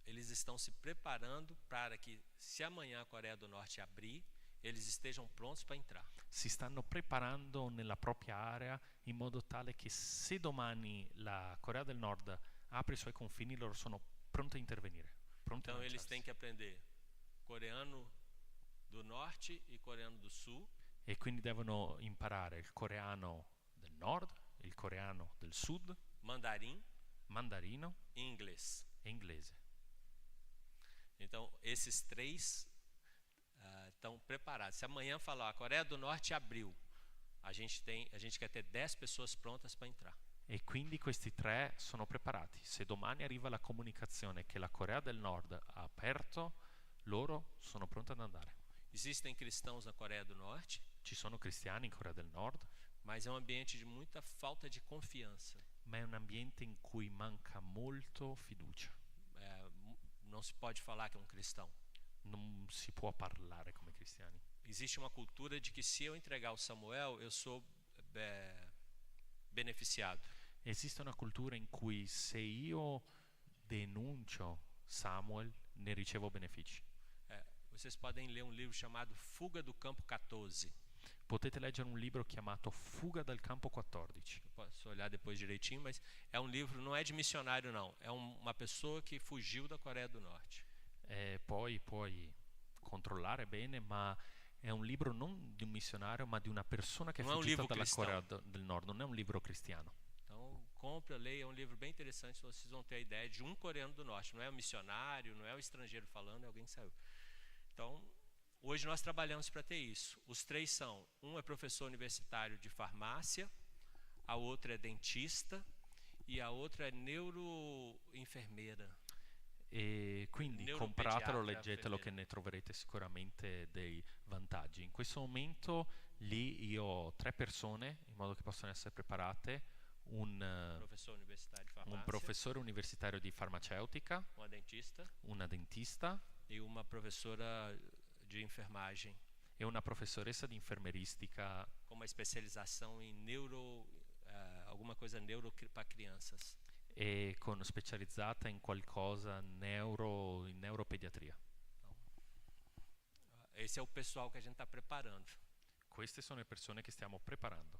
Eles estão se preparando para que, se amanhã a Coreia do Norte abrir, eles estejam prontos para entrar. Si stanno preparando nella propria area in modo tale che se domani la Corea del Nord apre i suoi confini, loro sono pronti a intervenire. Pronti a Então eles lanciarsi. têm que aprender coreano do Norte e coreano do Sul. E quindi devono imparare il coreano del nord, il coreano del sud, Mandarim mandarino e inglês. e inglese. Então, esses 3 estão preparados. Se amanhã falar a Coreia do Norte abriu, a gente quer ter 10 pessoas prontas para entrar. E quindi questi 3 sono preparati. Se domani arriva la comunicazione che la Corea del Nord ha aperto, loro sono pronti ad andare. Existem cristãos na Coreia do Norte, Ci sono cristiani in Corea del Nord, mas é um ambiente de muita falta de confiança. ma è un ambiente in cui manca molto fiducia. Não se pode falar que é um cristão. Non si può parlare come cristiani. Existe uma cultura de que se eu entregar o Samuel, eu sou beneficiado. Esiste una cultura in cui se io denuncio Samuel ne ricevo benefici. Vocês podem ler um livro chamado Fuga do Campo 14. Potete leggere un libro chiamato Fuga dal campo 14. Eu posso olhar depois direitinho, mas é um livro, não é de missionário não, é uma pessoa que fugiu da Coreia do Norte. Poi puoi controllare bene, ma è un libro non di un missionario, ma di una persona che è Non è un fuggita libro dalla Corea cristão. del Nord. Non è un libro cristiano. Então, compra, leia, é um livro bem interessante, vocês vão ter a ideia de um coreano do norte, não é um missionário, não é um estrangeiro falando, é alguém que saiu. Então, hoje nós trabalhamos para ter isso. Os 3 são, um é professor universitário de farmácia, a outra é dentista e a outra é neuroinfermeira. E quindi Neuropediatra, compratelo, leggetelo, fedele. che ne troverete sicuramente dei vantaggi. In questo momento lì io ho 3 persone in modo che possano essere preparate, un Professor universitário de farmácia, professore universitario di farmaceutica, uma dentista una dentista e uma professora de enfermagem e una professoressa di infermeristica com uma especialização em alguma coisa neuro para crianças. e specializzata in qualcosa in neuropediatria. Esse é o pessoal que a gente está preparando. Queste sono le persone che stiamo preparando.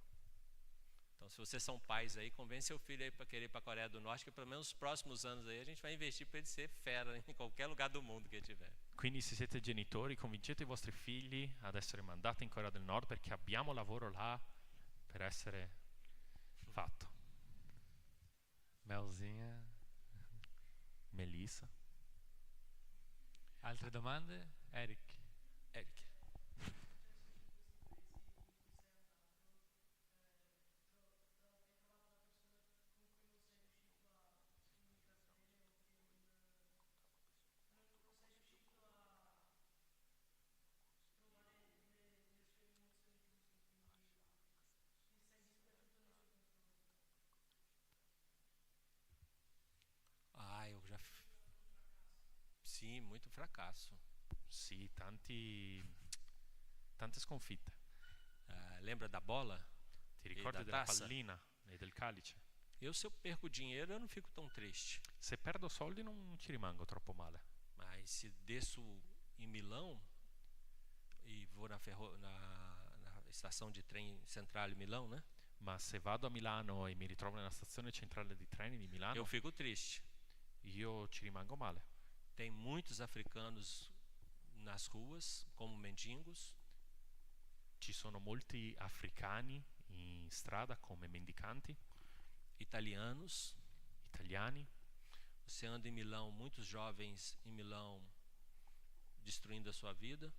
Então, se vocês são pais aí, convence seu filho aí para querer ir para a Coreia do Norte, que pelo menos nos próximos anos aí a gente vai investir para ele ser fera em qualquer lugar do mundo que ele tiver. Quindi se siete genitori, convincete i vostri figli ad essere mandati in Corea del Nord perché abbiamo lavoro là per essere fatto. Melzinha. Melissa. Altre domande? Eric. Eric. Eu já. Sim, muito fracasso. Sì, tante sconfitte. Lembra da bola? Ti ricordi da della tazza? pallina e del calice? Se eu perco dinheiro, eu não fico tão triste. Se perdo soldi non ci rimango troppo male. Mas se desço em Milão e vou na estação de trem central em Milão, né? Ma se vado a Milano e mi ritrovo nella stazione centrale di treni di Milano, Eu fico triste. io ci rimango male. Tem muitos africanos nas ruas, como mendigos. Ci sono molti africani in strada come mendicanti, Italianos. italiani. Você anda em Milão, muitos jovens em Milão destruindo a sua vida.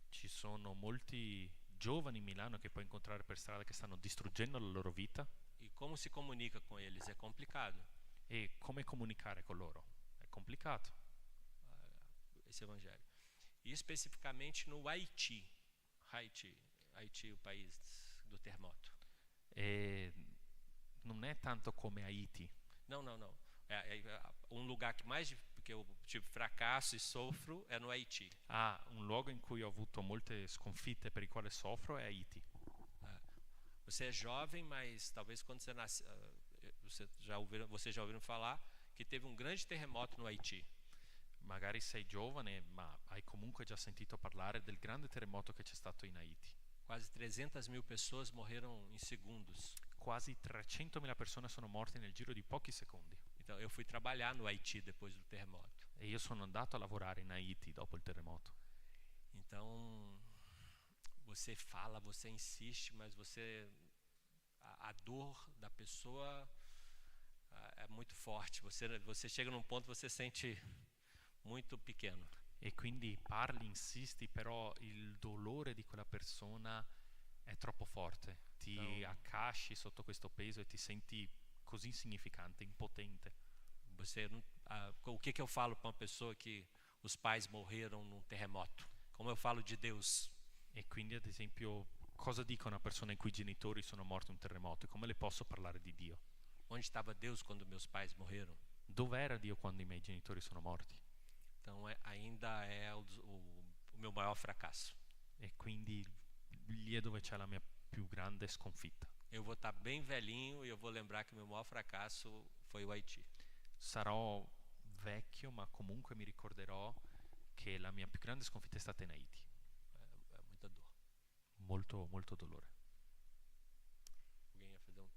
Ci sono molti giovani in Milano che puoi incontrare per strada che stanno distruggendo la loro vita. E como se comunica com eles? É complicado. E come comunicare con loro? È complicato. Esse evangelho. E especificamente no Haiti. Haiti, o país do terremoto. E non è tanto come Haiti. Não. Um lugar que mais que eu tive fracasso e sofro é no Haiti. Un luogo in cui ho avuto molte sconfitte per il quale soffro è Haiti. Você é jovem, mas talvez quando você nasce, vocês já ouviram falar que teve um grande terremoto no Haiti. Magari sei giovane, ma hai comunque già sentito parlare del grande terremoto che c'è stato in Haiti. Quase 300.000 pessoas morreram em segundos. Quasi 300.000 persone sono morte nel giro di pochi secondi. Então eu fui trabalhar no Haiti depois do terremoto. E io sono andato a lavorare in Haiti dopo il terremoto. Então você fala, você insiste, mas a dor da pessoa é muito forte. Você chega num ponto que você sente muito pequeno. E quindi parli, insisti, però il dolore di quella persona è troppo forte. Ti accasci sotto questo peso e ti senti così insignificante, impotente. O que eu falo para uma pessoa que os pais morreram num terremoto? Como eu falo de Deus? E quindi, ad esempio, cosa dico a una persona in cui i genitori sono morti in un terremoto? E come le posso parlare di Dio? Onde estava Deus quando meus pais morreram? Dov'era Dio quando i miei genitori sono morti? Então ainda é o meu maior fracasso. E quindi lì è dove c'è la mia più grande sconfitta. eu vou estar bem velhinho e eu vou lembrar que meu maior fracasso foi o Haiti. Sarò vecchio, ma comunque mi ricorderò che la mia più grande sconfitta è stata in Haiti. É muita dor. Molto, molto dolore. Alguém ia fazer um...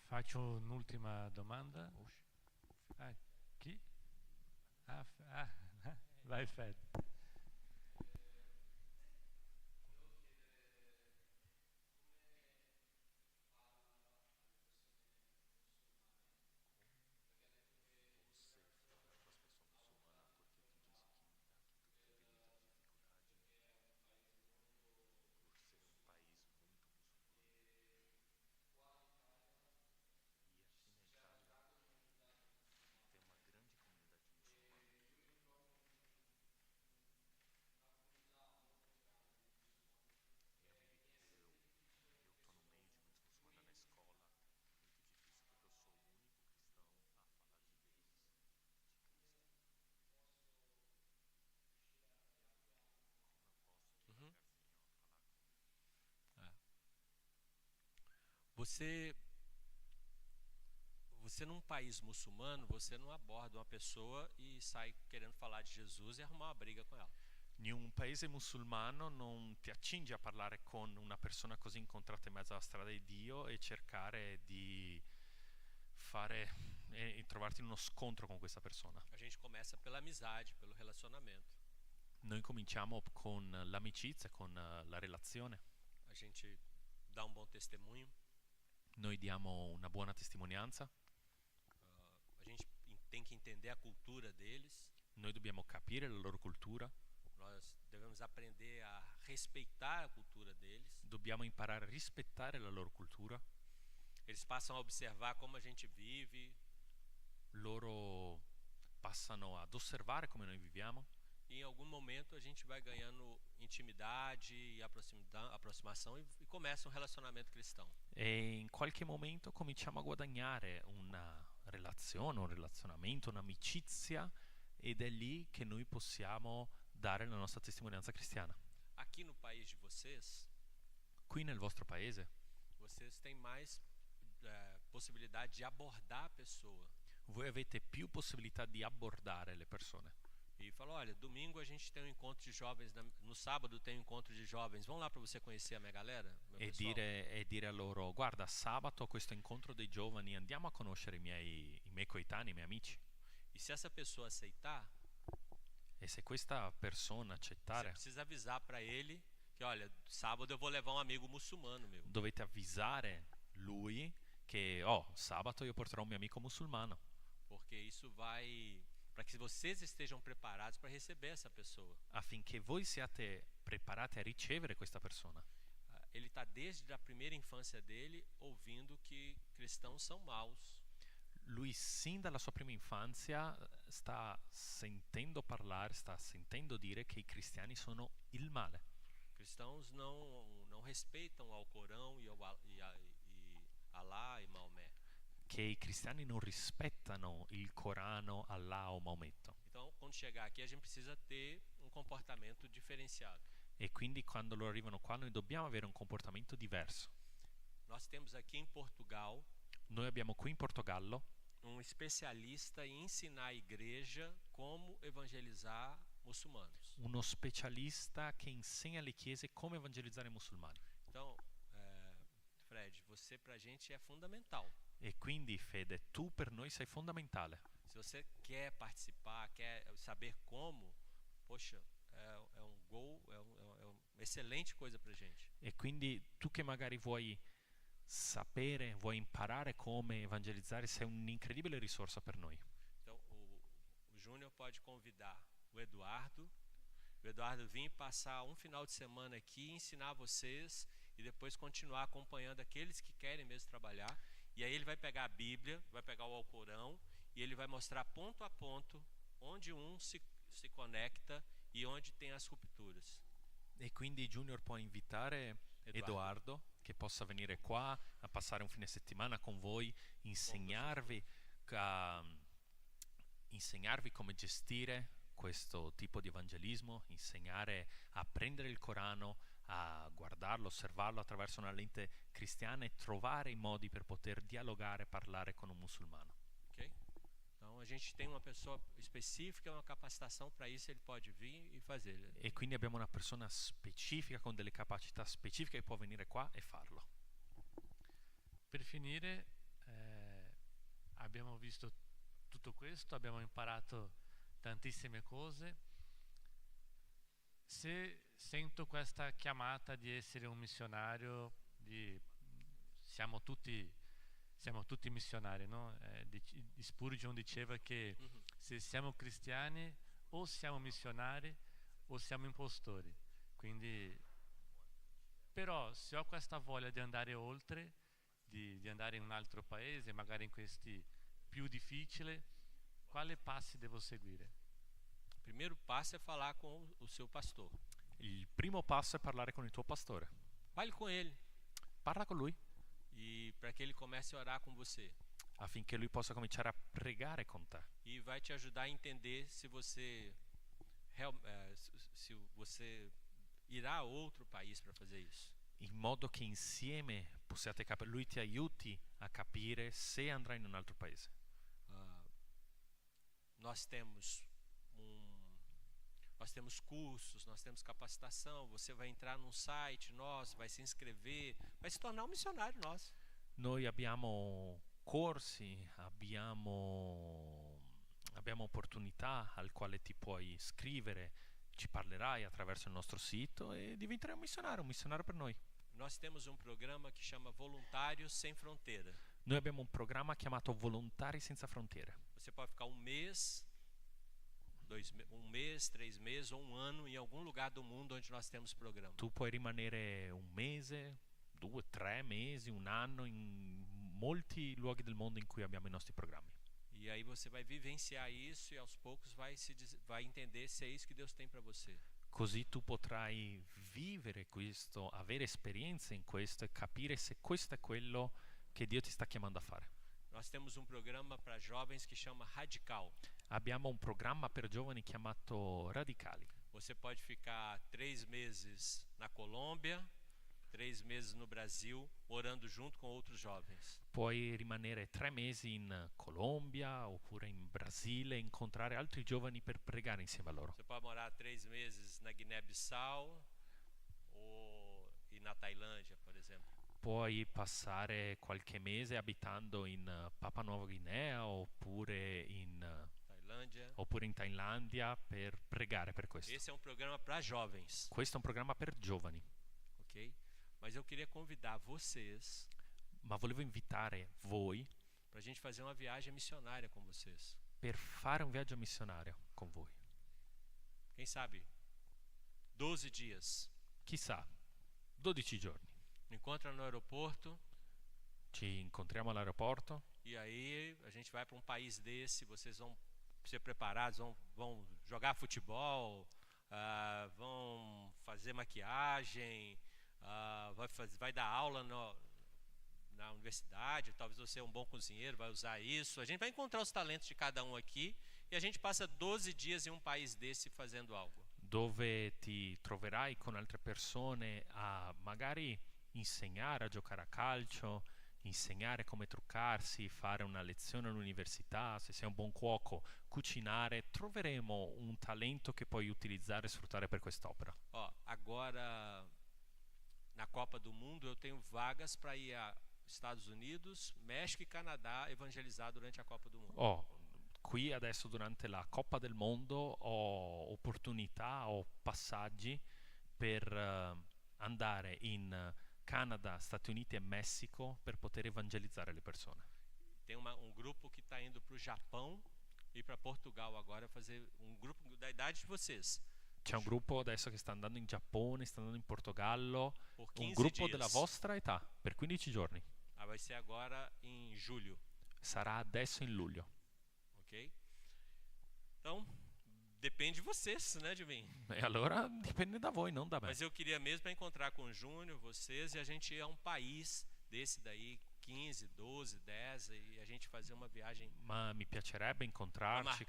Faccio un'ultima domanda. Ah, chi? Vai Fed. Uhum. É. Você num país muçulmano, você não aborda uma pessoa e sai querendo falar de Jesus e arrumar uma briga com ela. In un paese musulmano non ti accingi a parlare con una persona così incontrata in mezzo alla strada di Dio e cercare di fare e trovarti in uno scontro con questa persona. A gente começa pela amizade, pelo relacionamento. Noi cominciamo con l'amicizia, con la relazione. A gente dá um bom testemunho. Noi diamo una buona testimonianza. A gente tem que entender a cultura deles. Noi dobbiamo capire la loro cultura. Nós devemos aprender a respeitar a cultura deles. Dobbiamo imparare a rispettare la loro cultura. Eles passam a observar como a gente vive. Loro passano ad osservare come noi viviamo. E em algum momento a gente vai ganhando intimidade e aproximação e começa um relacionamento cristão. E in qualche momento cominciamo a guadagnare una relazione, un relazionamento, un'amicizia, ed è lì che noi possiamo dare la nostra testimonianza cristiana. Aqui no país de vocês, Qui nel vostro paese vocês têm mais possibilidade de abordar a pessoa. voi avete più possibilità di abbordare le persone E fala, olha, domingo a gente tem um encontro de jovens, no sábado tem um encontro de jovens, vamos lá para você conhecer a minha galera? Meu e pessoal?" dire a loro: guarda, sabato a questo incontro dei giovani andiamo a conoscere i miei coetanei, i miei amici. E se essa pessoa aceitar, E se questa persona você accettare, precisa avisar para ele que, olha, sábado eu vou levar um amigo muçulmano meu. dovete avvisare lui che sabato io porterò un mio amico musulmano, Porque isso vai para que vocês estejam preparados para receber essa pessoa. affinché voi siate preparati a ricevere questa persona. Ele está desde a primeira infância dele ouvindo que cristãos são maus. Lui sin dalla sua prima infanzia sta sentendo parlare, sta sentendo dire che i cristiani sono il male. Cristãos não respeitam ao Corão e Alá e Maomé. Che i cristiani non rispettano il Corano, Allah o Maometto. Então, quando chegar aqui, a gente precisa ter um comportamento diferenciado. E quindi quando loro arrivano qua noi dobbiamo avere un comportamento diverso. Nós temos aqui em Portugal Noi abbiamo qui in Portogallo um especialista em ensinar a igreja como evangelizar muçulmanos. uno specialista che insegna alle chiese come evangelizzare i musulmani. Então, Fred, você pra gente é fundamental. E quindi Fede, tu per noi sei fondamentale. Se você quer participar, quer saber como, poxa, é um gol, é uma excelente coisa pra gente. E quindi tu che magari vuoi sapere, vuoi imparare come evangelizzare, sei un'incredibile risorsa per noi. Então, o Júnior pode convidar o Eduardo vir passar um final de semana aqui, ensinar vocês e depois continuar acompanhando aqueles que querem mesmo trabalhar. E aí ele vai pegar a Bíblia, vai pegar o Alcorão e ele vai mostrar ponto a ponto onde se conecta e onde tem as rupturas. E quindi Junior può invitare Edoardo che possa venire qua a passare un fine settimana con voi, insegnarvi come gestire questo tipo di evangelismo, insegnare a prendere il Corano, a guardarlo, osservarlo attraverso una lente cristiana e trovare i modi per poter dialogare, parlare con un musulmano. Ok? Então a gente tem uma pessoa específica, uma capacitação para isso, ele pode vir e fazer. E quindi abbiamo una persona specifica con delle capacità specifiche che può venire qua e farlo. Per finire, abbiamo visto tutto questo, abbiamo imparato tantissime cose. Se sento questa chiamata di essere un missionario, siamo tutti missionari, no? Spurgeon diceva che se siamo cristiani o siamo missionari o siamo impostori. Quindi, però, se ho questa voglia di andare oltre, di andare in un altro paese, magari in questi più difficili, quali passi devo seguire? O primeiro passo é falar com o seu pastor. Il primo passo è parlare con il tuo pastore. Fale com ele Parla con lui e para que ele comece a orar com você. affinché lui possa cominciare a pregare con te. E vai te ajudar a entender se você se você irá a outro país para fazer isso. In modo che insieme possiate capire, lui ti aiuti a capire se andrai in un altro paese. Nós temos cursos, nós temos capacitação. Você vai entrar num site nosso, vai se inscrever, vai se tornar um missionário nosso. Noi abbiamo corsi, abbiamo opportunità al quale ti puoi iscrivere, ci parlerai attraverso il nostro sito e diventerai un missionario per noi. Nós temos um programa que chama Voluntários Sem Fronteira. Noi abbiamo un programma chiamato Volontari Senza Frontiere. Você pode ficar um mês, 3 meses ou um ano em algum lugar do mundo onde nós temos programa. Tu puoi rimanere un mese, 2, 3 mesi, un anno in molti luoghi del mondo in cui abbiamo i nostri programmi. E aí você vai vivenciar isso e aos poucos vai entender se é isso que Deus tem para você. Così tu potrai vivere questo, avere esperienze in questo e capire se questo è quello che Dio ti sta chiamando a fare. Nós temos um programa para jovens que chama Radical. Abbiamo un programma per giovani chiamato Radicali. Você pode ficar 3 meses na Colômbia, 3 meses no Brasil, orando junto com outros jovens. Puoi rimanere 3 mesi in Colombia oppure in Brasile e incontrare altri giovani per pregare insieme a loro. Você pode morar 3 meses na Guiné-Bissau e na Tailândia, por exemplo. Puoi passare qualche mese abitando in Papua Nuova Guinea oppure in Thailandia per pregare per questo. Esse é um programa para jovens. Questo è un programma per giovani. Ok? Mas eu queria convidar vocês, ma volevo invitare voi para a gente fazer uma viagem missionária com vocês. Per fare un viaggio missionario con voi. Quem sabe 12 dias. Chissà, 12 giorni. Encontra no aeroporto. Ci incontriamo all'aeroporto. E aí a gente vai para um país desse, vocês vão ser preparados, vão jogar futebol, vão fazer maquiagem, vai dar aula na universidade, talvez você é um bom cozinheiro, vai usar isso. A gente vai encontrar os talentos de cada um aqui e a gente passa 12 dias em um país desse fazendo algo. Dove ti troverai con altre persone a magari insegnare a giocare a calcio, insegnare come truccarsi, fare una lezione all'università, se sei un buon cuoco, cucinare, troveremo un talento che puoi utilizzare e sfruttare per quest'opera. Agora na Copa do Mundo eu tenho vagas para ir a Estados Unidos, México e Canadá evangelizar durante a Copa do Mundo. Qui adesso durante la Coppa del Mondo ho opportunità, ho passaggi per andare in Canada, Stati Uniti e Messico per poter evangelizzare le persone. Tem um grupo que está indo para o Japão e para Portugal agora fazer um grupo da idade de vocês. C'è un gruppo adesso che sta andando in Giappone, sta andando in Portogallo, un 15 gruppo dias. della vostra età per 15 giorni. Vai ser agora em julho. Sarà adesso in luglio. Ok? Então, depende de vocês, né, de mim. E allora dipende da voi, non da me. Mas eu queria mesmo encontrar com o Júnior, vocês, e a gente ir a um país desse daí, 15, 12, 10, e a gente fazer uma viagem. Ma mi piacerebbe incontrarci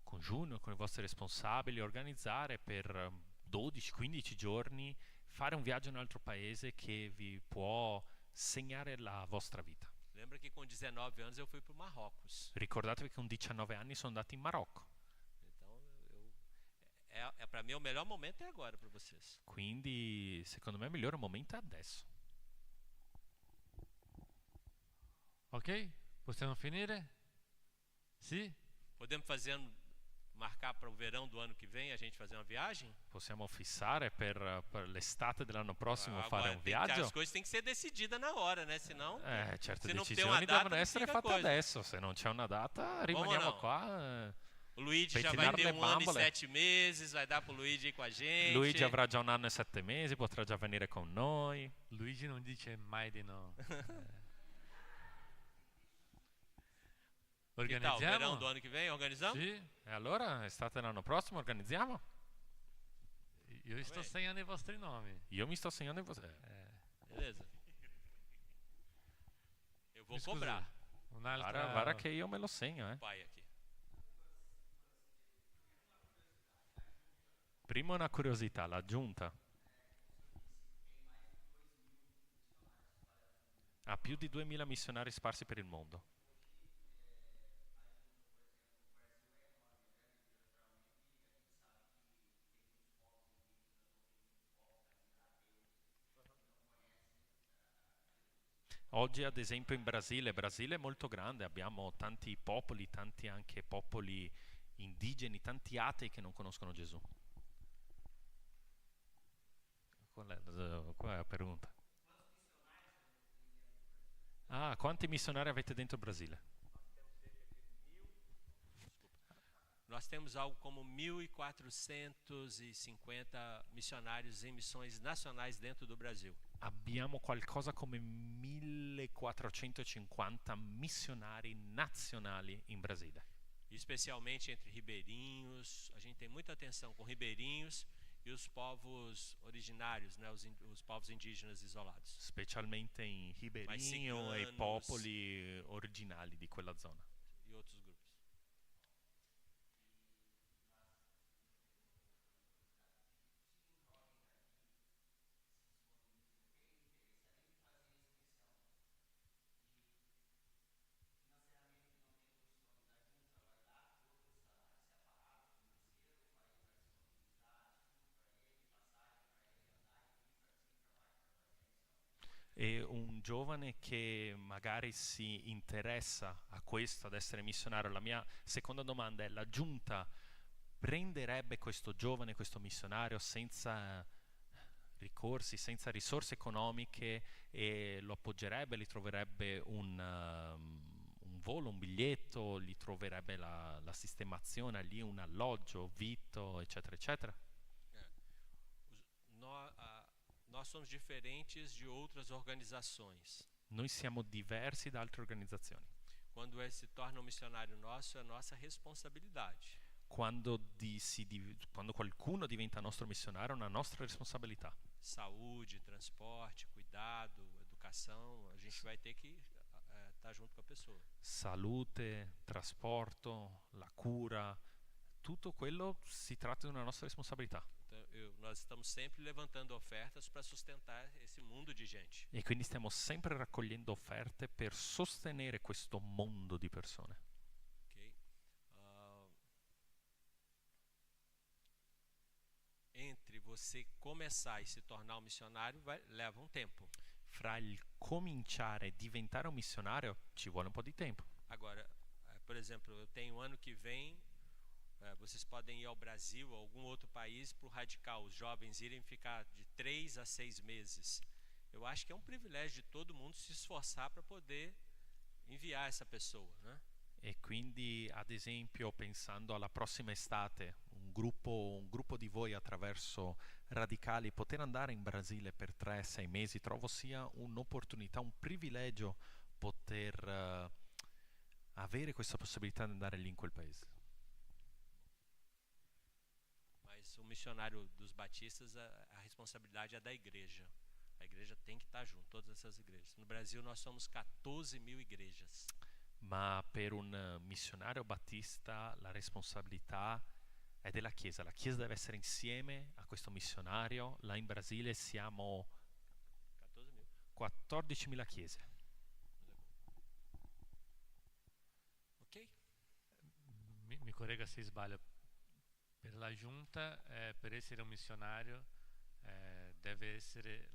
con Giugno, con i vostri responsabili, organizzare per 12-15 giorni, fare un viaggio in un altro paese che vi può segnare la vostra vita. Lembra que com 19 anos eu fui para o Marrocos. Ricordatevi che con 19 anni sono andato in Marocco, Então, para mim o melhor momento é agora para vocês. quindi secondo me il migliore momento è adesso. Ok? Possiamo finire? Sì? Podemos marcar para o verão do ano que vem a gente fazer uma viagem? Possiamo fissare per l'estate dell'anno prossimo fare un As viaggio? coisas têm que ser decididas na hora, né? Senão, Certe se non tem decisioni una data, devono non essere fica fatte coisa. adesso, se non c'è una data rimaniamo no? qua. o Luigi já Pettinar vai ter le um ano e bambole. 7 meses, vai dar pro Luigi ir com a gente. Luigi avrà già 1 anno e 7 mesi, potrà già venire con noi. Luigi non dice mai di no. Que tal? Verão Organizziamo? do ano que vem, organizamos? Sì, e allora estate l'anno prossimo organizziamo? Io sto bene. segnando i vostri nomi. Io mi sto segnando i vostri. Beleza. Eu vou Mi scusi, cobrar un'altra... Guarda che io me lo segno, o pai aqui. Prima una curiosità, la giunta ha più di 2000 missionari sparsi per il mondo. Oggi ad esempio in Brasile è molto grande, abbiamo tanti popoli, tanti anche popoli indigeni, tanti atei che non conoscono Gesù. Qual è la pergunta? Quanti missionari avete dentro il Brasile? Nós temos algo como 1.450 missionários em missões nacionais dentro do Brasil. Abbiamo qualcosa come 1450 missionari nazionali in Brasile. Especialmente entre ribeirinhos. A gente tem muita atenção com ribeirinhos e os povos originários, né, os povos indígenas isolados. Specialmente in Ribeirinho e i popoli originali di quella zona. E outros grupos. E un giovane che magari si interessa a questo, ad essere missionario, la mia seconda domanda è: la giunta prenderebbe questo giovane, questo missionario senza ricorsi, senza risorse economiche e lo appoggerebbe, gli troverebbe un volo, un biglietto, gli troverebbe la sistemazione lì, un alloggio, vitto, eccetera, eccetera? Nós somos diferentes de outras organizações. Noi siamo diversi da altre organizzazioni. Quando ele se torna um missionário nosso, é nossa responsabilidade. Quando qualcuno diventa nostro missionario è una nostra responsabilità. Saúde, transporte, cuidado, educação, a gente vai ter que estar junto com a pessoa. Salute, trasporto, la cura, tutto quello si tratta di una nostra responsabilità. Então, nós estamos sempre levantando ofertas para sustentar esse mundo de gente. E quindi stiamo sempre raccogliendo offerte per sostenere questo mondo di persone. Okay? Entre você começar e se tornar um missionário leva um tempo. Fra il cominciare e diventare un missionario ci vuole un po' di tempo. Agora, por exemplo, eu tenho ano que vem, vocês podem ir ao Brasil ou algum outro país para o radical, os jovens irem ficar de 3 a 6 meses. Eu acho que é um privilégio de todo mundo se esforçar para poder inviar essa pessoa, né? E quindi, ad esempio, pensando alla prossima estate, un gruppo di voi attraverso Radicali, poter andare in Brasile per 3-6 mesi, trovo sia un'opportunità, un privilegio poter avere questa possibilità di andare lì in quel paese. Mas o missionário dos batistas, a responsabilidade é da igreja. A igreja tem que estar junto, todas essas igrejas. No Brasil nós somos 14.000 igrejas. Ma per un missionario battista la responsabilità è della Chiesa. La Chiesa deve essere insieme a questo missionario. Là in Brasile siamo 14.000 chiese. Ok? Mi corregga se sbaglio. Per la giunta, per essere un missionario, deve essere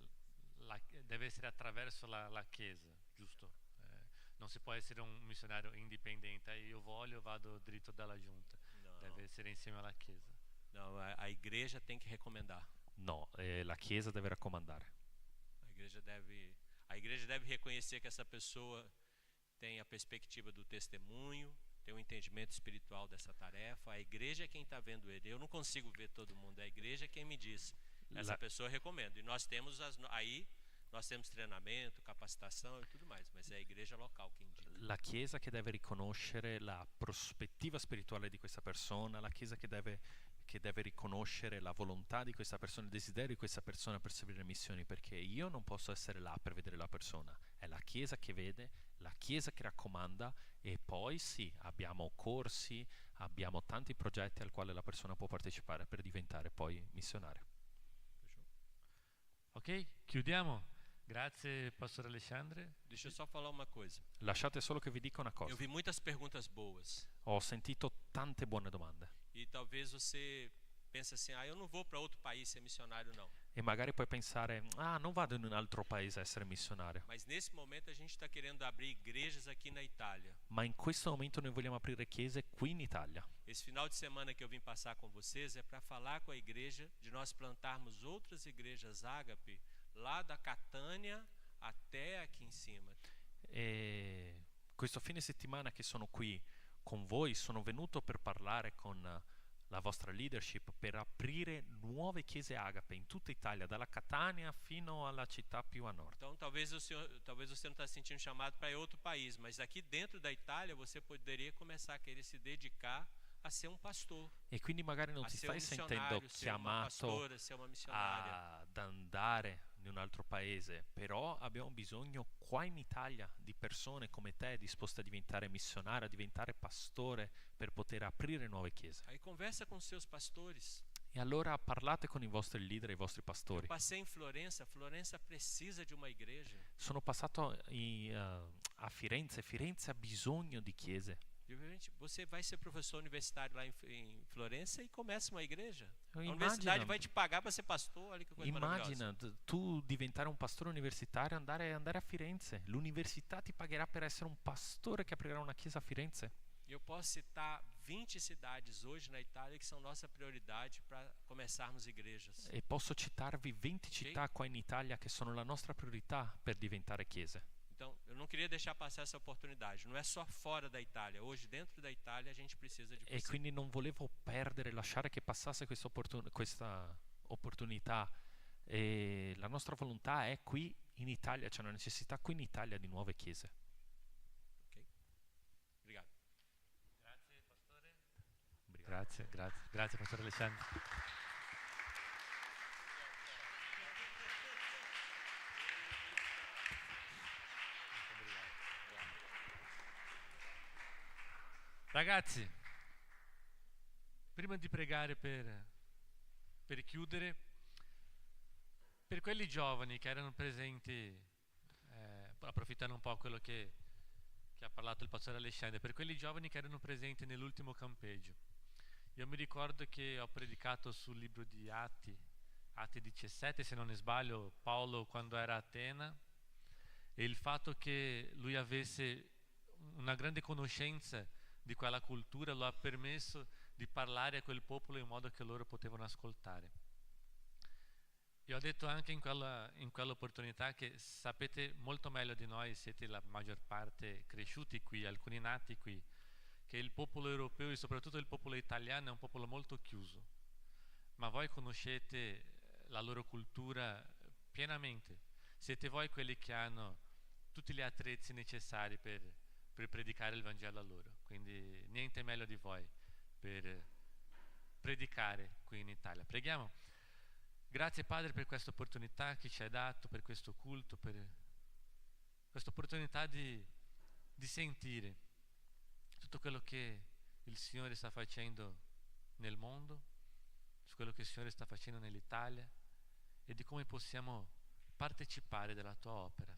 attraverso la Chiesa, giusto? Non si può essere un missionario indipendente. Io vado dritto dalla giunta. Deve essere insieme alla Chiesa. Não, a igreja tem que recomendar. No, la Chiesa deve raccomandare. A igreja deve reconhecer que essa pessoa tem a perspectiva do testemunho, tem um entendimento espiritual dessa tarefa. A igreja é quem está vendo ele. Eu não consigo ver todo mundo. A igreja é quem me diz. Essa pessoa eu recomendo. E nós temos nós temos treinamento, capacitação e tudo mais, mas é a igreja local que indica. La Chiesa che deve riconoscere la prospettiva spirituale di questa persona, la Chiesa che deve riconoscere la volontà di questa persona, il desiderio di questa persona per servire le missioni, perché io non posso essere là per vedere la persona, è la Chiesa che vede, la Chiesa che raccomanda, e poi sì, abbiamo corsi, abbiamo tanti progetti al quale la persona può partecipare per diventare poi missionario. Ok, chiudiamo. Grazie, Pastore Alexandre. Deixa eu só falar uma coisa. Lasciate solo che vi dica una cosa. Eu vi muitas perguntas boas. Ho sentito tante buone domande. E talvez você pense assim, eu não vou para outro país ser missionário não. E magari puoi pensare, non vado in un altro paese a essere missionario. Mas nesse momento a gente está querendo abrir igrejas aqui na Itália. Ma in questo momento noi vogliamo aprire chiese qui in Italia. Esse final de semana que eu vim passar com vocês é para falar com a igreja de nós plantarmos outras igrejas ágape lá da Catânia até aqui em cima. E questo fine settimana che sono qui con voi sono venuto per parlare con la vostra leadership per aprire nuove chiese agape in tutta Italia, dalla Catania fino alla città più a nord. Então talvez você não está se sentindo chamado para ir a outro país, mas aqui dentro da Itália você poderia começar a querer se dedicar a ser um pastor. E quindi magari non a ti ser stai sentendo ser uma chiamato pastora, ser uma missionária. ad andare in un altro paese, però abbiamo bisogno qua in Italia di persone come te disposte a diventare missionario, a diventare pastore per poter aprire nuove chiese. Aí conversa com seus pastores. E allora parlate con i vostri leader, i vostri pastori. Eu passei em Florença, Florença precisa de uma igreja. Sono passato a Firenze, Firenze ha bisogno di chiese. Você vai ser professor universitário lá em Florença e começa uma igreja. A Immagina, universidade vai te pagar para ser pastor, olha que coisa maravilhosa. immagina tu diventare un pastore universitario, andare a Firenze. L'università ti pagherà per essere un pastore che aprirà una chiesa a Firenze. Eu posso citar 20 cidades hoje na Itália que são nossa prioridade para começarmos igrejas. E posso citarvi 20 città qua in Italia che sono la nostra priorità per diventare chiese. Então, eu não queria deixar passar essa oportunidade. Não é só fora da Itália. Hoje, dentro da Itália, a gente precisa de E você. quindi non volevo lasciare che passasse questa opportunità. E la nostra volontà è qui in Italia, c'è una necessità qui in Italia di nuove chiese. Ok? Obrigado. Grazie, Pastore. Grazie, Pastore Alexandre. Ragazzi, prima di pregare per chiudere, per quelli giovani che erano presenti, approfittando un po' quello che ha parlato il pastore Alexandre, per quelli giovani che erano presenti nell'ultimo campeggio, io mi ricordo che ho predicato sul libro di Atti 17, se non ne sbaglio, Paolo quando era a Atena, e il fatto che lui avesse una grande conoscenza di quella cultura lo ha permesso di parlare a quel popolo in modo che loro potevano ascoltare. E ho detto anche in quell'opportunità che sapete molto meglio di noi, siete la maggior parte cresciuti qui, alcuni nati qui, che il popolo europeo e soprattutto il popolo italiano è un popolo molto chiuso, ma voi conoscete la loro cultura pienamente, siete voi quelli che hanno tutti gli attrezzi necessari per predicare il Vangelo a loro, quindi niente meglio di voi per predicare qui in Italia. Preghiamo. Grazie Padre per questa opportunità che ci hai dato, per questo culto, per questa opportunità di sentire tutto quello che il Signore sta facendo nel mondo, su quello che il Signore sta facendo nell'Italia e di come possiamo partecipare della tua opera.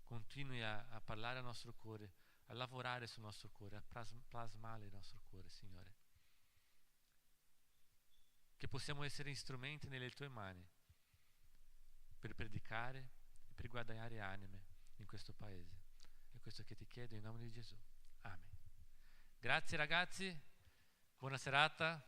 Continui a parlare al nostro cuore, a lavorare sul nostro cuore, a plasmare il nostro cuore, Signore. Che possiamo essere strumenti nelle tue mani per predicare e per guadagnare anime in questo paese. È questo che ti chiedo in nome di Gesù. Amen. Grazie ragazzi, buona serata.